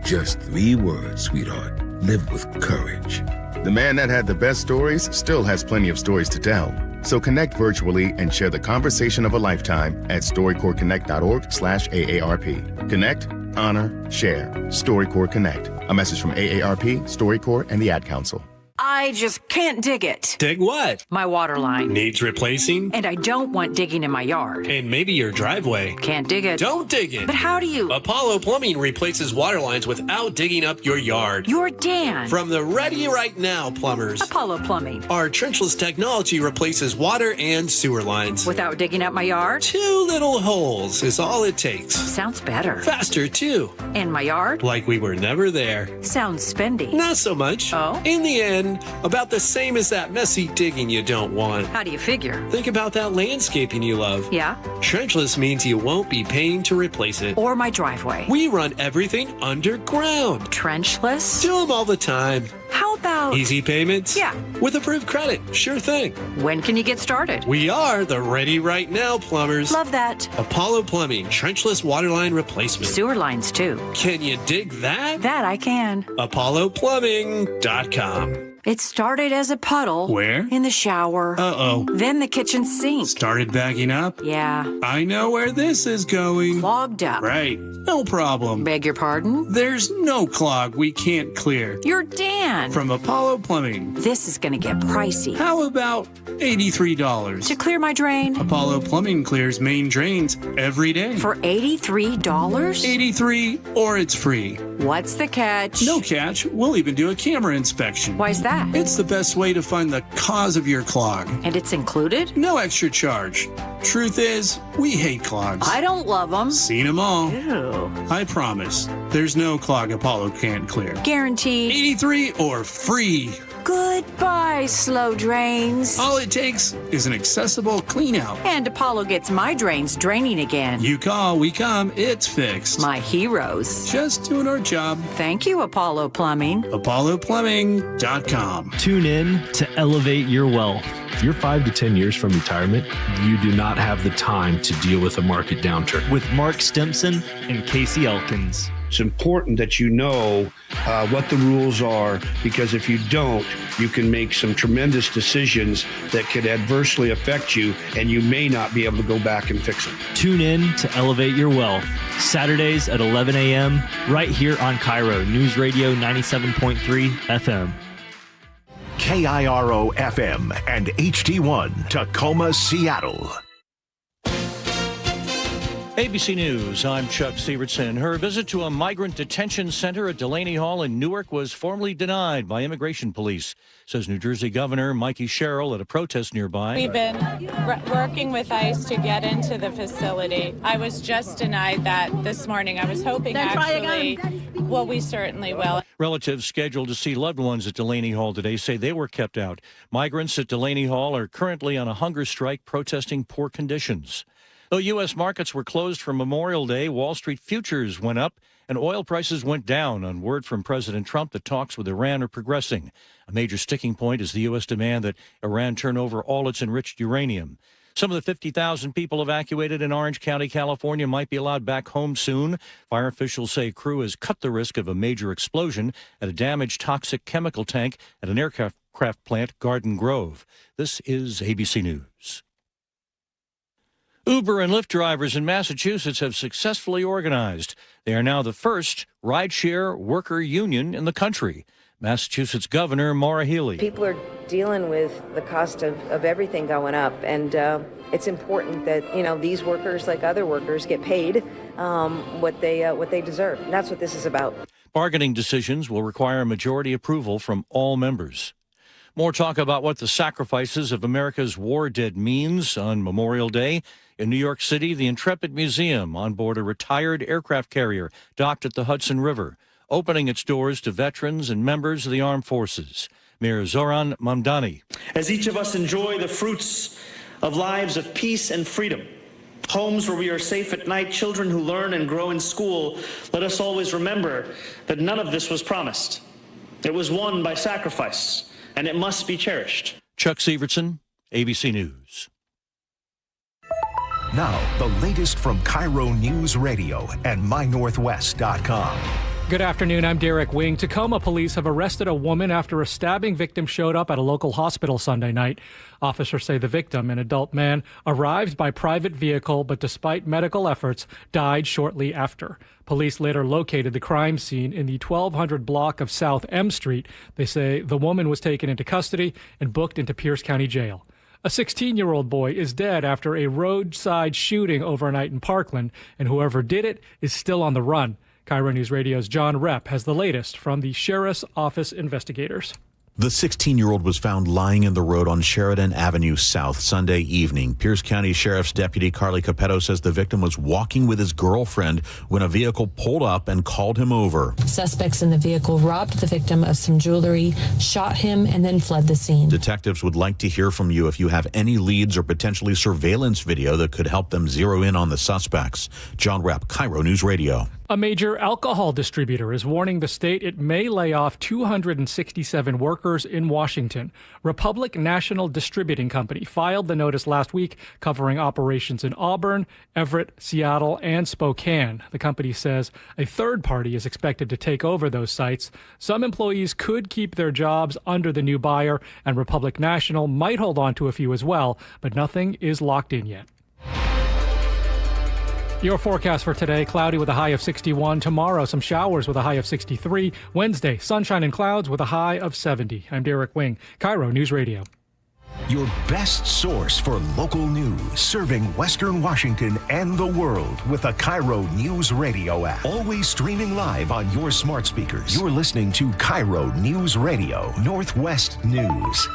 Speaker 9: Just 3 words, sweetheart. Live with courage. The man that had the best stories still has plenty of stories to tell. So connect virtually and share the conversation of a lifetime at StoryCorpsConnect.org/AARP. Connect, honor, share. StoryCorps Connect. A message from AARP, StoryCorps, and the Ad Council.
Speaker 11: I just can't dig it.
Speaker 34: Dig what?
Speaker 11: My water line.
Speaker 34: Needs replacing?
Speaker 11: And I don't want digging in my yard.
Speaker 34: And maybe your driveway.
Speaker 11: Can't dig it.
Speaker 34: Don't dig it.
Speaker 11: But how do you?
Speaker 34: Apollo Plumbing replaces water lines without digging up your yard.
Speaker 11: You're Dan.
Speaker 34: From the Ready Right Now plumbers.
Speaker 11: Apollo Plumbing.
Speaker 34: Our trenchless technology replaces water and sewer lines.
Speaker 11: Without digging up my yard?
Speaker 34: 2 little holes is all it takes.
Speaker 11: Sounds better.
Speaker 34: Faster, too.
Speaker 11: And my yard?
Speaker 34: Like we were never there.
Speaker 11: Sounds spendy.
Speaker 34: Not so much.
Speaker 11: Oh?
Speaker 34: In the end, about the same as that messy digging you don't want.
Speaker 11: How do you figure?
Speaker 34: Think about that landscaping you love.
Speaker 11: Yeah?
Speaker 34: Trenchless means you won't be paying to replace it.
Speaker 11: Or my driveway.
Speaker 34: We run everything underground.
Speaker 11: Trenchless?
Speaker 34: Do them all the time.
Speaker 11: How about...
Speaker 34: Easy payments?
Speaker 11: Yeah.
Speaker 34: With approved credit. Sure thing.
Speaker 11: When can you get started?
Speaker 34: We are the Ready Right Now plumbers.
Speaker 11: Love that.
Speaker 34: Apollo Plumbing, trenchless waterline replacement.
Speaker 11: Sewer lines, too.
Speaker 34: Can you dig that?
Speaker 11: That I can.
Speaker 34: ApolloPlumbing.com.
Speaker 11: It started as a puddle.
Speaker 35: Where?
Speaker 11: In the shower.
Speaker 35: Uh-oh.
Speaker 11: Then the kitchen sink.
Speaker 35: Started backing up?
Speaker 11: Yeah.
Speaker 35: I know where this is going.
Speaker 11: Clogged up.
Speaker 35: Right. No problem.
Speaker 11: Beg your pardon?
Speaker 35: There's no clog we can't clear.
Speaker 11: You're Dan.
Speaker 35: From Apollo Plumbing.
Speaker 11: This is going to get pricey.
Speaker 35: How about $83?
Speaker 11: To clear my drain?
Speaker 35: Apollo Plumbing clears main drains every day.
Speaker 11: For $83?
Speaker 35: 83 or it's free.
Speaker 11: What's the catch?
Speaker 35: No catch. We'll even do a camera inspection.
Speaker 11: Why's that?
Speaker 35: It's the best way to find the cause of your clog.
Speaker 11: And it's included?
Speaker 35: No extra charge. Truth is, we hate clogs.
Speaker 11: I don't love them.
Speaker 35: Seen them all.
Speaker 11: Ew.
Speaker 35: I promise, there's no clog Apollo can't clear.
Speaker 11: Guaranteed.
Speaker 35: 83 or free.
Speaker 11: Goodbye, slow drains.
Speaker 35: All it takes is an accessible clean out.
Speaker 11: And Apollo gets my drains draining again.
Speaker 35: You call, we come, it's fixed.
Speaker 11: My heroes.
Speaker 35: Just doing our job.
Speaker 11: Thank you, Apollo Plumbing.
Speaker 35: ApolloPlumbing.com.
Speaker 12: Tune in to elevate your wealth. If you're 5 to 10 years from retirement, you do not have the time to deal with a market downturn.
Speaker 13: With Mark Stimson and Casey Elkins.
Speaker 14: It's important that you know what the rules are, because if you don't, you can make some tremendous decisions that could adversely affect you, and you may not be able to go back and fix it.
Speaker 13: Tune in to Elevate Your Wealth, Saturdays at 11 a.m., right here on KIRO Newsradio 97.3 FM.
Speaker 6: KIRO FM and HD1, Tacoma, Seattle.
Speaker 15: ABC News, I'm Chuck Sievertson. Her visit to a migrant detention center at Delaney Hall in Newark was formally denied by immigration police, says New Jersey Governor Mikey Sherrill at a protest nearby.
Speaker 16: We've been working with ICE to get into the facility. I was just denied that this morning. I was hoping well, we certainly will.
Speaker 15: Relatives scheduled to see loved ones at Delaney Hall today say they were kept out. Migrants at Delaney Hall are currently on a hunger strike protesting poor conditions. Though U.S. markets were closed for Memorial Day, Wall Street futures went up and oil prices went down on word from President Trump that talks with Iran are progressing. A major sticking point is the U.S. demand that Iran turn over all its enriched uranium. Some of the 50,000 people evacuated in Orange County, California, might be allowed back home soon. Fire officials say crew has cut the risk of a major explosion at a damaged toxic chemical tank at an aircraft plant, Garden Grove. This is ABC News. Uber and Lyft drivers in Massachusetts have successfully organized. They are now the first rideshare worker union in the country. Massachusetts Governor Maura Healey.
Speaker 17: People are dealing with the cost of everything going up, and it's important that, these workers, like other workers, get paid what they deserve. And that's what this is about.
Speaker 15: Bargaining decisions will require majority approval from all members. More talk about what the sacrifices of America's war dead means on Memorial Day. In New York City, the Intrepid Museum on board a retired aircraft carrier docked at the Hudson River, opening its doors to veterans and members of the armed forces. Mayor Zoran Mamdani.
Speaker 19: As each of us enjoy the fruits of lives of peace and freedom, homes where we are safe at night, children who learn and grow in school, let us always remember that none of this was promised. It was won by sacrifice, and it must be cherished.
Speaker 15: Chuck Sievertson, ABC News.
Speaker 6: Now, the latest from KIRO News Radio and MyNorthwest.com.
Speaker 20: Good afternoon, I'm Derek Wing. Tacoma police have arrested a woman after a stabbing victim showed up at a local hospital Sunday night. Officers say the victim, an adult man, arrived by private vehicle, but despite medical efforts, died shortly after. Police later located the crime scene in the 1200 block of South M Street. They say the woman was taken into custody and booked into Pierce County Jail. A 16-year-old boy is dead after a roadside shooting overnight in Parkland, and whoever did it is still on the run. KIRO News Radio's John Repp has the latest from the Sheriff's Office investigators.
Speaker 21: The 16-year-old was found lying in the road on Sheridan Avenue South Sunday evening. Pierce County Sheriff's Deputy Carly Capetto says the victim was walking with his girlfriend when a vehicle pulled up and called him over.
Speaker 22: Suspects in the vehicle robbed the victim of some jewelry, shot him, and then fled the scene.
Speaker 21: Detectives would like to hear from you if you have any leads or potentially surveillance video that could help them zero in on the suspects. John Rapp, KIRO News Radio.
Speaker 20: A major alcohol distributor is warning the state it may lay off 267 workers in Washington. Republic National Distributing Company filed the notice last week covering operations in Auburn, Everett, Seattle, and Spokane. The company says a third party is expected to take over those sites. Some employees could keep their jobs under the new buyer, and Republic National might hold on to a few as well, but nothing is locked in yet. Your forecast for today, cloudy with a high of 61. Tomorrow, some showers with a high of 63. Wednesday, sunshine and clouds with a high of 70. I'm Derek Wing, KIRO News Radio.
Speaker 6: Your best source for local news, serving Western Washington and the world with the KIRO Newsradio app. Always streaming live on your smart speakers. You're listening to KIRO News Radio, Northwest News.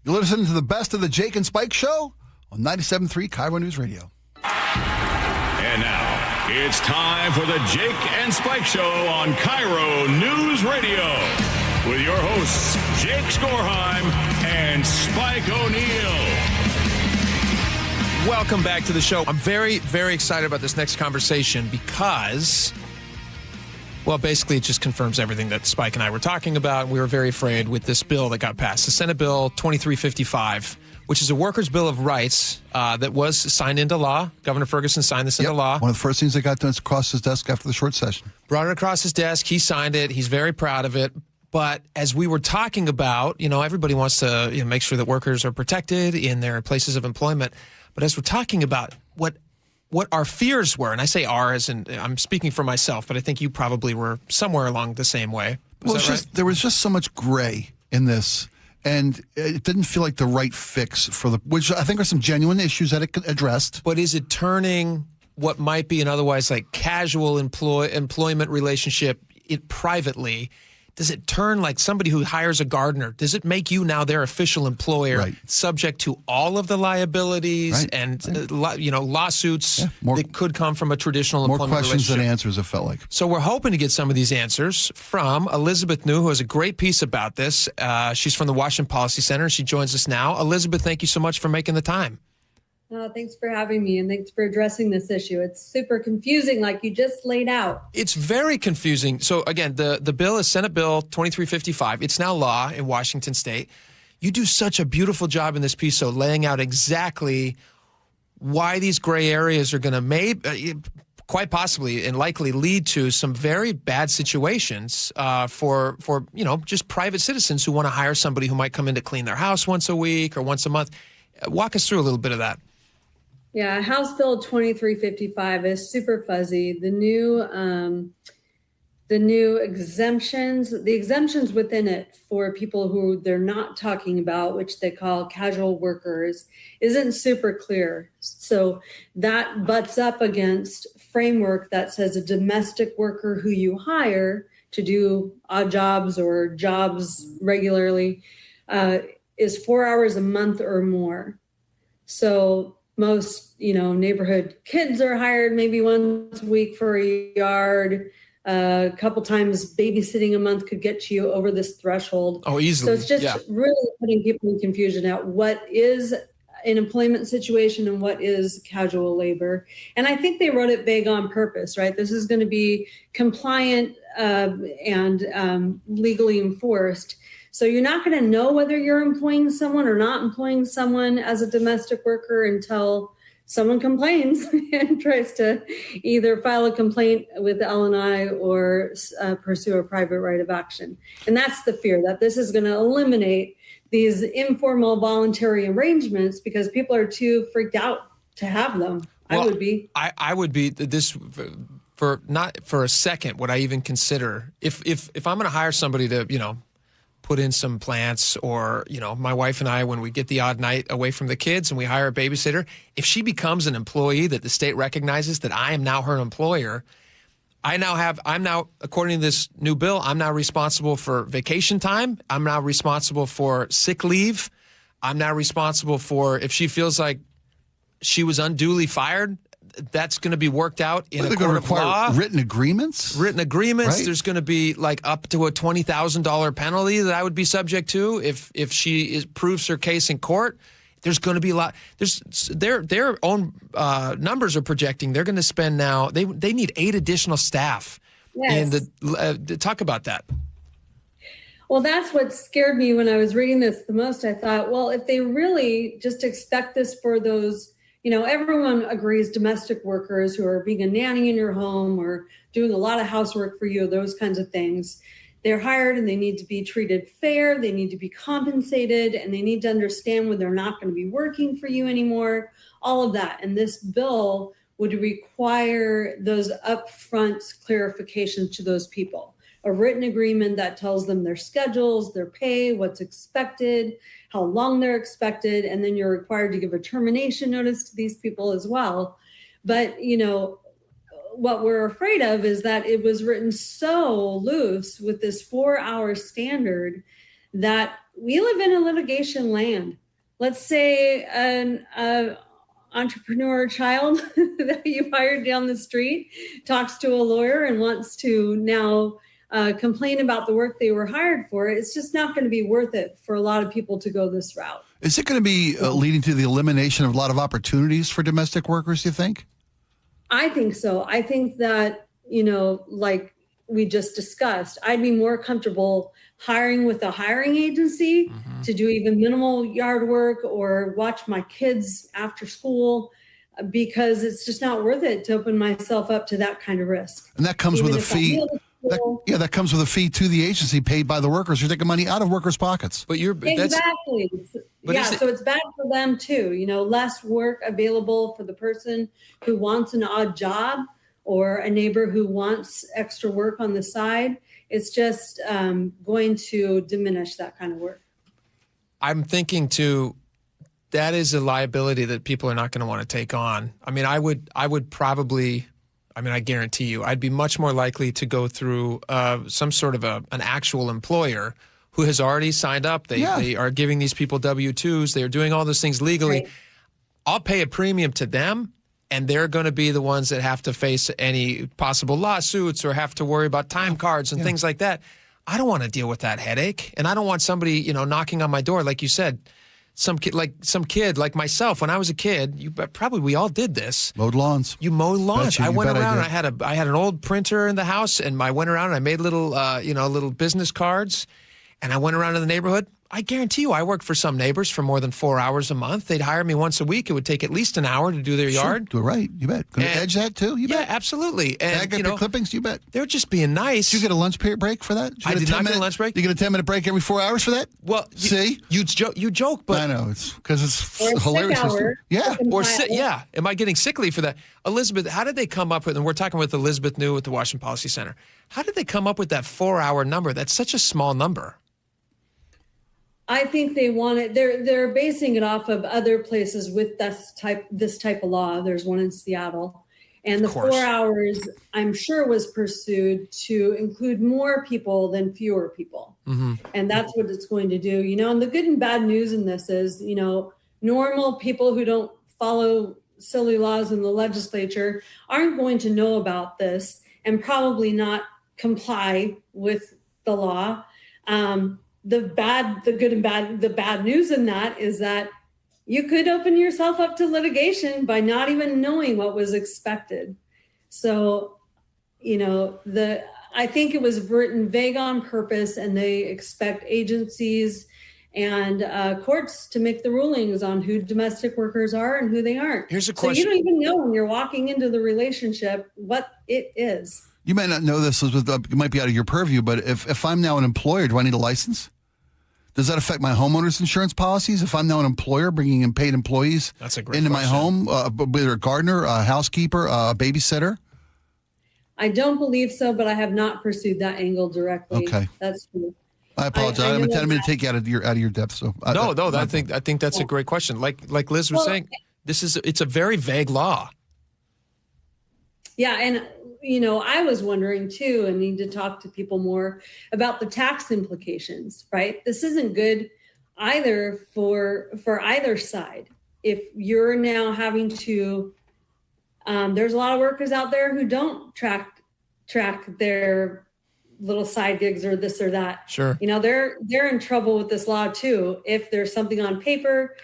Speaker 1: You're listening to the best of the Jake and Spike Show on 97.3 KIRO News Radio.
Speaker 2: And now, it's time for the Jake and Spike Show on KIRO News Radio with your hosts, Jake Skorheim and Spike O'Neill.
Speaker 3: Welcome back to the show. I'm very, very excited about this next conversation because, well, basically it just confirms everything that Spike and I were talking about. We were very afraid with this bill that got passed, the Senate Bill 2355, which is a workers' bill of rights that was signed into law. Governor Ferguson signed this into law.
Speaker 1: One of the first things that got done across his desk after the short session.
Speaker 3: Brought it across his desk. He signed it. He's very proud of it. But as we were talking about, everybody wants to make sure that workers are protected in their places of employment. But as we're talking about what our fears were, and I say our as in I'm speaking for myself, but I think you probably were somewhere along the same way.
Speaker 1: There was just so much gray in this. And it didn't feel like the right fix which I think are some genuine issues that it addressed.
Speaker 3: But is it turning what might be an otherwise like casual employment relationship privately? Does it turn like somebody who hires a gardener? Does it make you now their official employer, subject to all of the liabilities and lawsuits that could come from a traditional employment relationship?
Speaker 1: More questions than answers, it felt like.
Speaker 3: So we're hoping to get some of these answers from Elizabeth New, who has a great piece about this. She's from the Washington Policy Center. She joins us now. Elizabeth, thank you so much for making the time.
Speaker 4: Thanks for having me, and thanks for addressing this issue. It's super confusing, like you just laid out.
Speaker 3: It's very confusing. So, again, the bill is Senate Bill 2355. It's now law in Washington State. You do such a beautiful job in this piece, so laying out exactly why these gray areas are going to quite possibly and likely lead to some very bad situations for just private citizens who want to hire somebody who might come in to clean their house once a week or once a month. Walk us through a little bit of that.
Speaker 4: Yeah, House Bill 2355 is super fuzzy. The new exemptions, the exemptions within it for people who they're not talking about, which they call casual workers, isn't super clear. So that butts up against framework that says a domestic worker who you hire to do odd jobs or jobs regularly is 4 hours a month or more. So most, neighborhood kids are hired maybe once a week for a yard. A couple times babysitting a month could get you over this threshold.
Speaker 3: Oh, easily.
Speaker 4: So it's just really putting people in confusion at what is an employment situation and what is casual labor. And I think they wrote it vague on purpose, right? This is going to be compliant and legally enforced. So you're not going to know whether you're employing someone or not employing someone as a domestic worker until someone complains and tries to either file a complaint with L&I or pursue a private right of action. And that's the fear, that this is going to eliminate these informal voluntary arrangements because people are too freaked out to have them.
Speaker 3: Well,
Speaker 4: I would be.
Speaker 3: I would be this for not for a second would I even consider if I'm going to hire somebody to, put in some plants or, my wife and I, when we get the odd night away from the kids and we hire a babysitter, if she becomes an employee that the state recognizes that I am now her employer, I'm now, according to this new bill, I'm now responsible for vacation time. I'm now responsible for sick leave. I'm now responsible for if she feels like she was unduly fired, that's going to be worked out in a court of law.
Speaker 1: Written agreements?
Speaker 3: Written agreements.
Speaker 1: Right.
Speaker 3: There's going to be like up to a $20,000 penalty that I would be subject to if she proves her case in court. There's going to be a lot. Their own numbers are projecting they're going to spend now. They need 8 additional staff.
Speaker 4: Yes.
Speaker 3: And talk about that.
Speaker 4: Well, that's what scared me when I was reading this the most. I thought, well, if they really just expect this for those, everyone agrees domestic workers who are being a nanny in your home or doing a lot of housework for you, those kinds of things. They're hired and they need to be treated fair. They need to be compensated and they need to understand when they're not going to be working for you anymore, all of that. And this bill would require those upfront clarifications to those people. A written agreement that tells them their schedules, their pay, what's expected, how long they're expected, and then you're required to give a termination notice to these people as well. But, what we're afraid of is that it was written so loose with this 4-hour standard that we live in a litigation land. Let's say an entrepreneur child that you hired down the street talks to a lawyer and wants to now complain about the work they were hired for. It's just not going to be worth it for a lot of people to go this route.
Speaker 1: Is it going to be leading to the elimination of a lot of opportunities for domestic workers, do you think?
Speaker 4: I think so. I think that, like we just discussed, I'd be more comfortable hiring with a hiring agency to do even minimal yard work or watch my kids after school, because it's just not worth it to open myself up to that kind of risk.
Speaker 1: And that comes with a fee. That comes with a fee to the agency paid by the workers. You're taking money out of workers' pockets.
Speaker 3: But
Speaker 4: exactly. So it's bad for them too. Less work available for the person who wants an odd job or a neighbor who wants extra work on the side. It's just going to diminish that kind of work.
Speaker 3: I'm thinking too, that is a liability that people are not going to want to take on. I mean, I would probably. I guarantee you, I'd be much more likely to go through some sort of an actual employer who has already signed up. They are giving these people W-2s. They are doing all those things legally. Right. I'll pay a premium to them, and they're going to be the ones that have to face any possible lawsuits or have to worry about time cards and things like that. I don't want to deal with that headache, and I don't want somebody, knocking on my door, like you said. Some kid like myself, when I was a kid, we all did this.
Speaker 1: Mowed lawns.
Speaker 3: You mowed lawns. I went around and I had an old printer in the house, and I went around and I made little business cards, and I went around in the neighborhood. I guarantee you, I worked for some neighbors for more than 4 hours a month. They'd hire me once a week. It would take at least an hour to do their yard.
Speaker 1: Do it right. You bet. Going to edge that too? You bet.
Speaker 3: Yeah, absolutely. And
Speaker 1: get the clippings? You bet.
Speaker 3: They're just being nice.
Speaker 1: Did you get a lunch break for that?
Speaker 3: I did not get a lunch break.
Speaker 1: You get a 10-minute break every 4 hours for that?
Speaker 3: Well,
Speaker 1: see?
Speaker 3: You joke, but...
Speaker 1: I know. It's because it's hilarious.
Speaker 4: Yeah.
Speaker 3: Am I getting sickly for that? Elizabeth, how did they come up with, and we're talking with Elizabeth New at the Washington Policy Center, how did they come up with that 4-hour number? That's such a small number.
Speaker 4: I think they want it. They're basing it off of other places with this type of law. There's one in Seattle, and the 4 hours, I'm sure, was pursued to include more people than fewer people, and that's what it's going to do. And the good and bad news in this is, normal people who don't follow silly laws in the legislature aren't going to know about this and probably not comply with the law. The bad news in that is that you could open yourself up to litigation by not even knowing what was expected. So, I think it was written vague on purpose, and they expect agencies and courts to make the rulings on who domestic workers are and who they aren't.
Speaker 3: Here's a question.
Speaker 4: So you don't even know when you're walking into the relationship what it is.
Speaker 1: You might not know this. It might be out of your purview, but if I'm now an employer, do I need a license? Does that affect my homeowner's insurance policies? If I'm now an employer bringing in paid employees into my home, whether a gardener, a housekeeper, a babysitter?
Speaker 4: I don't believe so, but I have not pursued that angle directly.
Speaker 1: Okay.
Speaker 4: That's true.
Speaker 1: I apologize. I'm intending to take you out of your depth. So
Speaker 3: I think that's a great question. Like Liz was saying, it's a very vague law.
Speaker 4: Yeah, and I was wondering too, and need to talk to people more about the tax implications, right? This isn't good either for either side. If you're now having to, there's a lot of workers out there who don't track their little side gigs or this or that.
Speaker 3: Sure.
Speaker 4: They're in trouble with this law too. If there's something on paper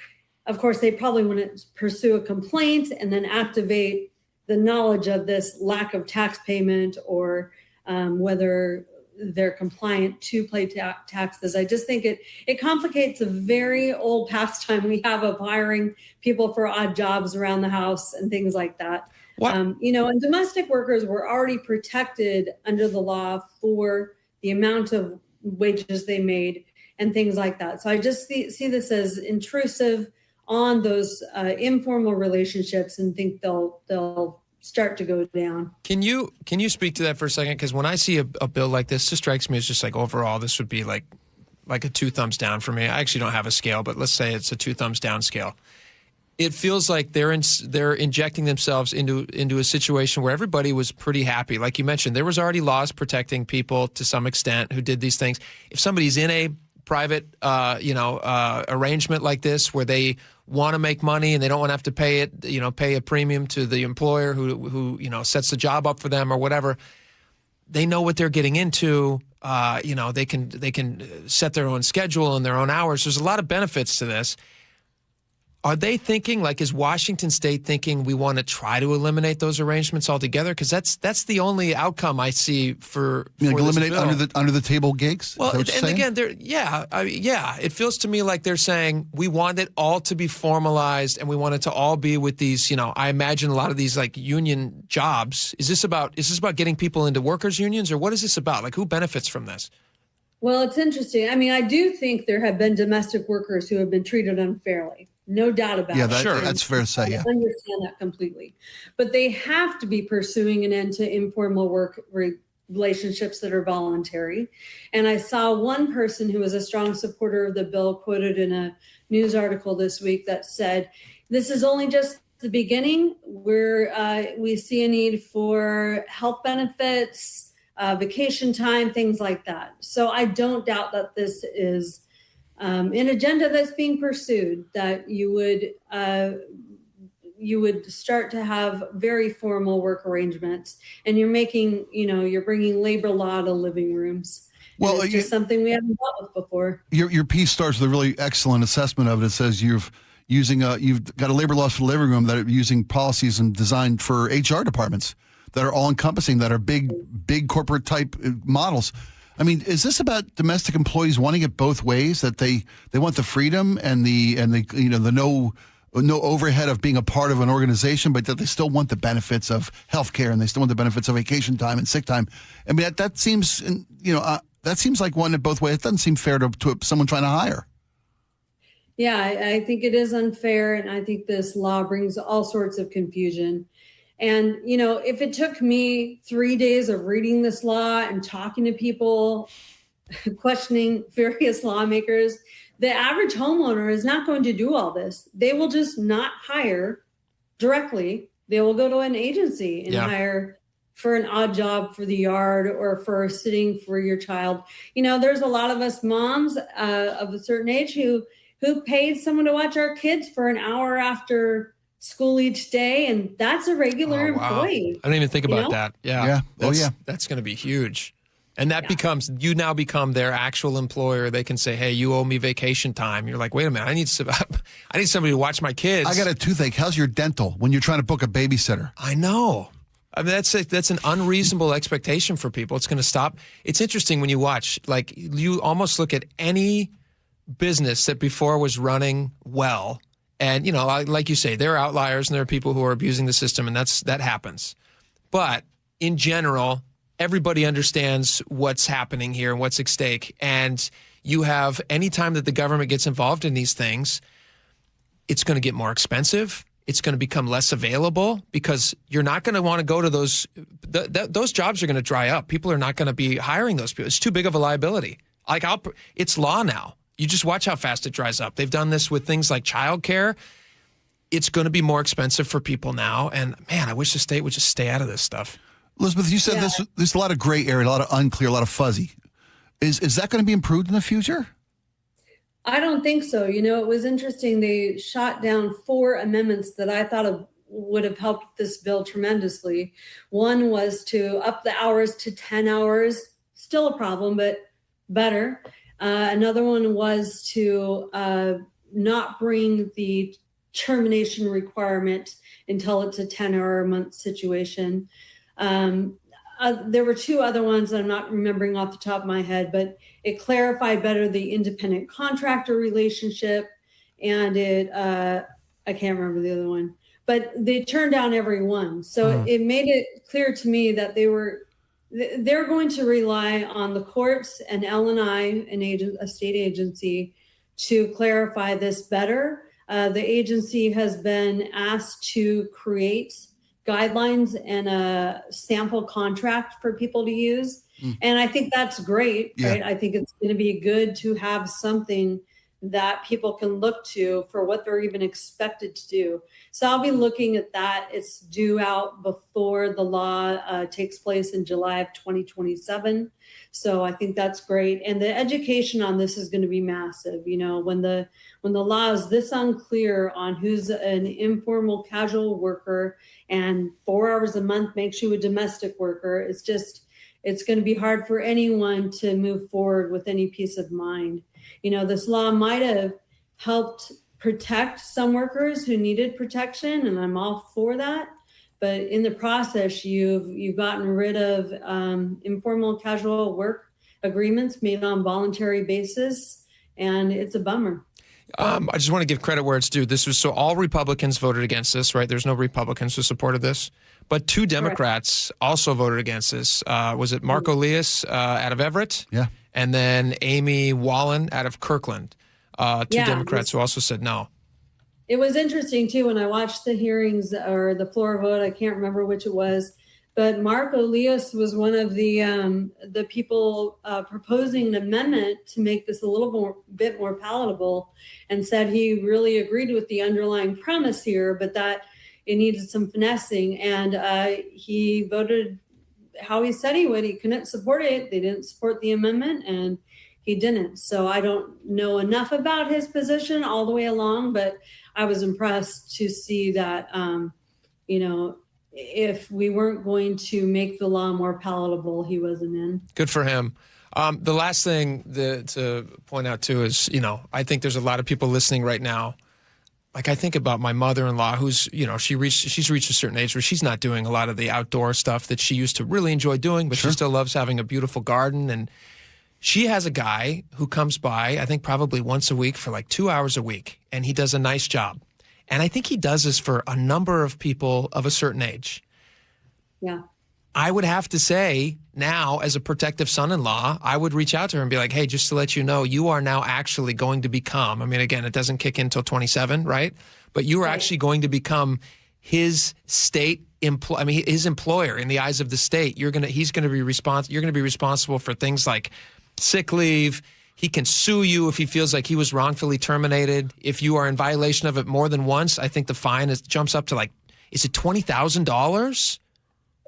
Speaker 4: of course, they probably wouldn't pursue a complaint and then activate the knowledge of this lack of tax payment or whether they're compliant to pay taxes. I just think it complicates a very old pastime we have of hiring people for odd jobs around the house and things like that. And domestic workers were already protected under the law for the amount of wages they made and things like that. So I just see this as intrusive on those informal relationships and think they'll start to go down.
Speaker 3: Can you speak to that for a second? Because when I see a bill like this, it strikes me as just like overall, this would be like a 2 thumbs down for me. I actually don't have a scale, but let's say it's a 2 thumbs down scale. It feels like they're injecting themselves into a situation where everybody was pretty happy. Like you mentioned, there was already laws protecting people to some extent who did these things. If somebody's in a private, arrangement like this where they want to make money and they don't want to have to pay a premium to the employer who sets the job up for them or whatever, they know what they're getting into. They can set their own schedule and their own hours. There's a lot of benefits to this. Are they thinking, like, is Washington State thinking we want to try to eliminate those arrangements altogether? Because that's the only outcome I see for
Speaker 1: eliminate
Speaker 3: this bill.
Speaker 1: under the table gigs.
Speaker 3: Well, and again, it feels to me like they're saying we want it all to be formalized and we want it to all be with these. I imagine a lot of these like union jobs. Is this about getting people into workers' unions, or what is this about? Like, who benefits from this?
Speaker 4: Well, it's interesting. I mean, I do think there have been domestic workers who have been treated unfairly. No doubt about it.
Speaker 1: Yeah, that's fair to say. Yeah.
Speaker 4: I understand that completely. But they have to be pursuing an end to informal work relationships that are voluntary. And I saw one person who was a strong supporter of the bill quoted in a news article this week that said, this is only just the beginning where we see a need for health benefits, vacation time, things like that. So I don't doubt that this is an agenda that's being pursued, that you would start to have very formal work arrangements, and you're bringing labor law to living rooms. Well, it's just something we haven't dealt with before.
Speaker 1: Your piece starts with a really excellent assessment of it. It says you've got a labor laws for the living room that are using policies and designed for HR departments that are all encompassing, that are big corporate type models. I mean, is this about domestic employees wanting it both ways? That they want the freedom and the no overhead of being a part of an organization, but that they still want the benefits of healthcare and they still want the benefits of vacation time and sick time. I mean, that seems that seems like one both ways. It doesn't seem fair to someone trying to hire.
Speaker 4: Yeah, I think it is unfair, and I think this law brings all sorts of confusion. And, if it took me 3 days of reading this law and talking to people, questioning various lawmakers, the average homeowner is not going to do all this. They will just not hire directly. They will go to an agency and hire for an odd job for the yard or for sitting for your child. There's a lot of us moms of a certain age who paid someone to watch our kids for an hour after school each day, and that's a regular employee.
Speaker 3: I didn't even think about that. Yeah. That's going to be huge. And that you now become their actual employer. They can say, hey, you owe me vacation time. You're like, wait a minute, I need somebody to watch my kids.
Speaker 1: I got a toothache. How's your dental when you're trying to book a babysitter?
Speaker 3: I know. I mean, that's an unreasonable expectation for people. It's going to stop. It's interesting when you watch, like, you almost look at any business that before was running well. And, like you say, there are outliers and there are people who are abusing the system, and that happens. But in general, everybody understands what's happening here and what's at stake. And you have, any time that the government gets involved in these things, it's going to get more expensive. It's going to become less available because you're not going to want to go to those. Those jobs are going to dry up. People are not going to be hiring those people. It's too big of a liability. It's law now. You just watch how fast it dries up. They've done this with things like childcare. It's going to be more expensive for people now. And man, I wish the state would just stay out of this stuff.
Speaker 1: Elizabeth, you said there's a lot of gray area, a lot of unclear, a lot of fuzzy. Is that going to be improved in the future?
Speaker 4: I don't think so. It was interesting. They shot down 4 amendments that I thought would have helped this bill tremendously. One was to up the hours to 10 hours. Still a problem, but better. Another one was to not bring the termination requirement until it's a 10-hour-a-month situation. There were two other ones that I'm not remembering off the top of my head, but it clarified better the independent contractor relationship, and I can't remember the other one, but they turned down every one. So it made it clear to me that they're going to rely on the courts and L&I, a state agency, to clarify this better. The agency has been asked to create guidelines and a sample contract for people to use. And I think that's great, right? I think it's going to be good to have something that people can look to for what they're even expected to do. So I'll be looking at that. It's due out before the law takes place in July of 2027. So I think that's great. And the education on this is going to be massive. You know, when the law is this unclear on who's an informal casual worker and 4 hours a month makes you a domestic worker, it's going to be hard for anyone to move forward with any peace of mind. You know, this law might have helped protect some workers who needed protection, and I'm all for that. But in the process, you've gotten rid of informal casual work agreements made on voluntary basis, and it's a bummer.
Speaker 3: I just want to give credit where it's due. This was so all Republicans voted against this, right? There's no Republicans who supported this, but 2 Democrats also voted against this. Was it Marco Leas out of Everett?
Speaker 1: Yeah.
Speaker 3: And then Amy Wallen out of Kirkland. 2 Democrats who also said no.
Speaker 4: It was interesting, too, when I watched the hearings or the floor vote. I can't remember which it was, but Marco Leas was one of the people proposing an amendment to make this a little bit more palatable, and said he really agreed with the underlying premise here, but that it needed some finessing. And he voted how he said he would. He couldn't support it. They didn't support the amendment, and he didn't. So I don't know enough about his position all the way along, but I was impressed to see that, if we weren't going to make the law more palatable, he wasn't in.
Speaker 3: Good for him. The last thing to point out, too, is, I think there's a lot of people listening right now. Like, I think about my mother-in-law who's, she's reached a certain age where she's not doing a lot of the outdoor stuff that she used to really enjoy doing, but she still loves having a beautiful garden. And she has a guy who comes by, I think probably once a week for like 2 hours a week, and he does a nice job. And I think he does this for a number of people of a certain age.
Speaker 4: Yeah.
Speaker 3: I would have to say now, as a protective son-in-law, I would reach out to her and be like, hey, just to let you know, you are now actually going to become, I mean, again, it doesn't kick in until 27, right? But you are actually going to become his state his employer in the eyes of the state. You're going to be responsible for things like sick leave. He can sue you if he feels like he was wrongfully terminated. If you are in violation of it more than once, I think the fine jumps up to is it $20,000?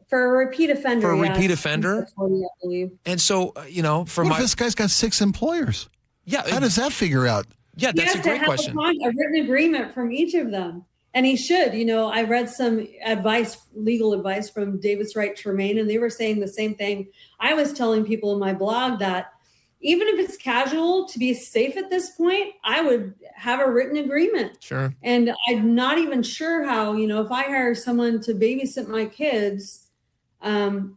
Speaker 4: For a repeat offender.
Speaker 3: For a repeat offender?
Speaker 4: I believe.
Speaker 3: And so,
Speaker 1: if this guy's got 6 employers?
Speaker 3: Yeah.
Speaker 1: How does that figure out?
Speaker 3: Yeah, that's a great question.
Speaker 4: A written agreement from each of them. And he should. I read some legal advice from Davis Wright Tremaine, and they were saying the same thing. I was telling people in my blog that even if it's casual, to be safe at this point, I would have a written agreement.
Speaker 3: Sure.
Speaker 4: And I'm not even sure how, if I hire someone to babysit my kids, the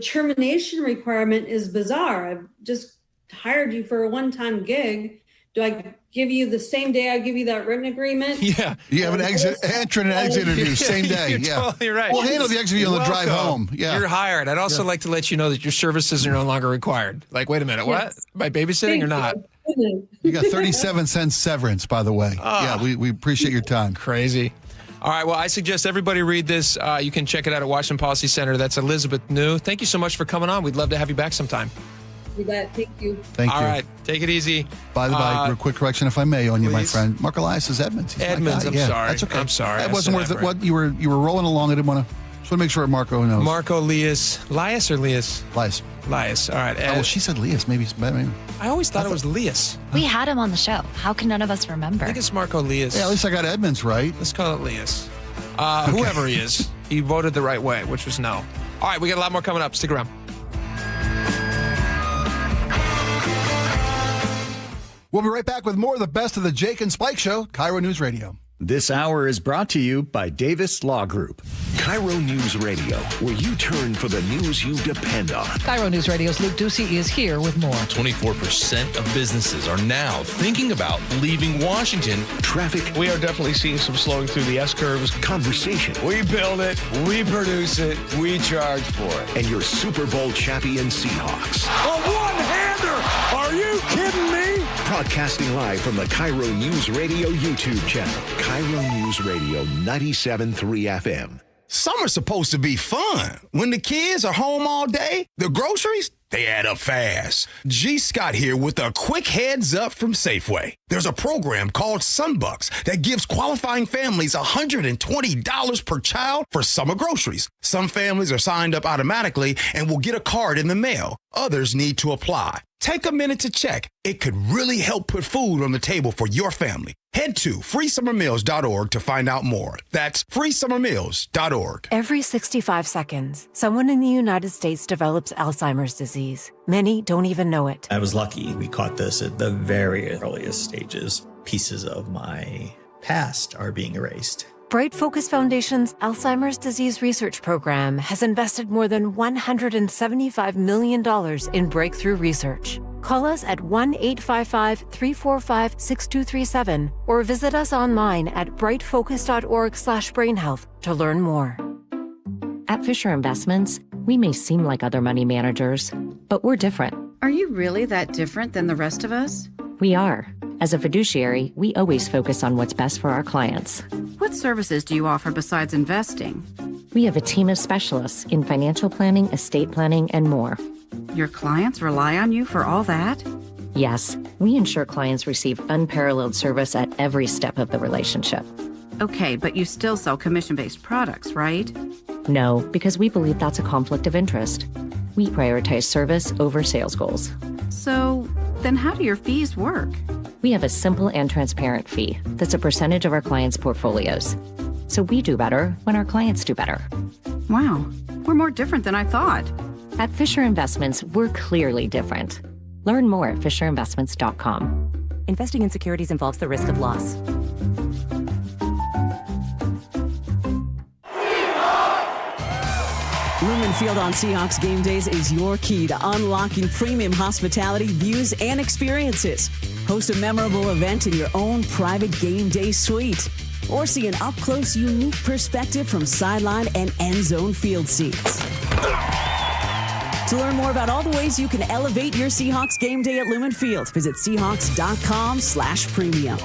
Speaker 4: termination requirement is bizarre. I've just hired you for a one-time gig. Do I give you the same day I give you that written agreement?
Speaker 3: Yeah.
Speaker 1: You have an entry and exit interview same day.
Speaker 3: You're totally right.
Speaker 1: We'll handle the exit interview on the drive home. Yeah.
Speaker 3: You're hired. I'd also like to let you know that your services are no longer required. Like, wait a minute, what? By babysitting or not?
Speaker 1: You got 37 cents severance, by the way. Yeah, we appreciate your time.
Speaker 3: Crazy. All right, well, I suggest everybody read this. You can check it out at Washington Policy Center. That's Elizabeth New. Thank you so much for coming on. We'd love to have you back sometime.
Speaker 4: You bet. Thank you.
Speaker 1: Thank you.
Speaker 3: All right, take it easy.
Speaker 1: By the way, a quick correction, if I may, on you, my friend. Mark Elias is Edmonds. He's
Speaker 3: Edmonds, I'm sorry.
Speaker 1: That's okay.
Speaker 3: I'm sorry.
Speaker 1: That wasn't worth it. What you were rolling along. I didn't want to. Just want to make sure Marco knows.
Speaker 3: Marco Lias. Lias or Lias?
Speaker 1: Lias.
Speaker 3: Lias. All right.
Speaker 1: Well, she said Lias. Maybe.
Speaker 3: I always thought it was Lias.
Speaker 5: We had him on the show. How can none of us remember?
Speaker 3: I think it's Marco Lias.
Speaker 1: Yeah, at least I got Edmonds right.
Speaker 3: Let's call it Lias. Whoever he is, he voted the right way, which was no. All right, we got a lot more coming up. Stick around.
Speaker 1: We'll be right back with more of the best of the Jake and Spike Show, KIRO News Radio.
Speaker 7: This hour is brought to you by Davis Law Group.
Speaker 6: KIRO News Radio, where you turn for the news you depend on.
Speaker 8: KIRO News Radio's Luke Ducey is here with more.
Speaker 34: 24% of businesses are now thinking about leaving Washington.
Speaker 6: Traffic.
Speaker 35: We are definitely seeing some slowing through the S-curves.
Speaker 6: Conversation.
Speaker 35: We build it, we produce it, we charge for it.
Speaker 6: And your Super Bowl champion Seahawks.
Speaker 35: A one-hander! Are you kidding me?
Speaker 6: Broadcasting live from the KIRO News Radio YouTube channel. KIRO News Radio 97.3 FM.
Speaker 10: Summer's supposed to be fun. When the kids are home all day, the groceries, they add up fast. G. Scott here with a quick heads up from Safeway. There's a program called Sunbucks that gives qualifying families $120 per child for summer groceries. Some families are signed up automatically and will get a card in the mail. Others need to apply. Take a minute to check. It could really help put food on the table for your family. Head to freesummermeals.org to find out more. That's freesummermeals.org.
Speaker 18: Every 65 seconds, someone in the United States develops Alzheimer's disease. Many don't even know it.
Speaker 23: I was lucky. We caught this at the very earliest stages. Pieces of my past are being erased.
Speaker 18: Bright Focus Foundation's Alzheimer's Disease Research Program has invested more than $175 million in breakthrough research. Call us at 1-855-345-6237 or visit us online at brightfocus.org/brainhealth to learn more.
Speaker 24: At Fisher Investments, we may seem like other money managers, but we're different.
Speaker 25: Are you really that different than the rest of us?
Speaker 24: We are. As a fiduciary, we always focus on what's best for our clients.
Speaker 25: What services do you offer besides investing?
Speaker 24: We have a team of specialists in financial planning, estate planning, and more.
Speaker 25: Your clients rely on you for all that?
Speaker 24: Yes, we ensure clients receive unparalleled service at every step of the relationship.
Speaker 25: Okay, but you still sell commission-based products, right?
Speaker 24: No, because we believe that's a conflict of interest. We prioritize service over sales goals.
Speaker 25: So, then how do your fees work?
Speaker 24: We have a simple and transparent fee that's a percentage of our clients' portfolios. So we do better when our clients do better.
Speaker 25: Wow, we're more different than I thought.
Speaker 24: At Fisher Investments, we're clearly different. Learn more at FisherInvestments.com.
Speaker 26: Investing in securities involves the risk of loss.
Speaker 27: Lumen Field on Seahawks game days is your key to unlocking premium hospitality, views, and experiences. Host a memorable event in your own private game day suite. Or see an up-close, unique perspective from sideline and end zone field seats. To learn more about all the ways you can elevate your Seahawks game day at Lumen Field, visit Seahawks.com/premium.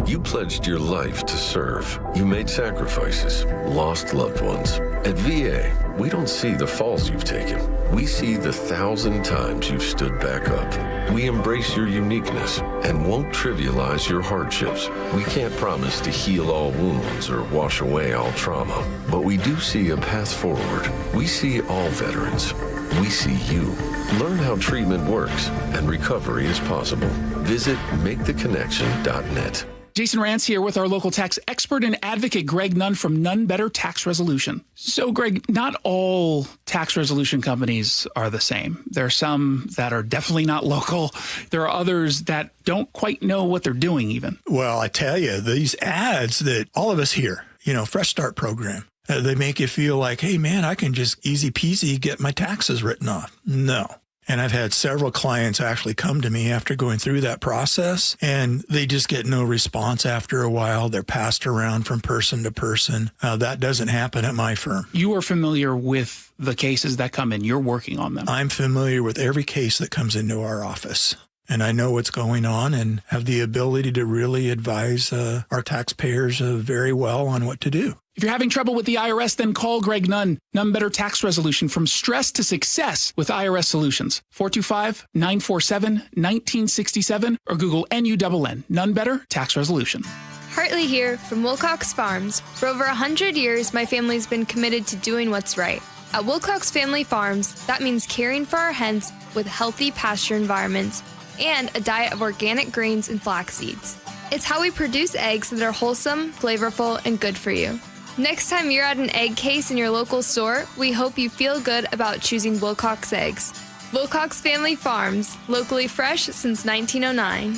Speaker 28: You pledged your life to serve. You made sacrifices, lost loved ones. At VA, we don't see the falls you've taken. We see the 1,000 times you've stood back up. We embrace your uniqueness and won't trivialize your hardships. We can't promise to heal all wounds or wash away all trauma, but we do see a path forward. We see all veterans. We see you. Learn how treatment works and recovery is possible. Visit MakeTheConnection.net.
Speaker 29: Jason Rance here with our local tax expert and advocate, Greg Nunn from Nunn Better Tax Resolution. So, Greg, not all tax resolution companies are the same. There are some that are definitely not local. There are others that don't quite know what they're doing even.
Speaker 30: Well, I tell you, these ads that all of us hear, Fresh Start program, they make you feel like, hey, man, I can just easy peasy get my taxes written off. No. And I've had several clients actually come to me after going through that process, and they just get no response after a while. They're passed around from person to person. That doesn't happen at my firm.
Speaker 29: You are familiar with the cases that come in. You're working on them.
Speaker 30: I'm familiar with every case that comes into our office. And I know what's going on and have the ability to really advise our taxpayers very well on what to do.
Speaker 29: If you're having trouble with the IRS, then call Greg Nunn. Nunn Better Tax Resolution, from stress to success with IRS Solutions. 425-947-1967 or Google NUNN, Nunn Better Tax Resolution.
Speaker 31: Hartley here from Wilcox Farms. For over 100 years, my family's been committed to doing what's right. At Wilcox Family Farms, that means caring for our hens with healthy pasture environments and a diet of organic grains and flax seeds. It's how we produce eggs that are wholesome, flavorful, and good for you. Next time you're at an egg case in your local store, we hope you feel good about choosing Wilcox eggs. Wilcox Family Farms, locally fresh since 1909.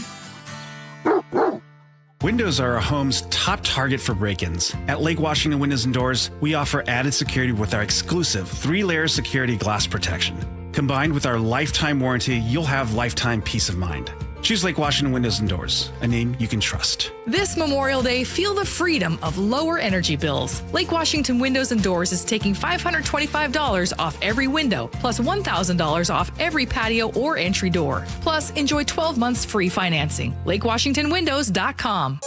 Speaker 2: Windows are a home's top target for break-ins. At Lake Washington Windows and Doors, we offer added security with our exclusive 3-layer security glass protection. Combined with our lifetime warranty, you'll have lifetime peace of mind. Choose Lake Washington Windows and Doors, a name you can trust.
Speaker 9: This Memorial Day, feel the freedom of lower energy bills. Lake Washington Windows and Doors is taking $525 off every window, plus $1,000 off every patio or entry door. Plus, enjoy 12 months free financing. LakeWashingtonWindows.com.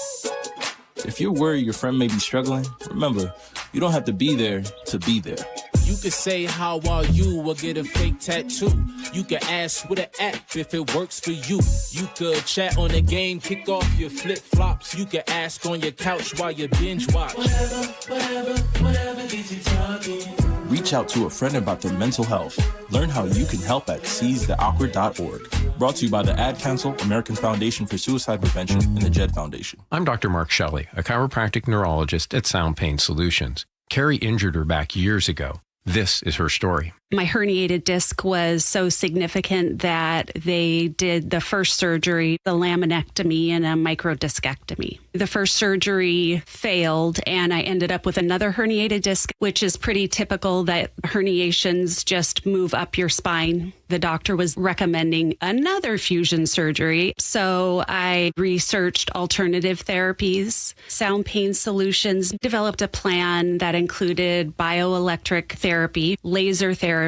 Speaker 11: If you're worried your friend may be struggling, remember, you don't have to be there to be there.
Speaker 12: You could say, how are you, or get a fake tattoo. You could ask with an app if it works for you. You could chat on the game, kick off your flip-flops. You could ask on your couch while you binge watch. Whatever gets you talking.
Speaker 11: Reach out to a friend about their mental health. Learn how you can help at seizetheawkward.org. Brought to you by the Ad Council, American Foundation for Suicide Prevention, and the JED Foundation.
Speaker 13: I'm Dr. Mark Shelley, a chiropractic neurologist at Sound Pain Solutions. Carrie injured her back years ago. This is her story.
Speaker 14: My herniated disc was so significant that they did the first surgery, the laminectomy and a microdiscectomy. The first surgery failed, and I ended up with another herniated disc, which is pretty typical that herniations just move up your spine. The doctor was recommending another fusion surgery, so I researched alternative therapies. Sound Pain Solutions developed a plan that included bioelectric therapy, laser therapy,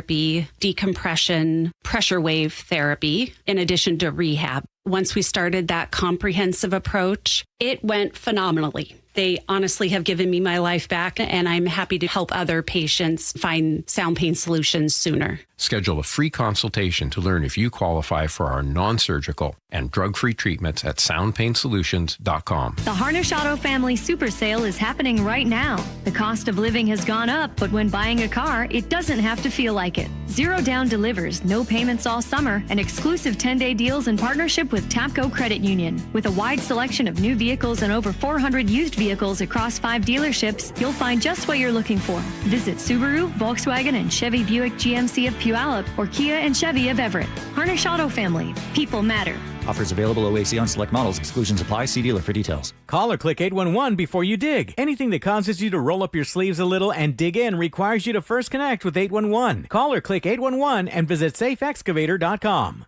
Speaker 14: decompression, pressure wave therapy, in addition to rehab. Once we started that comprehensive approach, it went phenomenally. They honestly have given me my life back, and I'm happy to help other patients find Sound Pain Solutions sooner.
Speaker 13: Schedule a free consultation to learn if you qualify for our non-surgical and drug-free treatments at soundpainsolutions.com.
Speaker 15: The Harnish Auto Family Super Sale is happening right now. The cost of living has gone up, but when buying a car, it doesn't have to feel like it. Zero Down delivers, no payments all summer, and exclusive 10-day deals in partnership with Tapco Credit Union. With a wide selection of new vehicles and over 400 used vehicles across 5 dealerships, you'll find just what you're looking for. Visit Subaru, Volkswagen, and Chevy Buick GMC of Puyallup or Kia and Chevy of Everett. Harnish Auto Family. People matter.
Speaker 16: Offers available OAC on select models. Exclusions apply. See dealer for details.
Speaker 17: Call or click 811 before you dig. Anything that causes you to roll up your sleeves a little and dig in requires you to first connect with 811. Call or click 811 and visit safeexcavator.com.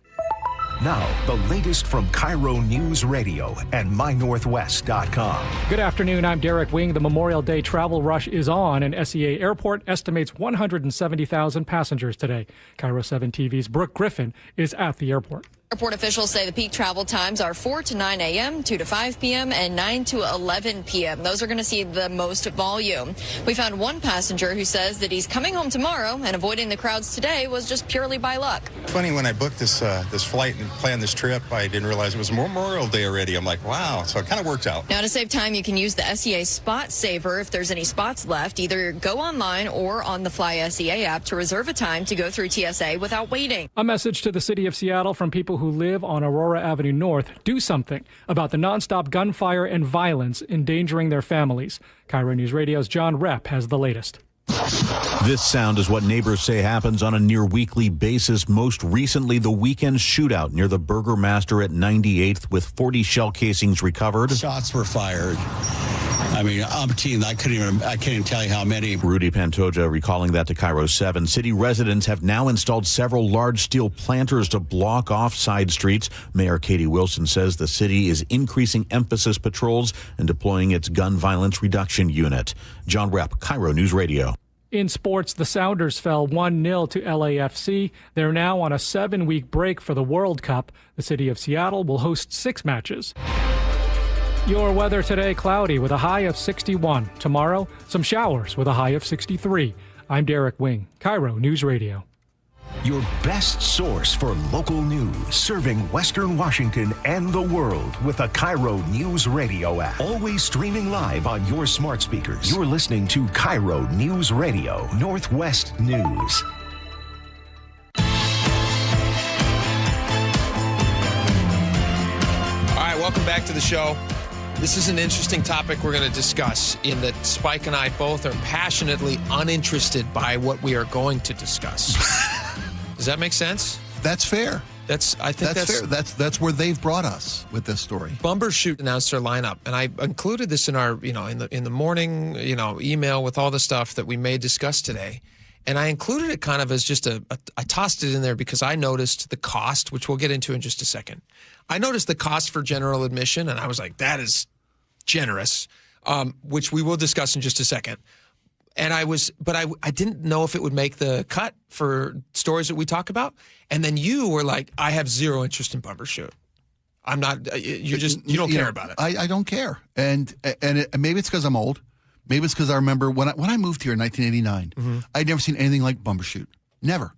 Speaker 6: Now, the latest from KIRO Newsradio and MyNorthwest.com.
Speaker 19: Good afternoon. I'm Derek Wing. The Memorial Day travel rush is on, and SEA Airport estimates 170,000 passengers today. KIRO 7 TV's Brooke Griffin is at the airport.
Speaker 20: Airport officials say the peak travel times are 4 to 9 a.m., 2 to 5 p.m., and 9 to 11 p.m. Those are going to see the most volume. We found one passenger who says that he's coming home tomorrow, and avoiding the crowds today was just purely by luck.
Speaker 21: Funny, when I booked this flight and planned this trip, I didn't realize it was Memorial Day already. I'm like, wow, so it kind of worked out.
Speaker 20: Now, to save time, you can use the SEA Spot Saver if there's any spots left. Either go online or on the Fly SEA app to reserve a time to go through TSA without waiting.
Speaker 19: A message to the city of Seattle from people who live on Aurora Avenue North. Do something about the nonstop gunfire and violence endangering their families. KIRO News Radio's John Repp has the latest.
Speaker 22: This sound is what neighbors say happens on a near weekly basis. Most recently, the weekend shootout near the Burgermaster at 98th with 40 shell casings recovered.
Speaker 32: Shots were fired. I mean, umpteen. I can't even tell you how many.
Speaker 22: Rudy Pantoja recalling that to KIRO 7. City residents have now installed several large steel planters to block off side streets. Mayor Katie Wilson says the city is increasing emphasis patrols and deploying its gun violence reduction unit. John Repp, KIRO News Radio.
Speaker 19: In sports, the Sounders fell 1-0 to LAFC. They're now on a 7-week break for the World Cup. The city of Seattle will host 6 matches. Your weather today, cloudy with a high of 61. Tomorrow, some showers with a high of 63. I'm Derek Wing, KIRO News Radio.
Speaker 6: Your best source for local news, serving Western Washington and the world with a KIRO News Radio app. Always streaming live on your smart speakers. You're listening to KIRO News Radio, Northwest News.
Speaker 3: All right, welcome back to the show. This is an interesting topic we're going to discuss, in that Spike and I both are passionately uninterested by what we are going to discuss. Does that make sense?
Speaker 1: That's fair.
Speaker 3: I think that's
Speaker 1: fair. That's where they've brought us with this story.
Speaker 3: Bumbershoot announced their lineup, and I included this in our, in the morning, email with all the stuff that we may discuss today. And I included it kind of as just I tossed it in there because I noticed the cost, which we'll get into in just a second. I noticed the cost for general admission, and I was like, that is generous, which we will discuss in just a second. And I didn't know if it would make the cut for stories that we talk about. And then you were like, I have zero interest in Bumbershoot. I'm not, you don't care about it.
Speaker 1: I don't care. And maybe it's because I'm old. Maybe it's because I remember when I moved here in 1989, I'd never seen anything like Bumbershoot. Never.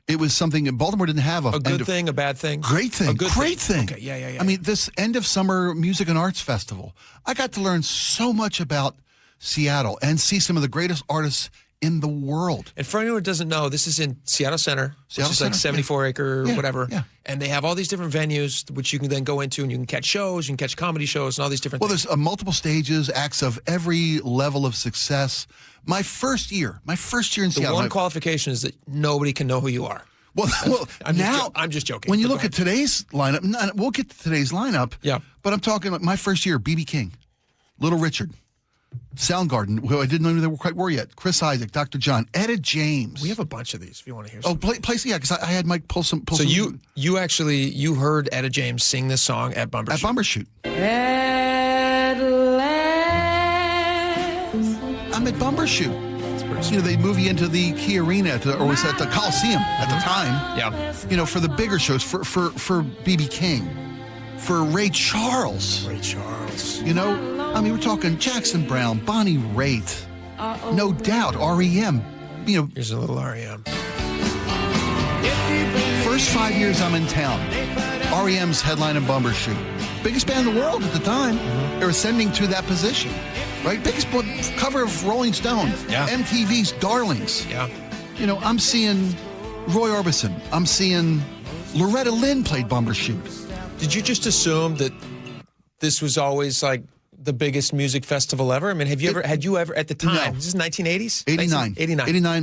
Speaker 1: It was something, Baltimore didn't have a
Speaker 3: good thing, a bad thing?
Speaker 1: Great thing. Great thing.
Speaker 3: Okay, yeah.
Speaker 1: I mean, this end of summer music and arts festival, I got to learn so much about Seattle and see some of the greatest artists in the world.
Speaker 3: And for anyone who doesn't know, this is in Seattle Center, which is like 74 acre, whatever. Yeah. And they have all these different venues, which you can then go into and you can catch shows, you can catch comedy shows and all these different things.
Speaker 1: Well, there's multiple stages, acts of every level of success. My first year in Seattle.
Speaker 3: The one qualification is that nobody can know who you are.
Speaker 1: Well,
Speaker 3: I'm just joking.
Speaker 1: When you look at today's lineup, we'll get to today's lineup.
Speaker 3: Yeah.
Speaker 1: But I'm talking about my first year, B.B. King, Little Richard, Soundgarden, who I didn't know who they were yet, Chris Isaac, Dr. John, Etta James.
Speaker 3: We have a bunch of these if you want to hear
Speaker 1: some. Because I had Mike pull some.
Speaker 3: So you heard Etta James sing this song at Bumbershoot.
Speaker 1: At Bumbershoot. I'm at Bumbershoot. They move you into the Key Arena, or was at the Coliseum at the time.
Speaker 3: Yeah.
Speaker 1: For the bigger shows, for B.B. King, for Ray Charles. We're talking Jackson Brown, Bonnie Raitt, no doubt, R.E.M.
Speaker 3: Here's a little R.E.M.
Speaker 1: First 5 years I'm in town, R.E.M.'s headline in Bumbershoot. Biggest band in the world at the time. They're ascending to that position, right? Biggest cover of Rolling Stone.
Speaker 3: Yeah.
Speaker 1: MTV's Darlings.
Speaker 3: Yeah.
Speaker 1: I'm seeing Roy Orbison. I'm seeing Loretta Lynn played Bumbershoot.
Speaker 3: Did you just assume that this was always like the biggest music festival ever? I mean, had you ever at the time?
Speaker 1: No.
Speaker 3: This is 1980s?
Speaker 1: 89.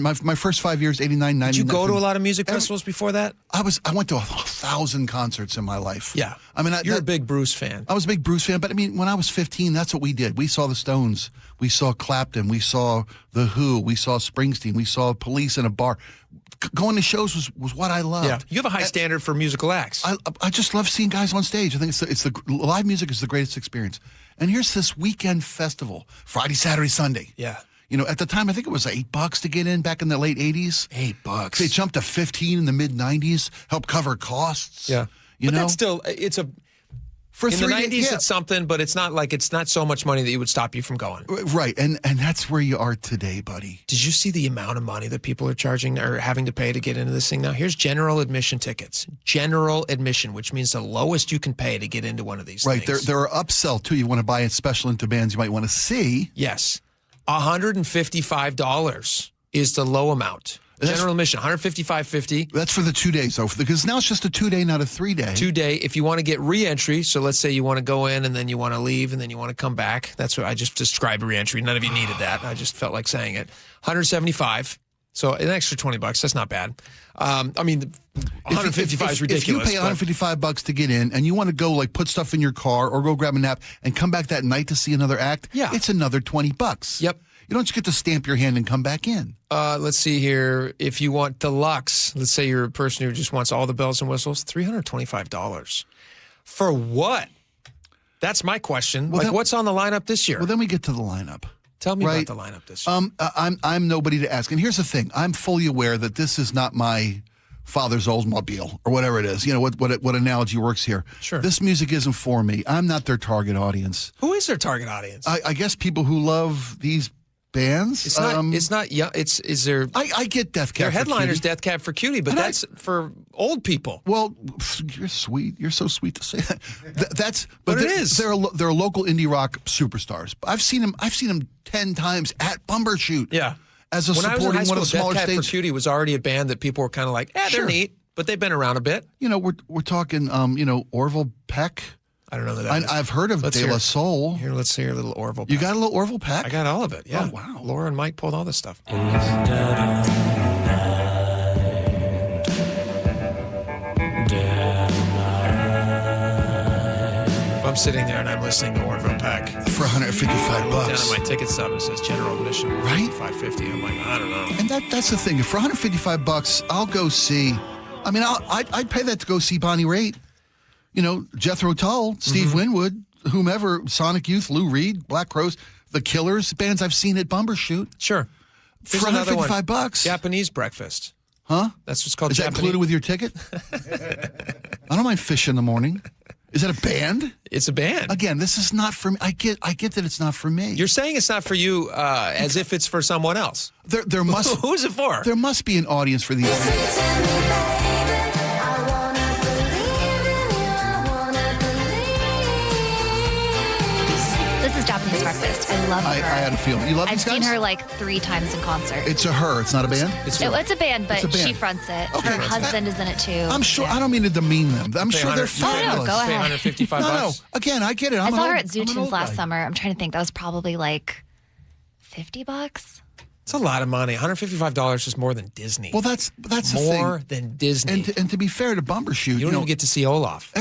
Speaker 1: My first 5 years, 89, 90.
Speaker 3: Did you go to a lot of music festivals before that?
Speaker 1: I went to 1,000 concerts in my life.
Speaker 3: Yeah.
Speaker 1: I mean,
Speaker 3: you're a big Bruce fan.
Speaker 1: I was a big Bruce fan, but I mean, when I was 15, that's what we did. We saw the Stones, we saw Clapton, we saw The Who, we saw Springsteen, we saw Police in a bar. Going to shows was what I loved.
Speaker 3: Yeah, you have a high standard for musical acts.
Speaker 1: I just love seeing guys on stage. I think it's the live music is the greatest experience. And here's this weekend festival, Friday, Saturday, Sunday.
Speaker 3: Yeah.
Speaker 1: At the time, I think it was $8 to get in back in the late 80s.
Speaker 3: $8.
Speaker 1: They jumped to 15 in the mid 90s, helped cover costs.
Speaker 3: Yeah. But that's still, it's a...
Speaker 1: For
Speaker 3: in
Speaker 1: 3
Speaker 3: the 90s,
Speaker 1: days,
Speaker 3: it's something, but it's not so much money that it would stop you from going.
Speaker 1: Right, and that's where you are today, buddy.
Speaker 3: Did you see the amount of money that people are charging or having to pay to get into this thing now? Here's general admission tickets. General admission, which means the lowest you can pay to get into one of these things.
Speaker 1: Right, there are upsell, too. You want to buy it special into bands you might want to see.
Speaker 3: Yes. $155 is the low amount. General admission, $155.50.
Speaker 1: That's for the 2 days, though, because now it's just a 2 day, not a 3 day.
Speaker 3: 2 day. If you want to get re-entry, so let's say you want to go in and then you want to leave and then you want to come back. That's what I just described re-entry. None of you needed that. I just felt like saying it. $175. So an extra $20. That's not bad. I mean, $155 is ridiculous.
Speaker 1: If you pay $155 to get in and you want to go like put stuff in your car or go grab a nap and come back that night to see another act, it's another $20.
Speaker 3: Yep.
Speaker 1: You don't just get to stamp your hand and come back in.
Speaker 3: Let's see here. If you want deluxe, let's say you're a person who just wants all the bells and whistles, $325. For what? That's my question. Well, what's on the lineup this year?
Speaker 1: Well, then we get to the lineup.
Speaker 3: Tell me about the lineup this year.
Speaker 1: I'm nobody to ask. And here's the thing. I'm fully aware that this is not my father's Oldsmobile or whatever it is. What analogy works here.
Speaker 3: Sure.
Speaker 1: This music isn't for me. I'm not their target audience.
Speaker 3: Who is their target audience?
Speaker 1: I guess people who love these bands.
Speaker 3: It's not young. Is there?
Speaker 1: I get Death Cab.
Speaker 3: Their headliner's Death Cab for Cutie, but that's for old people.
Speaker 1: Well, you're sweet. You're so sweet to say that.
Speaker 3: But it is.
Speaker 1: They're local indie rock superstars. I've seen them 10 times at Bumbershoot.
Speaker 3: Yeah.
Speaker 1: As a
Speaker 3: when
Speaker 1: supporting
Speaker 3: I was in high school,
Speaker 1: one of the smaller
Speaker 3: Death Cab
Speaker 1: stages.
Speaker 3: for Cutie was already a band that people were kind of like, they're neat, but they've been around a bit.
Speaker 1: We're talking, Orville Peck.
Speaker 3: I don't know that.
Speaker 1: I've heard of De La Soul.
Speaker 3: Here, let's hear a little Orville Peck.
Speaker 1: You got a little Orville Peck?
Speaker 3: I got all of it, yeah.
Speaker 1: Oh, wow.
Speaker 3: Laura and Mike pulled all this stuff. sitting there and I'm listening to Orville Peck
Speaker 1: for $155.
Speaker 3: Down at my ticket stub, it says general admission,
Speaker 1: right?
Speaker 3: $550. I'm like, I don't know.
Speaker 1: And that's the thing. For $155, I'll go see. I mean, I'd pay that to go see Bonnie Raitt. You know, Jethro Tull, Steve Winwood, whomever, Sonic Youth, Lou Reed, Black Crowes, The Killers, bands I've seen at Bumbershoot.
Speaker 3: Sure.
Speaker 1: For $155.
Speaker 3: Japanese breakfast.
Speaker 1: Huh?
Speaker 3: That's what's called
Speaker 1: Is
Speaker 3: Japanese.
Speaker 1: that included with your ticket? I don't mind fish in the morning. Is that a band?
Speaker 3: It's a band.
Speaker 1: Again, this is not for me. I get that it's not for me.
Speaker 3: You're saying it's not for you as if it's for someone else.
Speaker 1: There must.
Speaker 3: Who's it for?
Speaker 1: There must be an audience for these bands.
Speaker 4: This is Japanese breakfast. I love her.
Speaker 1: I had a feeling. You love these guys?
Speaker 4: I've seen her like 3 times in concert.
Speaker 1: It's a her. It's not a band?
Speaker 4: It's a band, but she fronts it.
Speaker 1: Okay.
Speaker 4: Her husband is in it too.
Speaker 1: I'm sure. I don't mean to demean them. I'm sure they're fabulous.
Speaker 4: No, go ahead.
Speaker 3: $155.
Speaker 1: No. Again, I get it.
Speaker 4: I saw her at Zoo Tunes last summer. I'm trying to think. That was probably like $50.
Speaker 3: It's a lot of money. $155 is more than Disney.
Speaker 1: Well, that's the thing.
Speaker 3: More than Disney.
Speaker 1: And to be fair to Bumbershoot,
Speaker 3: you don't even get to see Olaf.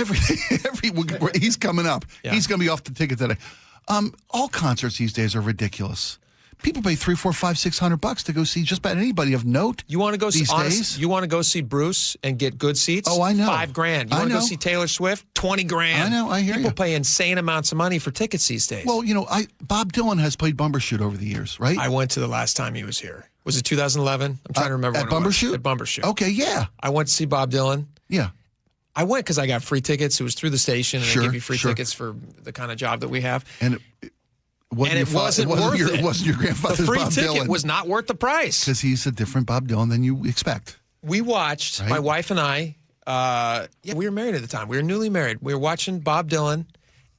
Speaker 1: He's coming up.
Speaker 3: Yeah.
Speaker 1: He's going to be off the ticket today. All concerts these days are ridiculous. People pay $300, $400, $500, $600 to go see just about anybody of note.
Speaker 3: You want to go
Speaker 1: these
Speaker 3: see
Speaker 1: days?
Speaker 3: You want to go see Bruce and get good seats?
Speaker 1: Oh, I know.
Speaker 3: $5,000. You want to go see Taylor Swift? $20,000.
Speaker 1: I know. I hear
Speaker 3: People
Speaker 1: you.
Speaker 3: pay insane amounts of money for tickets these days.
Speaker 1: Well, you know, Bob Dylan has played Bumbershoot over the years, right?
Speaker 3: I went to the last time he was here. Was it 2011? I'm trying to remember.
Speaker 1: At
Speaker 3: when it was.
Speaker 1: Bumbershoot?
Speaker 3: At Bumbershoot.
Speaker 1: Okay, yeah.
Speaker 3: I went to see Bob Dylan.
Speaker 1: Yeah.
Speaker 3: I went because I got free tickets. It was through the station, and they give you free tickets for the kind of job that we have.
Speaker 1: And it wasn't worth it. It wasn't your grandfather's
Speaker 3: The free
Speaker 1: Bob
Speaker 3: ticket
Speaker 1: Dylan.
Speaker 3: was not worth the price.
Speaker 1: Because he's a different Bob Dylan than you expect.
Speaker 3: We watched, my wife and I, we were married at the time. We were newly married. We were watching Bob Dylan,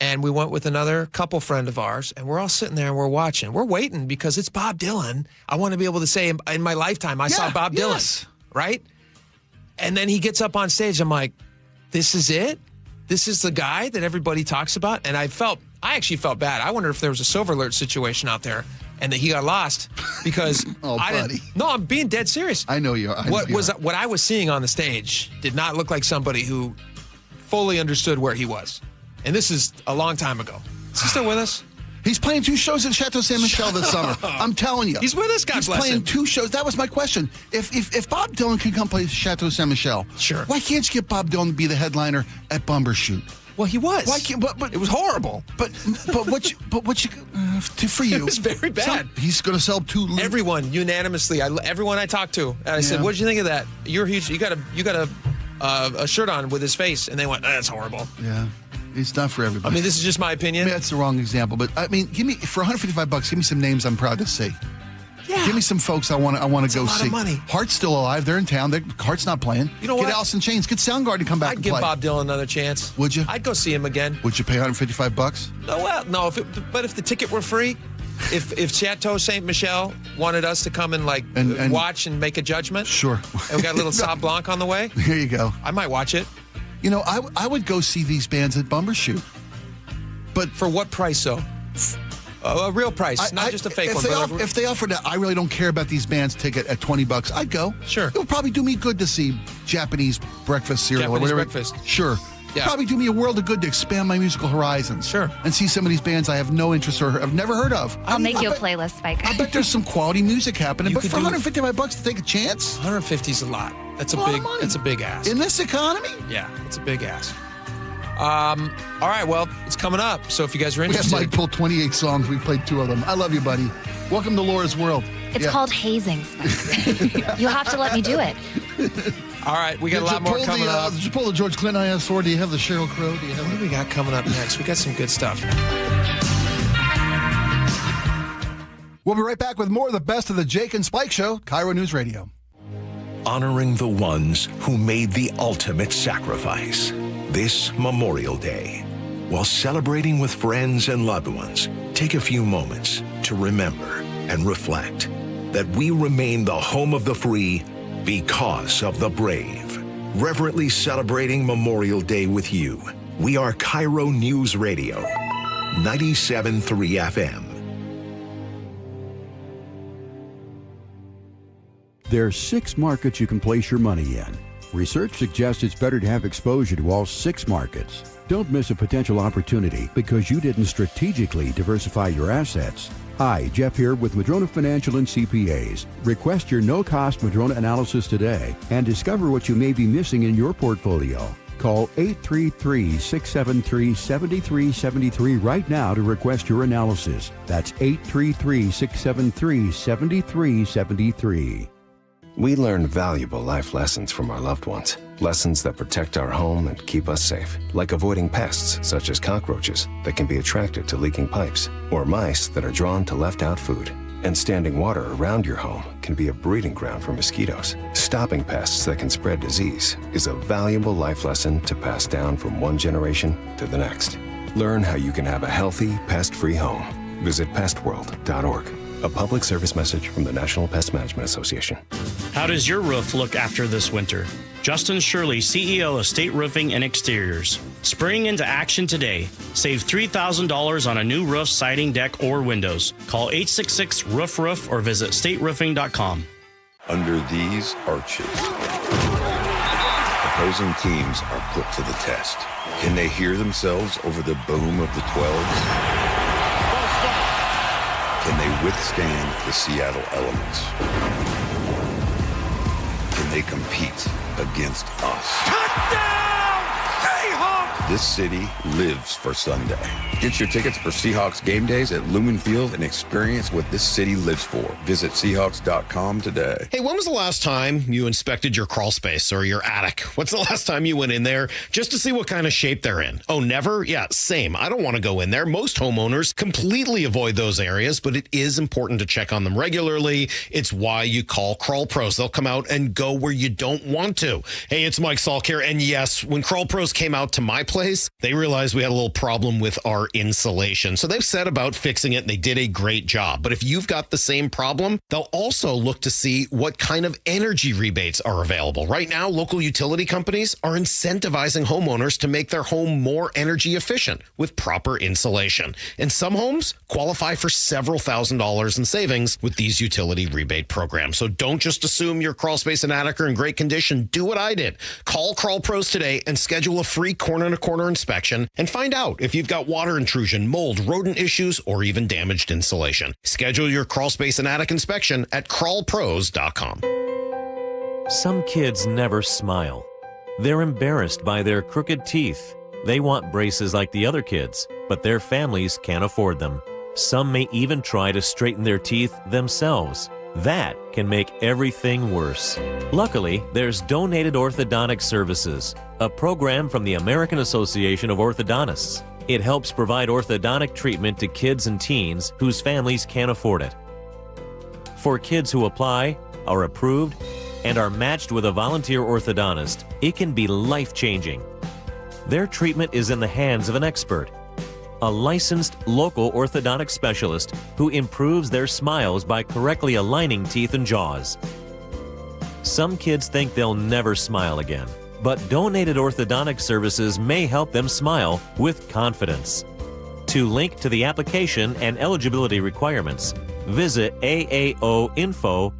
Speaker 3: and we went with another couple friend of ours, and we're all sitting there and we're watching. We're waiting because it's Bob Dylan. I want to be able to say in my lifetime, I saw Bob Dylan, right? And then he gets up on stage. I'm like, this is it? This is the guy that everybody talks about? And I actually felt bad. I wonder if there was a Silver Alert situation out there and that he got lost because I didn't. No, I'm being dead serious.
Speaker 1: I know you are.
Speaker 3: What I was seeing on the stage did not look like somebody who fully understood where he was. And this is a long time ago. Is he still with us?
Speaker 1: He's playing 2 shows at Chateau Saint Michel this summer. I'm telling you.
Speaker 3: He's with us, God bless him.
Speaker 1: He's playing 2 shows. That was my question. If Bob Dylan can come play Chateau Saint Michel,
Speaker 3: sure.
Speaker 1: Why can't you get Bob Dylan to be the headliner at Bumbershoot?
Speaker 3: Well, he was.
Speaker 1: Why can't? But
Speaker 3: it was horrible.
Speaker 1: But what you for you?
Speaker 3: It was very bad.
Speaker 1: He's going to sell 2.
Speaker 3: Everyone unanimously. Everyone I talked to, and I said, "What did you think of that? You're huge. You got a shirt on with his face," and they went, "That's horrible."
Speaker 1: Yeah. It's not for everybody.
Speaker 3: I mean, this is just my opinion.
Speaker 1: I mean, that's the wrong example, but I mean, give me for $155. Give me some names I'm proud to see.
Speaker 3: Yeah.
Speaker 1: Give me some folks I want to go see.
Speaker 3: A lot of money.
Speaker 1: Heart's still alive. They're in town. Heart's not playing.
Speaker 3: You know what?
Speaker 1: Get Alice in Chains. Get Soundgarden to come back
Speaker 3: I'd
Speaker 1: and
Speaker 3: give
Speaker 1: play.
Speaker 3: Bob Dylan another chance.
Speaker 1: Would you?
Speaker 3: I'd go see him again.
Speaker 1: Would you pay $155?
Speaker 3: No, well, no. But if the ticket were free, if Chateau Saint Michel wanted us to come and watch and make a judgment,
Speaker 1: sure.
Speaker 3: And we got a little Sauv Blanc on the way.
Speaker 1: Here you go.
Speaker 3: I might watch it.
Speaker 1: You know, I would go see these bands at Bumbershoot. But
Speaker 3: for what price, though? A real price, not just a fake one.
Speaker 1: If they offered that, I really don't care about these bands' ticket at $20, I'd go.
Speaker 3: Sure.
Speaker 1: It would probably do me good to see Japanese breakfast cereal or
Speaker 3: Japanese
Speaker 1: whatever.
Speaker 3: breakfast.
Speaker 1: Sure.
Speaker 3: Yeah.
Speaker 1: Probably do me a world of good to expand my musical horizons.
Speaker 3: Sure.
Speaker 1: And see some of these bands I have no interest or have never heard of.
Speaker 4: I'll make you a playlist, Spike.
Speaker 1: I bet there's some quality music happening. But for $155 to take a chance?
Speaker 3: $150 is a lot. That's a big ask.
Speaker 1: In this economy?
Speaker 3: Yeah, it's a big ask. All right, well, it's coming up. So if you guys are interested.
Speaker 1: We had Mike pull 28 songs. We played 2 of them. I love you, buddy. Welcome to Laura's world.
Speaker 4: It's called hazing, Spike. You have to let me do it.
Speaker 3: All right, we got a lot more coming up.
Speaker 1: Did you pull the George Clinton IS4? Do you have the Sheryl Crow?
Speaker 3: What do we got coming up next? We got some good stuff.
Speaker 1: We'll be right back with more of the best of the Jake and Spike Show, KIRO News Radio.
Speaker 6: Honoring the ones who made the ultimate sacrifice this Memorial Day. While celebrating with friends and loved ones, take a few moments to remember and reflect that we remain the home of the free because of the brave. Reverently celebrating Memorial Day with you. We are KIRO News Radio, 97.3 FM.
Speaker 5: There are 6 markets you can place your money in. Research suggests it's better to have exposure to all 6 markets. Don't miss a potential opportunity because you didn't strategically diversify your assets. Hi, Jeff here with Madrona Financial and CPAs. Request your no-cost Madrona analysis today and discover what you may be missing in your portfolio. Call 833-673-7373 right now to request your analysis. That's 833-673-7373.
Speaker 7: We learn valuable life lessons from our loved ones. Lessons that protect our home and keep us safe. Like avoiding pests, such as cockroaches, that can be attracted to leaking pipes. Or mice that are drawn to left-out food. And standing water around your home can be a breeding ground for mosquitoes. Stopping pests that can spread disease is a valuable life lesson to pass down from one generation to the next. Learn how you can have a healthy, pest-free home. Visit pestworld.org. A public service message from the National Pest Management Association.
Speaker 8: How does your roof look after this winter? Justin Shirley, CEO of State Roofing and Exteriors. Spring into action today. Save $3,000 on a new roof, siding, deck, or windows. Call 866-ROOF-ROOF or visit stateroofing.com.
Speaker 10: Under these arches, opposing teams are put to the test. Can they hear themselves over the boom of the 12s? Can they withstand the Seattle elements? Can they compete against us? Touchdown, Seahawks! This city lives for Sunday. Get your tickets for Seahawks game days at Lumen Field and experience what this city lives for. Visit Seahawks.com today.
Speaker 18: Hey, when was the last time you inspected your crawl space or your attic? What's the last time you went in there just to see what kind of shape they're in? Oh, never? Yeah, same. I don't want to go in there. Most homeowners completely avoid those areas, but it is important to check on them regularly. It's why you call Crawl Pros. They'll come out and go where you don't want to. Hey, it's Mike Salk here. And yes, when Crawl Pros came out to my place, they realized we had a little problem with our insulation. So they've set about fixing it and they did a great job. But if you've got the same problem, they'll also look to see what kind of energy rebates are available. Right now, local utility companies are incentivizing homeowners to make their home more energy efficient with proper insulation. And some homes qualify for several $1,000s in savings with these utility rebate programs. So don't just assume your crawl space and attic are in great condition. Do what I did. Call Crawl Pros today and schedule a free corner-to-corner inspection and find out if you've got water intrusion, mold, rodent issues, or even damaged insulation. Schedule your crawl space and attic inspection at crawlpros.com.
Speaker 23: Some kids never smile. They're embarrassed by their crooked teeth. They want braces like the other kids, but their families can't afford them. Some may even try to straighten their teeth themselves. That can make everything worse. Luckily, there's Donated Orthodontic Services, a program from the American Association of Orthodontists. It helps provide orthodontic treatment to kids and teens whose families can't afford it. For kids who apply, are approved, and are matched with a volunteer orthodontist, it can be life-changing. Their treatment is in the hands of an expert, a licensed local orthodontic specialist who improves their smiles by correctly aligning teeth and jaws. Some kids think they'll never smile again, but Donated Orthodontic Services may help them smile with confidence. To link to the application and eligibility requirements, visit aaoinfo.org.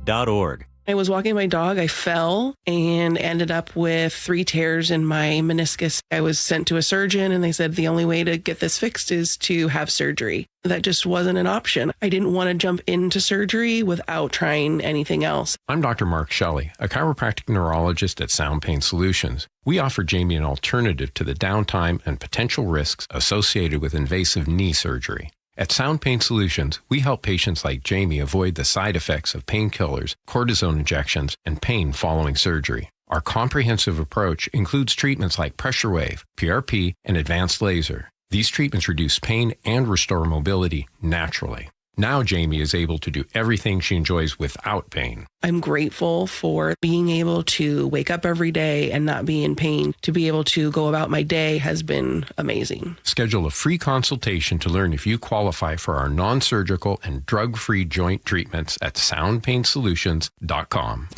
Speaker 24: I was walking my dog, I fell and ended up with 3 tears in my meniscus. I was sent to a surgeon and they said the only way to get this fixed is to have surgery. That just wasn't an option. I didn't want to jump into surgery without trying anything else.
Speaker 13: I'm Dr. Mark Shelley, a chiropractic neurologist at Sound Pain Solutions. We offer Jamie an alternative to the downtime and potential risks associated with invasive knee surgery. At Sound Pain Solutions, we help patients like Jamie avoid the side effects of painkillers, cortisone injections, and pain following surgery. Our comprehensive approach includes treatments like pressure wave, PRP, and advanced laser. These treatments reduce pain and restore mobility naturally. Now Jamie is able to do everything she enjoys without pain.
Speaker 24: I'm grateful for being able to wake up every day and not be in pain. To be able to go about my day has been amazing.
Speaker 13: Schedule a free consultation to learn if you qualify for our non-surgical and drug-free joint treatments at soundpainsolutions.com.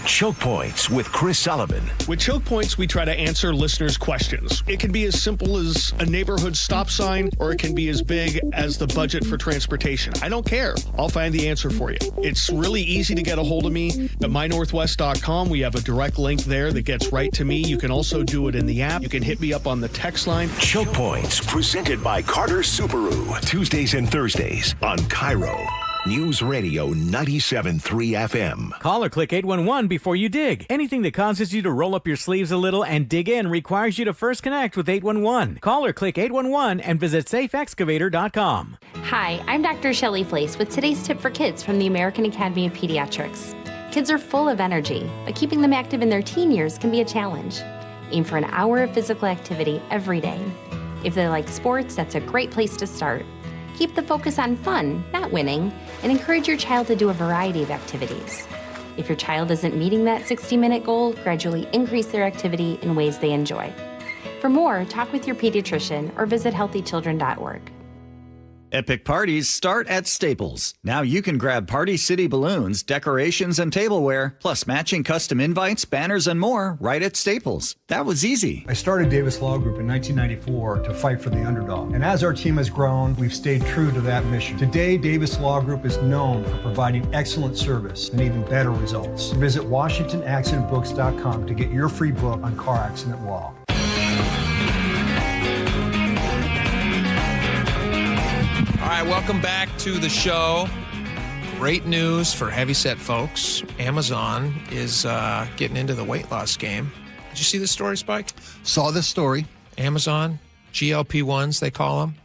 Speaker 6: Choke Points with Chris Sullivan.
Speaker 2: With Choke Points, we try to answer listeners' questions. It can be as simple as a neighborhood stop sign, or it can be as big as the budget for transportation. I don't care. I'll find the answer for you. It's really easy to get a hold of me at mynorthwest.com. We have a direct link there that gets right to me. You can also do it in the app. You can hit me up on the text line.
Speaker 6: Choke Points, presented by Carter Subaru. Tuesdays and Thursdays on KIRO News Radio 97.3 FM.
Speaker 17: Call or click 811 before you dig. Anything that causes you to roll up your sleeves a little and dig in requires you to first connect with 811. Call or click 811 and visit safeexcavator.com.
Speaker 9: Hi, I'm Dr. Shelley Flace with today's tip for kids from the American Academy of Pediatrics. Kids are full of energy, but keeping them active in their teen years can be a challenge. Aim for an hour of physical activity every day. If they like sports, that's a great place to start. Keep the focus on fun, not winning, and encourage your child to do a variety of activities. If your child isn't meeting that 60-minute goal, gradually increase their activity in ways they enjoy. For more, talk with your pediatrician or visit healthychildren.org.
Speaker 16: Epic parties start at Staples. Now you can grab Party City balloons, decorations, and tableware, plus matching custom invites, banners, and more right at Staples. That was easy.
Speaker 11: I started Davis Law Group in 1994 to fight for the underdog. And as our team has grown, we've stayed true to that mission. Today, Davis Law Group is known for providing excellent service and even better results. Visit WashingtonAccidentBooks.com to get your free book on car accident law.
Speaker 3: All right, welcome back to the show. Great news for heavyset folks. Amazon is getting into the weight loss game. Did you see this story, Spike?
Speaker 1: Saw this story.
Speaker 3: Amazon, GLP-1s, they call them.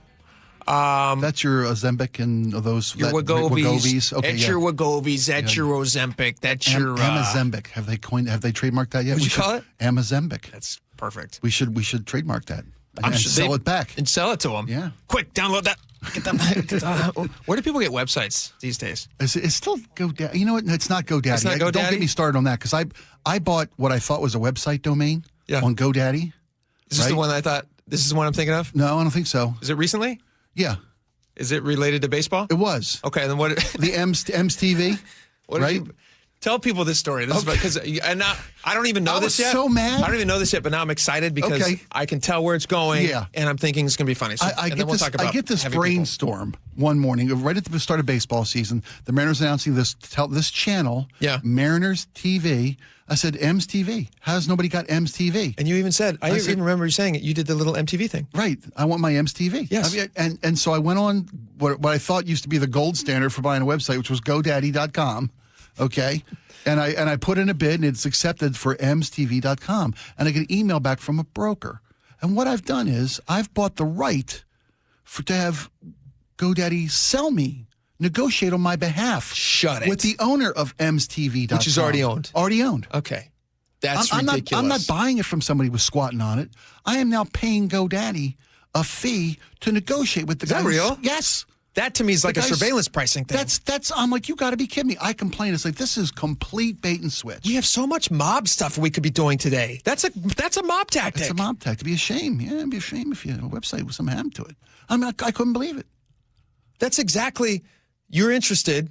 Speaker 1: That's your Ozempic and those
Speaker 3: your Wegovy's.
Speaker 1: Okay,
Speaker 3: that's your Wegovy's. That's your Ozempic. That's your
Speaker 1: Amazempic. Have they trademarked that yet?
Speaker 3: What'd you call it?
Speaker 1: Amazempic.
Speaker 3: That's perfect.
Speaker 1: We should trademark that. And sell it back.
Speaker 3: And sell it to them.
Speaker 1: Yeah.
Speaker 3: Quick, download that. Get them. Where do people get websites these days?
Speaker 1: It's still GoDaddy. You know what? It's not GoDaddy.
Speaker 3: It's not GoDaddy?
Speaker 1: Don't get me started on that because I bought what I thought was a website domain on GoDaddy.
Speaker 3: Is this the one I thought? This is the one I'm thinking of?
Speaker 1: No, I don't think so.
Speaker 3: Is it recently?
Speaker 1: Yeah.
Speaker 3: Is it related to baseball?
Speaker 1: It was.
Speaker 3: Okay, then what?
Speaker 1: The M's TV.
Speaker 3: What
Speaker 1: right?
Speaker 3: Tell people this story. This is because I don't even know this yet.
Speaker 1: I was so mad.
Speaker 3: I don't even know this yet, but now I'm excited because I can tell where it's going.
Speaker 1: Yeah.
Speaker 3: And I'm thinking it's going to be funny. So,
Speaker 1: I get this brainstorm one morning, right at the start of baseball season. The Mariners announcing this channel, Mariners TV. I said, M's TV. How's nobody got M's TV?
Speaker 3: And you even said, I even remember you saying it. You did the little MTV thing.
Speaker 1: Right. I want my M's TV.
Speaker 3: Yes.
Speaker 1: And so I went on what I thought used to be the gold standard for buying a website, which was GoDaddy.com. Okay. And I put in a bid and it's accepted for mstv.com. And I get an email back from a broker. And what I've done is I've bought the right to have GoDaddy negotiate on my behalf.
Speaker 3: Shut it.
Speaker 1: With the owner of mstv.com.
Speaker 3: Which is already owned.
Speaker 1: Already owned.
Speaker 3: Okay. That's ridiculous.
Speaker 1: I'm not buying it from somebody who's squatting on it. I am now paying GoDaddy a fee to negotiate with the guy.
Speaker 3: Is that real?
Speaker 1: Yes.
Speaker 3: That to me is like a surveillance pricing thing.
Speaker 1: I'm like, you got to be kidding me. I complain. It's like, this is complete bait and switch.
Speaker 3: We have so much mob stuff we could be doing today. That's a mob tactic.
Speaker 1: It's a mob tactic. It'd be a shame. Yeah, it'd be a shame if you had a website with some happened to it. I couldn't believe it.
Speaker 3: That's exactly, you're interested.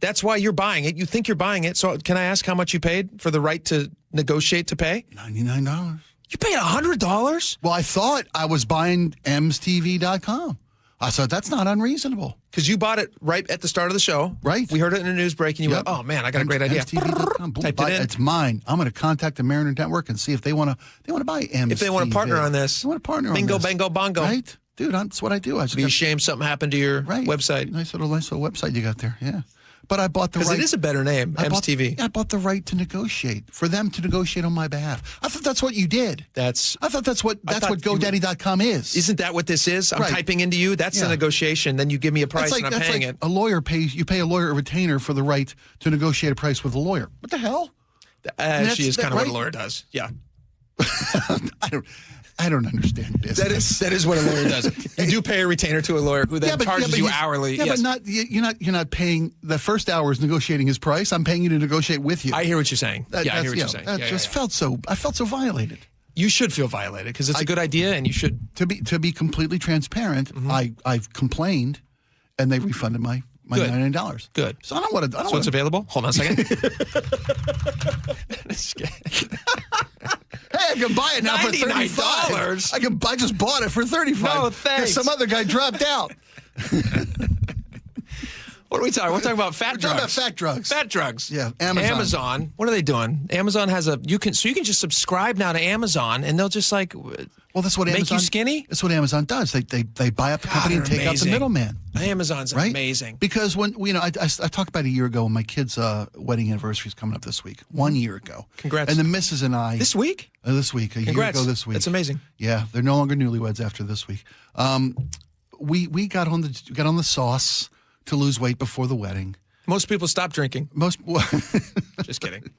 Speaker 3: That's why you're buying it. You think you're buying it. So can I ask how much you paid for the right to negotiate to pay?
Speaker 1: $99.
Speaker 3: You paid $100?
Speaker 1: Well, I thought I was buying mstv.com. I thought that's not unreasonable.
Speaker 3: Because you bought it right at the start of the show.
Speaker 1: Right.
Speaker 3: We heard it in a news break, and you went, oh, man, I got a great idea.
Speaker 1: mstv.com.
Speaker 3: Typed it in.
Speaker 1: It's mine. I'm going to contact the Mariner Network and see if they want to buy MTV.
Speaker 3: If they want to partner on this.
Speaker 1: They want to partner on this.
Speaker 3: Bingo, bango, bongo.
Speaker 1: Right? Dude, that's what I do.
Speaker 3: Be ashamed something happened to your website.
Speaker 1: Nice little website you got there, yeah. But I bought the right.
Speaker 3: Because it is a better name, MTV.
Speaker 1: I bought the right to negotiate, for them to negotiate on my behalf. I thought that's what you did. I thought that's what GoDaddy.com is.
Speaker 3: Isn't that what this is? I'm typing into you. That's the negotiation. Then you give me a price and I'm paying it.
Speaker 1: A lawyer pays. You pay a lawyer a retainer for the right to negotiate a price with a lawyer. What the hell?
Speaker 3: Actually, is kind of what a lawyer does. Yeah.
Speaker 1: I don't understand business.
Speaker 3: That is what a lawyer does. You do pay a retainer to a lawyer who then charges you hourly.
Speaker 1: Yeah,
Speaker 3: yes.
Speaker 1: but you're not paying. The first hour is negotiating his price. I'm paying you to negotiate with you.
Speaker 3: I hear what you're saying. I hear what you're saying.
Speaker 1: I felt so violated.
Speaker 3: You should feel violated because it's a good idea, and you should.
Speaker 1: To be completely transparent, I've complained, and they refunded my $99.
Speaker 3: Good.
Speaker 1: So I don't want to.
Speaker 3: So it's available? Hold on a second.
Speaker 1: Hey, I can buy it now for $35. I just bought it for $35.
Speaker 3: No, thanks.
Speaker 1: Some other guy dropped out.
Speaker 3: What are we talking? We're talking about fat
Speaker 1: We're
Speaker 3: drugs.
Speaker 1: talking about fat drugs.
Speaker 3: Fat drugs.
Speaker 1: Yeah,
Speaker 3: Amazon. What are they doing? Amazon has you can just subscribe now to Amazon, and they'll just like.
Speaker 1: Well, that's what
Speaker 3: make
Speaker 1: Amazon,
Speaker 3: you skinny.
Speaker 1: That's what Amazon does. They buy up the company and take out the middleman.
Speaker 3: Amazon's
Speaker 1: right?
Speaker 3: amazing.
Speaker 1: Because when I talked about a year ago when my kid's wedding anniversary is coming up this week. 1 year ago.
Speaker 3: Congrats.
Speaker 1: And the missus and I
Speaker 3: this week.
Speaker 1: This week. A
Speaker 3: Congrats.
Speaker 1: year ago this week.
Speaker 3: That's amazing.
Speaker 1: Yeah, they're no longer newlyweds after this week. We got on the sauce to lose weight before the wedding.
Speaker 3: Most people stop drinking. Just kidding.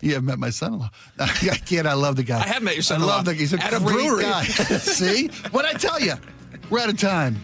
Speaker 1: Yeah, I met my son-in-law. I can't. I love the guy.
Speaker 3: I have met your son-in-law.
Speaker 1: I love the guy. He's a
Speaker 3: at
Speaker 1: great
Speaker 3: a brewery.
Speaker 1: guy. See? What'd I tell you? We're out of time.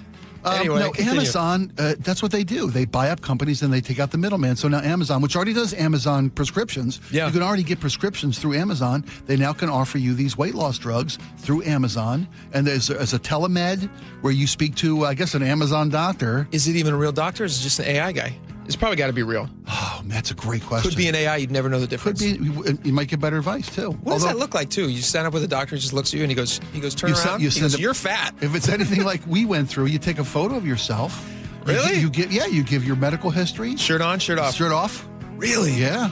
Speaker 3: Anyway, continue.
Speaker 1: Amazon, that's what they do. They buy up companies and they take out the middleman. So now Amazon, which already does Amazon prescriptions, you can already get prescriptions through Amazon. They now can offer you these weight loss drugs through Amazon. And there's a telemed where you speak to, I guess, an Amazon doctor.
Speaker 3: Is it even a real doctor or is it just an AI guy? It's probably got to be real.
Speaker 1: Oh, that's a great question.
Speaker 3: Could be an AI. You'd never know the difference.
Speaker 1: Could be. You might get better advice, too.
Speaker 3: What does that look like, too? You stand up with a doctor, he just looks at you, and he goes, turn around. He goes, you're fat.
Speaker 1: If it's anything like we went through, you take a photo of yourself.
Speaker 3: Really?
Speaker 1: You give your medical history.
Speaker 3: Shirt on, shirt off.
Speaker 1: Shirt off.
Speaker 3: Really?
Speaker 1: Yeah.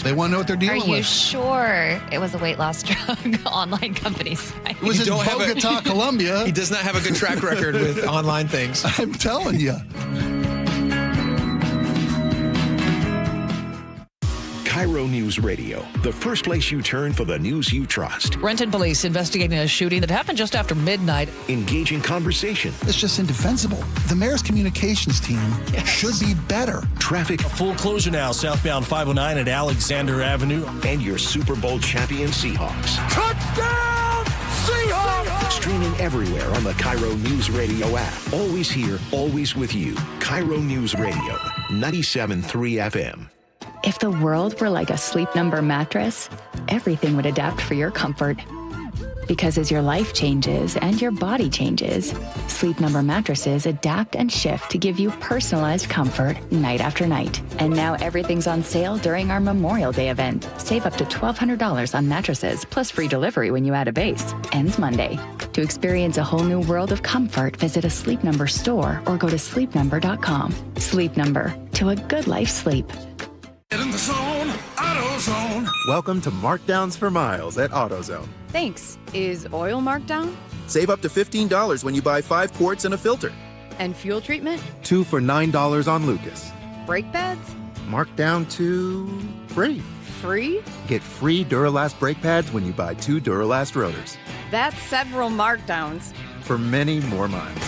Speaker 1: They want to know what they're dealing with.
Speaker 4: Are you sure it was a weight loss drug online company site?
Speaker 1: It was in Bogota, Colombia.
Speaker 3: He does not have a good track record with online things.
Speaker 1: I'm telling you.
Speaker 6: KIRO News Radio, the first place you turn for the news you trust.
Speaker 12: Renton police investigating a shooting that happened just after midnight.
Speaker 6: Engaging conversation.
Speaker 1: It's just indefensible. The mayor's communications team should be better.
Speaker 6: Traffic.
Speaker 14: A full closure now, southbound 509 at Alexander Avenue.
Speaker 6: And your Super Bowl champion Seahawks.
Speaker 14: Touchdown, Seahawks!
Speaker 6: Streaming everywhere on the KIRO News Radio app. Always here, always with you. KIRO News Radio, 97.3 FM.
Speaker 15: If the world were like a Sleep Number mattress, everything would adapt for your comfort. Because as your life changes and your body changes, Sleep Number mattresses adapt and shift to give you personalized comfort night after night. And now everything's on sale during our Memorial Day event. Save up to $1,200 on mattresses, plus free delivery when you add a base. Ends Monday. To experience a whole new world of comfort, visit a Sleep Number store or go to sleepnumber.com. Sleep Number, to a good life sleep.
Speaker 20: Get in the zone, AutoZone.
Speaker 21: Welcome to Markdowns for Miles at AutoZone.
Speaker 25: Thanks. Is oil marked down?
Speaker 21: Save up to $15 when you buy 5 quarts and a filter.
Speaker 25: And fuel treatment?
Speaker 21: 2 for $9 on Lucas.
Speaker 25: Brake pads?
Speaker 21: Marked down to free.
Speaker 25: Free?
Speaker 21: Get free Duralast brake pads when you buy 2 Duralast rotors.
Speaker 25: That's several markdowns.
Speaker 21: For many more miles.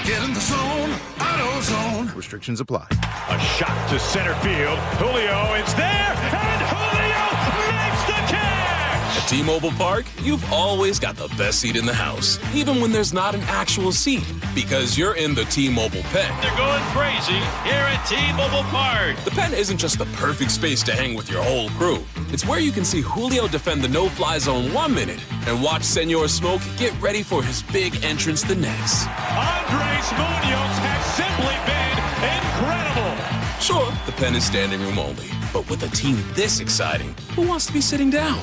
Speaker 20: Get in the zone, AutoZone.
Speaker 21: Restrictions apply.
Speaker 26: A shot to center field. Julio is there, and Julio makes the catch!
Speaker 27: At T-Mobile Park, you've always got the best seat in the house, even when there's not an actual seat, because you're in the T-Mobile pen.
Speaker 26: They're going crazy here at T-Mobile Park.
Speaker 27: The pen isn't just the perfect space to hang with your whole crew. It's where you can see Julio defend the no-fly zone 1 minute and watch Senor Smoke get ready for his big entrance the next.
Speaker 26: Andres Munoz has simply been incredible.
Speaker 27: Sure, the pen is standing room only, but with a team this exciting, who wants to be sitting down?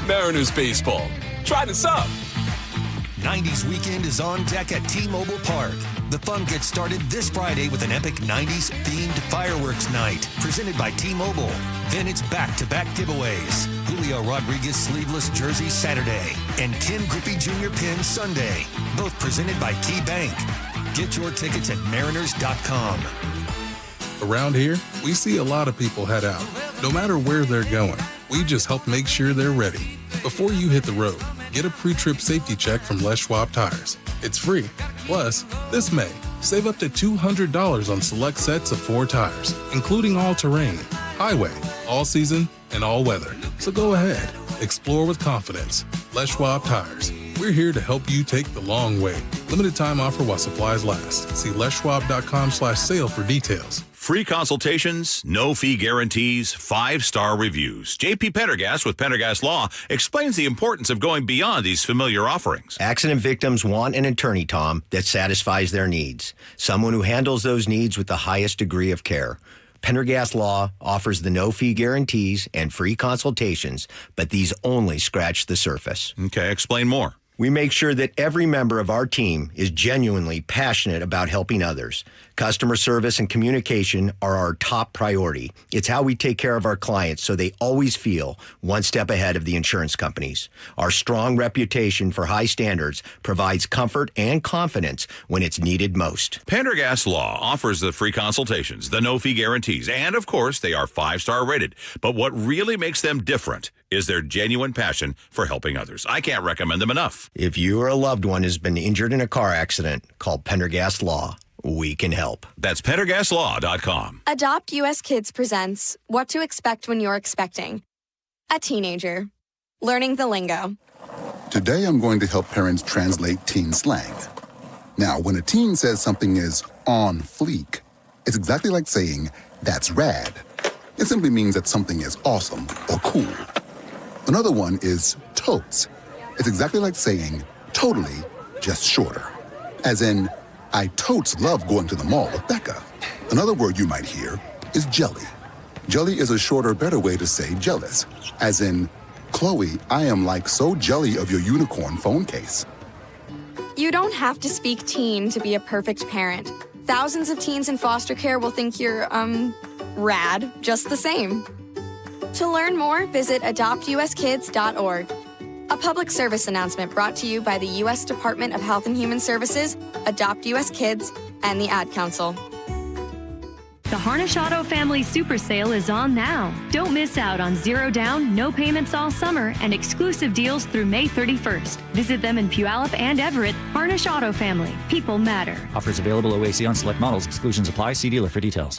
Speaker 27: Mariners baseball. Try this up.
Speaker 28: 90s weekend is on deck at T-Mobile Park. The fun gets started this Friday with an epic 90s themed fireworks night presented by T-Mobile. Then it's back-to-back giveaways. Julio Rodriguez sleeveless jersey Saturday and Ken Griffey Jr. pin Sunday. Both presented by Key Bank. Get your tickets at mariners.com.
Speaker 29: Around here, we see a lot of people head out. No matter where they're going, we just help make sure they're ready. Before you hit the road, get a pre-trip safety check from Les Schwab Tires. It's free. Plus, this May, save up to $200 on select sets of 4 tires, including all-terrain, highway, all-season, and all-weather. So go ahead. Explore with confidence. Les Schwab Tires. We're here to help you take the long way. Limited time offer while supplies last. See leschwab.com/sale for details.
Speaker 30: Free consultations, no fee guarantees, 5-star reviews. J.P. Pendergast with Pendergast Law explains the importance of going beyond these familiar offerings.
Speaker 31: Accident victims want an attorney, Tom, that satisfies their needs. Someone who handles those needs with the highest degree of care. Pendergast Law offers the no-fee guarantees and free consultations, but these only scratch the surface.
Speaker 30: Okay, explain more.
Speaker 31: We make sure that every member of our team is genuinely passionate about helping others. Customer service and communication are our top priority. It's how we take care of our clients so they always feel one step ahead of the insurance companies. Our strong reputation for high standards provides comfort and confidence when it's needed most.
Speaker 30: Pendergast Law offers the free consultations, the no-fee guarantees, and of course, they are 5-star rated. But what really makes them different is their genuine passion for helping others. I can't recommend them enough.
Speaker 31: If you or a loved one has been injured in a car accident, call Pendergast Law. We can help.
Speaker 30: That's PendergastLaw.com.
Speaker 2: Adopt US Kids presents What to Expect When You're Expecting. A teenager. Learning the lingo.
Speaker 5: Today I'm going to help parents translate teen slang. Now, when a teen says something is on fleek, it's exactly like saying, that's rad. It simply means that something is awesome or cool. Another one is totes. It's exactly like saying totally, just shorter. As in, I totes love going to the mall with Becca. Another word you might hear is jelly. Jelly is a shorter, better way to say jealous. As in, Chloe, I am like so jelly of your unicorn phone case.
Speaker 2: You don't have to speak teen to be a perfect parent. Thousands of teens in foster care will think you're, rad just the same. To learn more, visit adoptuskids.org. A public service announcement brought to you by the U.S. Department of Health and Human Services, Adopt U.S. Kids, and the Ad Council.
Speaker 7: The Harnish Auto Family Super Sale is on now. Don't miss out on 0 down, no payments all summer, and exclusive deals through May 31st. Visit them in Puyallup and Everett. Harnish Auto Family. People matter.
Speaker 8: Offers available OAC on select models. Exclusions apply. See dealer for details.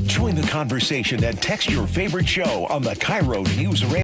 Speaker 6: Join the conversation and text your favorite show on the KIRO Newsradio